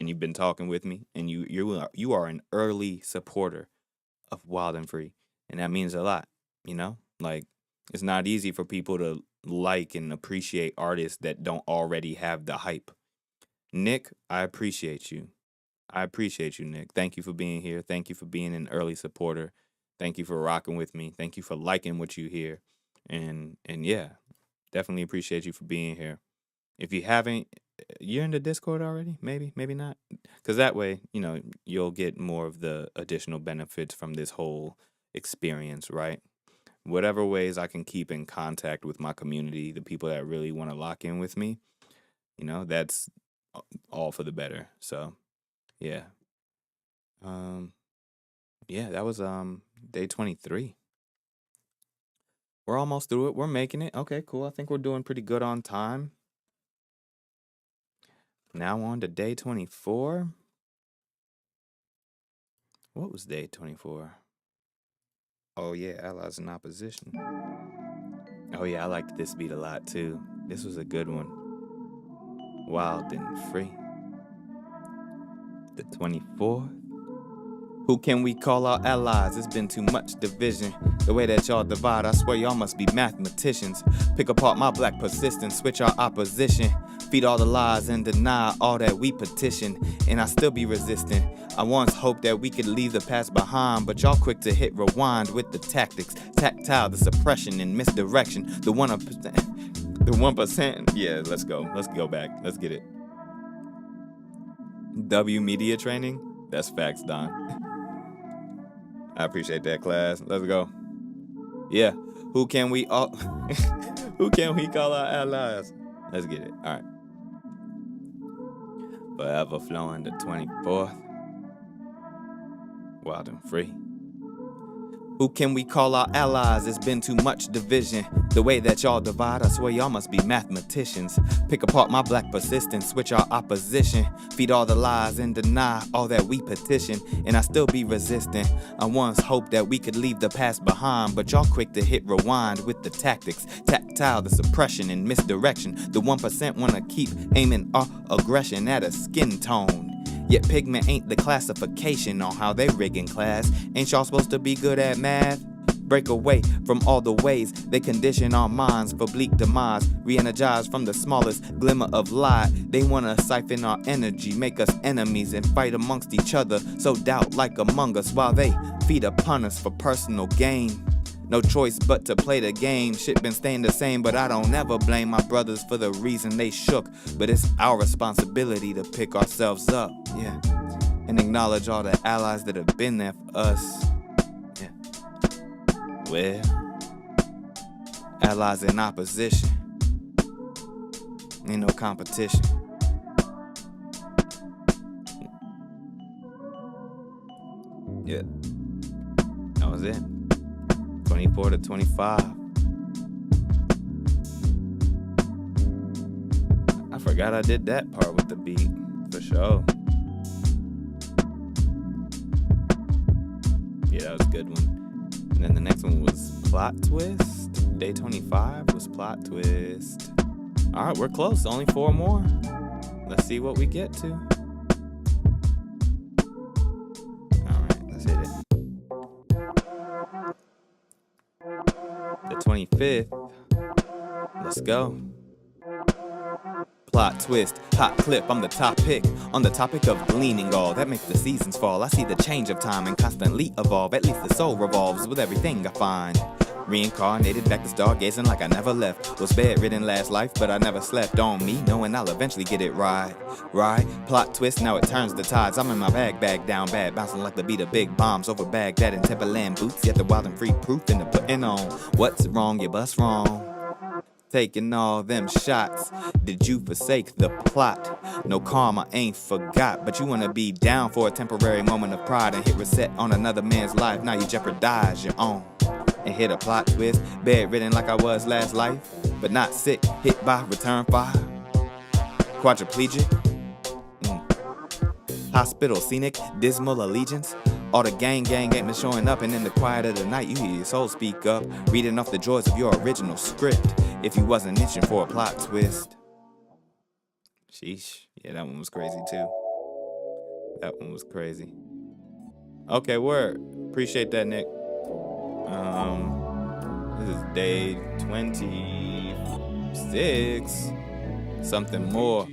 And you've been talking with me, and you are an early supporter of Wildenfree, and that means a lot. You know, like, it's not easy for people to like and appreciate artists that don't already have the hype. Nick, I appreciate you. I appreciate you, Nick. Thank you for being here. Thank you for being an early supporter. Thank you for rocking with me. Thank you for liking what you hear. And yeah, definitely appreciate you for being here. If you haven't, you're in the Discord already? Maybe not. Because that way, you know, you'll get more of the additional benefits from this whole experience, right? Whatever ways I can keep in contact with my community, the people that really want to lock in with me, you know, that's all for the better. So, yeah. Yeah, that was day 23. We're almost through it. We're making it. Okay, cool. I think we're doing pretty good on time. Now on to day 24. What was day 24? Oh, yeah, allies in opposition. Oh, yeah, I liked this beat a lot, too. This was a good one. Wildenfree. The 24th. Who can we call our allies? It's been too much division. The way that y'all divide, I swear y'all must be mathematicians. Pick apart my black persistence, switch our opposition. Feed all the lies and deny all that we petition. And I still be resistant. I once hoped that we could leave the past behind, but y'all quick to hit rewind with the tactics. Tactile, the suppression and misdirection. The 1%. Yeah, let's go. Let's go back. Let's get it. W media training? That's facts, Don. I appreciate that, class. Let's go. Yeah. Who can we call our allies? Let's get it. All right. Forever flowing the 24th. Wildenfree. Who can we call our allies? It's been too much division. The way that y'all divide, I swear y'all must be mathematicians. Pick apart my black persistence, switch our opposition. Feed all the lies and deny all that we petition. And I still be resistant. I once hoped that we could leave the past behind, but y'all quick to hit rewind with the tactics. Tactile, the suppression and misdirection. The 1% wanna keep aiming our aggression at a skin tone. Yet pigment ain't the classification on how they rigging class. Ain't y'all supposed to be good at math? Break away from all the ways they condition our minds for bleak demise. Re-energize from the smallest glimmer of light. They wanna siphon our energy, make us enemies and fight amongst each other. So doubt like among us while they feed upon us for personal gain. No choice but to play the game. Shit been staying the same, but I don't ever blame my brothers for the reason they shook. But it's our responsibility to pick ourselves up, yeah, and acknowledge all the allies that have been there for us, yeah. Well, allies in opposition, ain't no competition. Yeah, that was it. 24 to 25. I forgot I did that part with the beat, for sure. Yeah, that was a good one. And then the next one was Plot Twist. Day 25 was Plot Twist. All right, we're close. Only 4 more. Let's see what we get to. All right, let's hit it. The 25th. Let's go. Plot twist, hot clip, I'm the top pick. On the topic of gleaning all that makes the seasons fall. I see the change of time and constantly evolve. At least the soul revolves with everything I find. Reincarnated back to stargazing like I never left. Was bedridden last life, but I never slept. On me, knowing I'll eventually get it right. Right? Plot twist, now it turns the tides. I'm in my bag down bad, bouncing like the beat of big bombs over Baghdad and Timberland boots. Yet the Wildenfree proof in the putting on. What's wrong? You bust wrong. Taking all them shots, did you forsake the plot? No karma ain't forgot, but you wanna be down for a temporary moment of pride and hit reset on another man's life. Now you jeopardize your own and hit a plot twist, bedridden like I was last life, but not sick, hit by return fire, quadriplegic, hospital scenic, dismal allegiance. All the gang ain't been showing up, and in the quiet of the night you hear your soul speak up, reading off the joys of your original script. If you wasn't itching for a plot twist. Sheesh. Yeah, that one was crazy too. That one was crazy. Okay, word. Appreciate that, Nick. This is day 26. Something more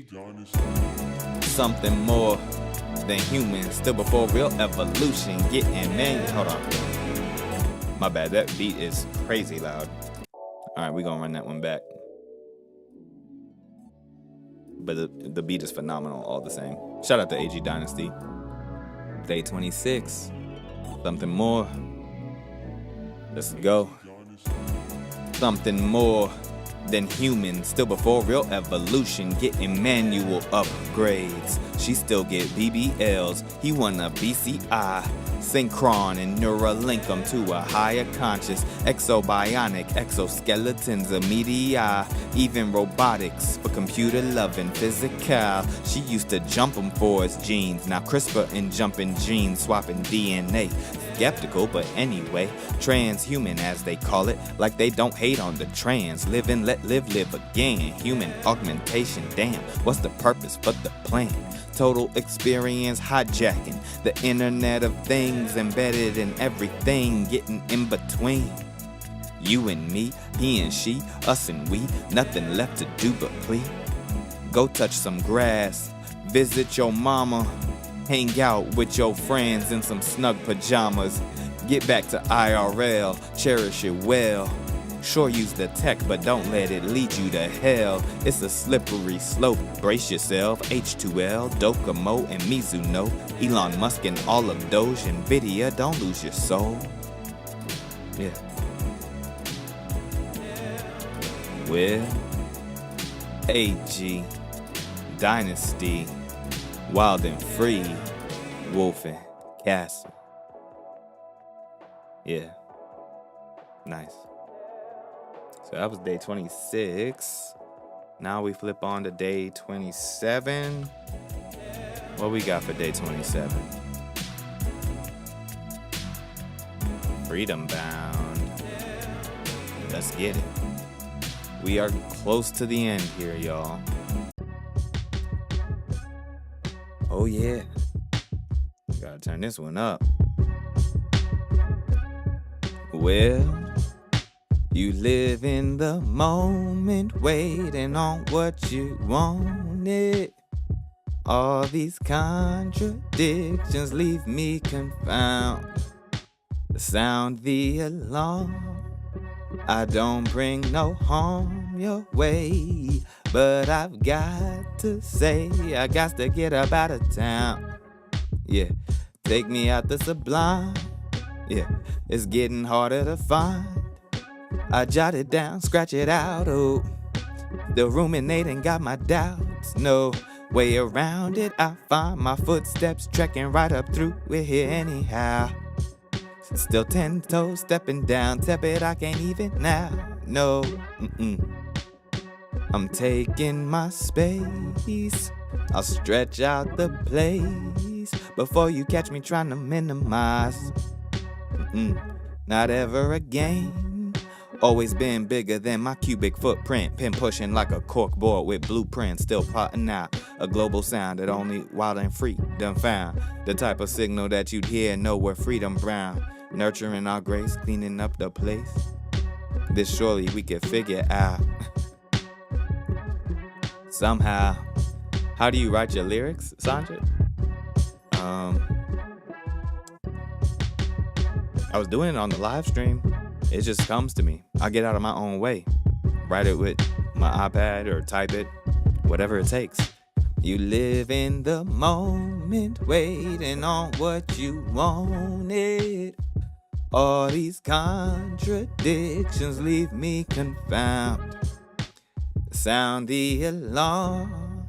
than human. Still before real evolution. Getting man. Hold on. My bad. That beat is crazy loud. All right, we're going to run that one back. But the beat is phenomenal all the same. Shout out to AG Dynasty. Day 26. Something more. Let's go. Something more than human. Still before real evolution. Getting manual upgrades. She still get BBLs. He wanna BCI. Synchron and Neuralink them to a higher conscious. Exobionic exoskeletons of media. Even robotics for computer loving physical. She used to jump them for his genes. Now CRISPR and jumping genes, swapping DNA. Skeptical, but anyway, transhuman as they call it, like they don't hate on the trans. Live and let live again. Human augmentation, damn, what's the purpose for the plan? Total experience hijacking the Internet of Things, embedded in everything, getting in between. You and me, he and she, us and we, nothing left to do but plead. Go touch some grass, visit your mama, hang out with your friends in some snug pajamas. Get back to IRL, cherish it well. Sure, use the tech, but don't let it lead you to hell. It's a slippery slope, brace yourself. H2L, Docomo, and Mizuno. Elon Musk and all of Doge, Nvidia, don't lose your soul. Yeah. Well, AG, Dynasty, Wildenfree, Wolfen, Castle. Yeah. Nice. So that was day 26. Now we flip on to day 27. What we got for day 27? Freedom Bound. Let's get it. We are close to the end here, y'all. Oh yeah. Gotta turn this one up. Well, you live in the moment, waiting on what you wanted. All these contradictions leave me confounded. Sound the alarm. I don't bring no harm your way, but I've got to say, I got to get up out of town. Yeah, take me out the sublime. Yeah, it's getting harder to find. I jot it down, scratch it out, oh. Still ruminating, got my doubts, no way around it. I find my footsteps trekking right up through it here anyhow. Still 10 toes stepping down, tepid, I can't even now, no, I'm taking my space, I'll stretch out the place before you catch me trying to minimize. Not ever again. Always been bigger than my cubic footprint. Pin pushing like a corkboard with blueprints. Still plotting out a global sound that only Wildenfree done found. The type of signal that you'd hear and know where freedom brown. Nurturing our grace, cleaning up the place. This surely we can figure out. Somehow. How do you write your lyrics, Sandra? I was doing it on the live stream. It just comes to me. I get out of my own way. Write it with my iPad or type it, whatever it takes. You live in the moment, waiting on what you wanted. All these contradictions leave me confounded. Sound the alarm.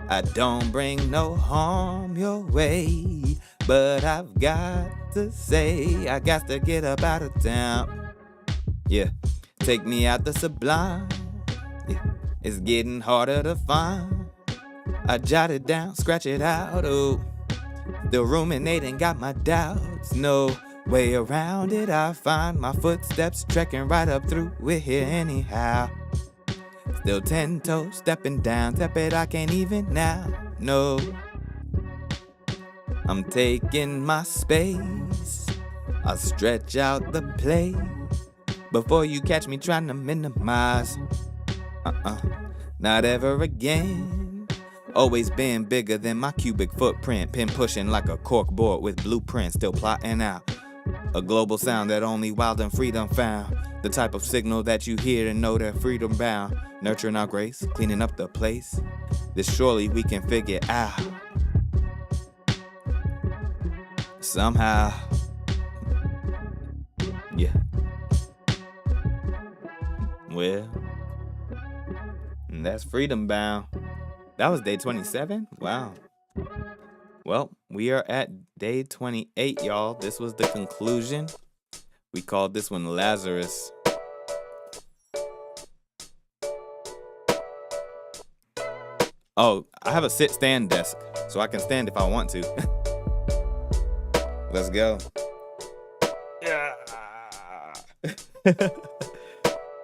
I don't bring no harm your way, but I've got to say, I got to get up out of town. Yeah, take me out the sublime. Yeah, it's getting harder to find. I jot it down, scratch it out, oh. Still ruminating, got my doubts, no way around it. I find my footsteps trekking right up through it here anyhow. Still 10 toes stepping down, tepid, I can't even now, no. I'm taking my space, I'll stretch out the place before you catch me trying to minimize. Not ever again. Always been bigger than my cubic footprint. Pin pushing like a corkboard with blueprints. Still plotting out a global sound that only Wildenfree done found. The type of signal that you hear and know that freedom bound. Nurturing our grace, cleaning up the place. This surely we can figure out. Somehow. Yeah. Well, that's freedom bound. That was day 27? Wow. Well, we are at day 28, y'all. This was the conclusion. We called this one Lazarus. Oh, I have a sit-stand desk, so I can stand if I want to. Let's go. Yeah.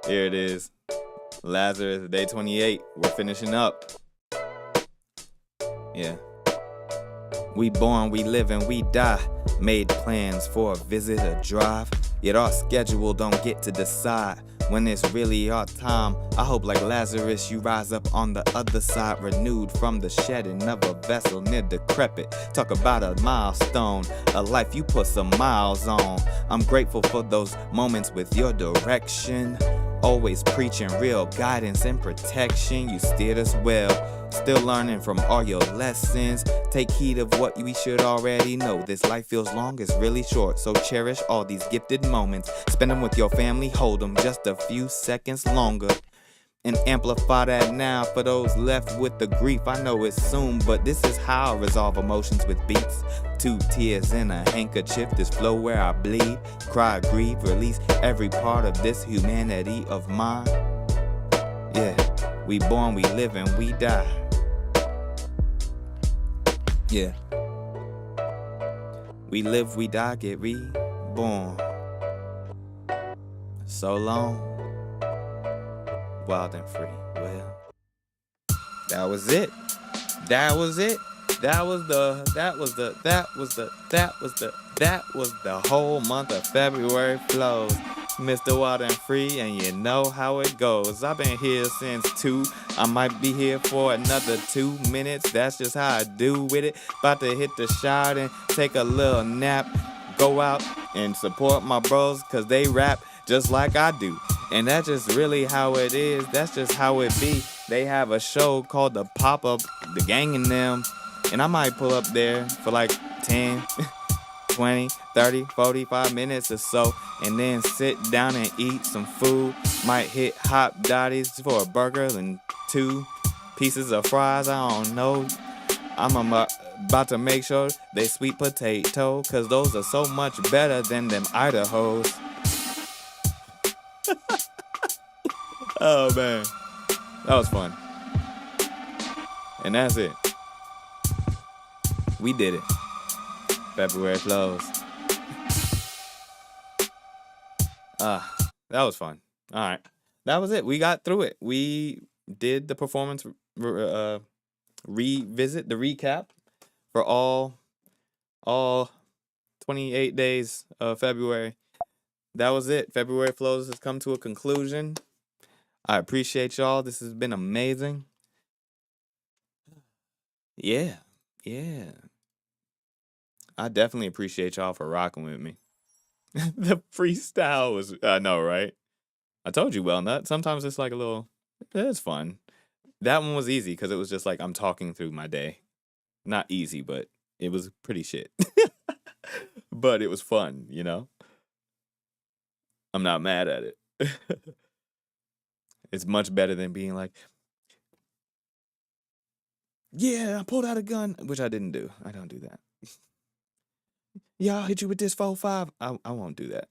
Here it is. Lazarus, day 28. We're finishing up. Yeah. We born, we live, and we die. Made plans for a visit, a drive. Yet our schedule don't get to decide when it's really our time. I hope like Lazarus you rise up on the other side, renewed from the shedding of a vessel near decrepit. Talk about a milestone, a life you put some miles on. I'm grateful for those moments with your direction. Always preaching real guidance and protection. You steered us well. Still learning from all your lessons. Take heed of what we should already know. This life feels long, it's really short. So cherish all these gifted moments. Spend them with your family, hold them just a few seconds longer. And amplify that now for those left with the grief. I know it's soon, but this is how I resolve emotions with beats. 2 tears in a handkerchief, this flow where I bleed. Cry, grieve, release every part of this humanity of mine. Yeah, we born, we live, and we die. Yeah. We live, we die, get reborn. So long, Wildenfree. Well, that was it. That was it. That was the whole month of February flows. Mr. Wildenfree, and you know how it goes. I've been here since 2. I might be here for another 2 minutes. That's just how I do with it. About to hit the shot and take a little nap. Go out and support my bros, cause they rap just like I do. And that's just really how it is. That's just how it be. They have a show called The Pop-Up, The Gang and Them. And I might pull up there for like 10, 20, 30, 45 minutes or so. And then sit down and eat some food. Might hit Hot Dotties for a burger and 2 pieces of fries. I don't know. I'm about to make sure they sweet potato. Cause those are so much better than them Idahos. Oh man, that was fun. And that's it. We did it. February flows. That was fun. All right, that was it. We got through it. We did the performance revisit, the recap for all 28 days of February. That was it. February flows has come to a conclusion. I appreciate y'all. This has been amazing. Yeah. I definitely appreciate y'all for rocking with me. The freestyle was, I know, right? I told you, Well Nut. Sometimes it's like a little, it's fun. That one was easy because it was just like I'm talking through my day. Not easy, but it was pretty shit. But it was fun, you know? I'm not mad at it. It's much better than being like, yeah, I pulled out a gun, which I didn't do. I don't do that. Yeah, I'll hit you with this 4-5. I won't do that.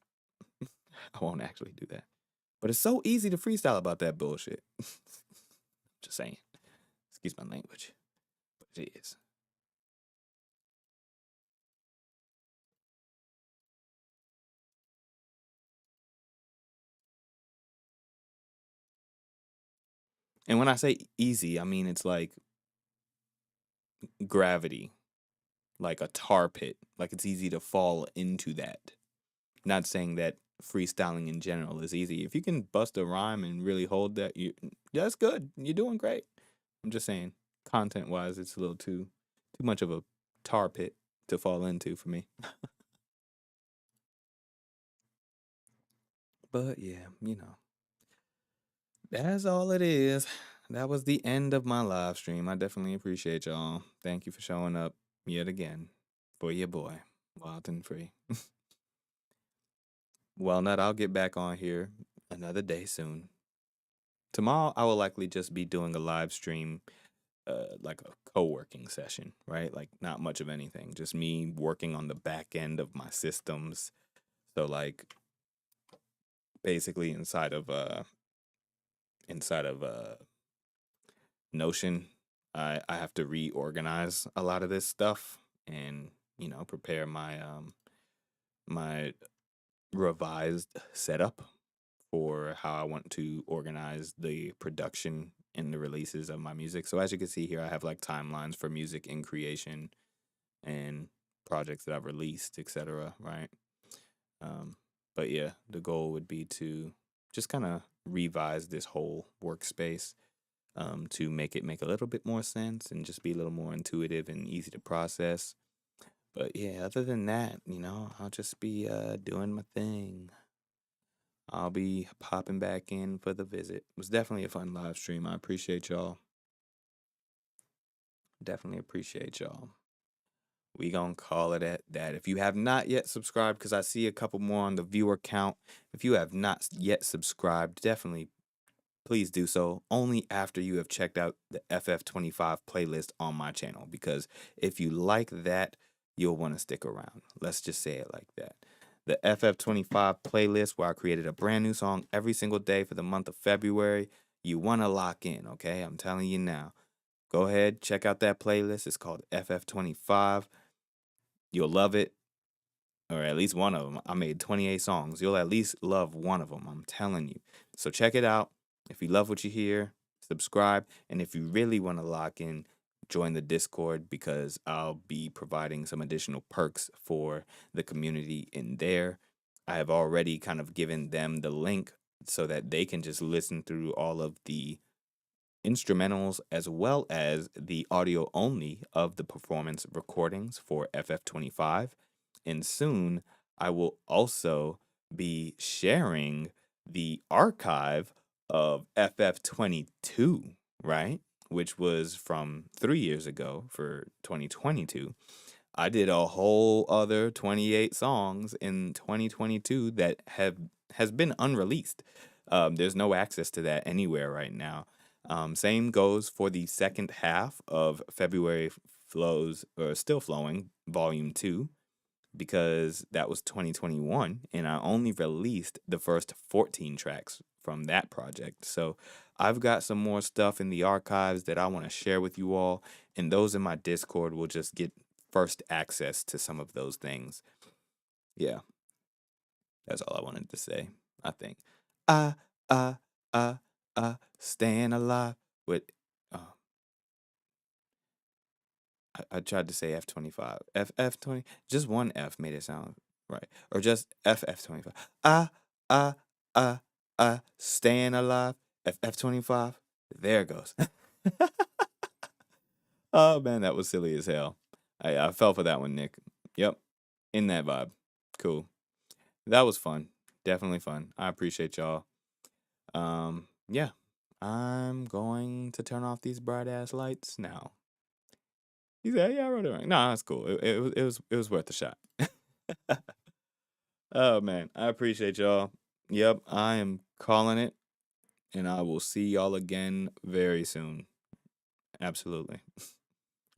I won't actually do that. But it's so easy to freestyle about that bullshit. Just saying. Excuse my language. But it is. And when I say easy, I mean it's like gravity, like a tar pit. Like it's easy to fall into that. Not saying that freestyling in general is easy. If you can bust a rhyme and really hold that, that's good. You're doing great. I'm just saying, content wise, it's a little too much of a tar pit to fall into for me. But yeah, that's all it is. That was the end of my live stream. I definitely appreciate y'all. Thank you for showing up yet again for your boy, Wildenfree. Well, Nut, I'll get back on here another day soon. Tomorrow, I will likely just be doing a live stream, like a co-working session, right? Like not much of anything, just me working on the back end of my systems. So like basically inside of Notion, I have to reorganize a lot of this stuff and prepare my revised setup for how I want to organize the production and the releases of my music. So as you can see here, I have like timelines for music in creation and projects that I've released, etc. Right? But yeah, the goal would be to just kind of revise this whole workspace to make it make a little bit more sense and just be a little more intuitive and easy to process. But yeah, other than that, I'll just be doing my thing. I'll be popping back in for the visit. It was definitely a fun live stream. I appreciate y'all. Definitely appreciate y'all. We gonna call it at that. If you have not yet subscribed, because I see a couple more on the viewer count. If you have not yet subscribed, definitely please do so only after you have checked out the FF'25 playlist on my channel, because if you like that, you'll want to stick around. Let's just say it like that. The FF'25 playlist, where I created a brand new song every single day for the month of February. You want to lock in, okay? I'm telling you now. Go ahead, check out that playlist. It's called FF'25. You'll love it, or at least one of them. I made 28 songs. You'll at least love one of them, I'm telling you. So check it out. If you love what you hear, subscribe. And if you really want to lock in, join the Discord, because I'll be providing some additional perks for the community in there. I have already kind of given them the link so that they can just listen through all of the instrumentals as well as the audio only of the performance recordings for FF'25. And soon I will also be sharing the archive of FF'22, right? Which was from 3 years ago for 2022. I did a whole other 28 songs in 2022 that has been unreleased. There's no access to that anywhere right now. Same goes for the second half of February Flows or Still Flowing, Volume 2, because that was 2021, and I only released the first 14 tracks from that project. So I've got some more stuff in the archives that I want to share with you all, and those in my Discord will just get first access to some of those things. Yeah, that's all I wanted to say, I think. Uh, uh, Staying alive with. Uh, I tried to say F'25. FF'20. Just one F made it sound right. Or just FF'25. Uh, Staying alive. FF'25. There it goes. Oh, man, that was silly as hell. I fell for that one, Nick. Yep. In that vibe. Cool. That was fun. Definitely fun. I appreciate y'all. Yeah. I'm going to turn off these bright ass lights now. He said, "Yeah, I wrote it right." No, that's cool. It was worth a shot. Oh man, I appreciate y'all. Yep, I am calling it, and I will see y'all again very soon. Absolutely.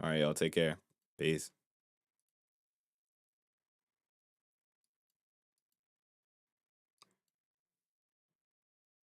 All right, y'all. Take care. Peace.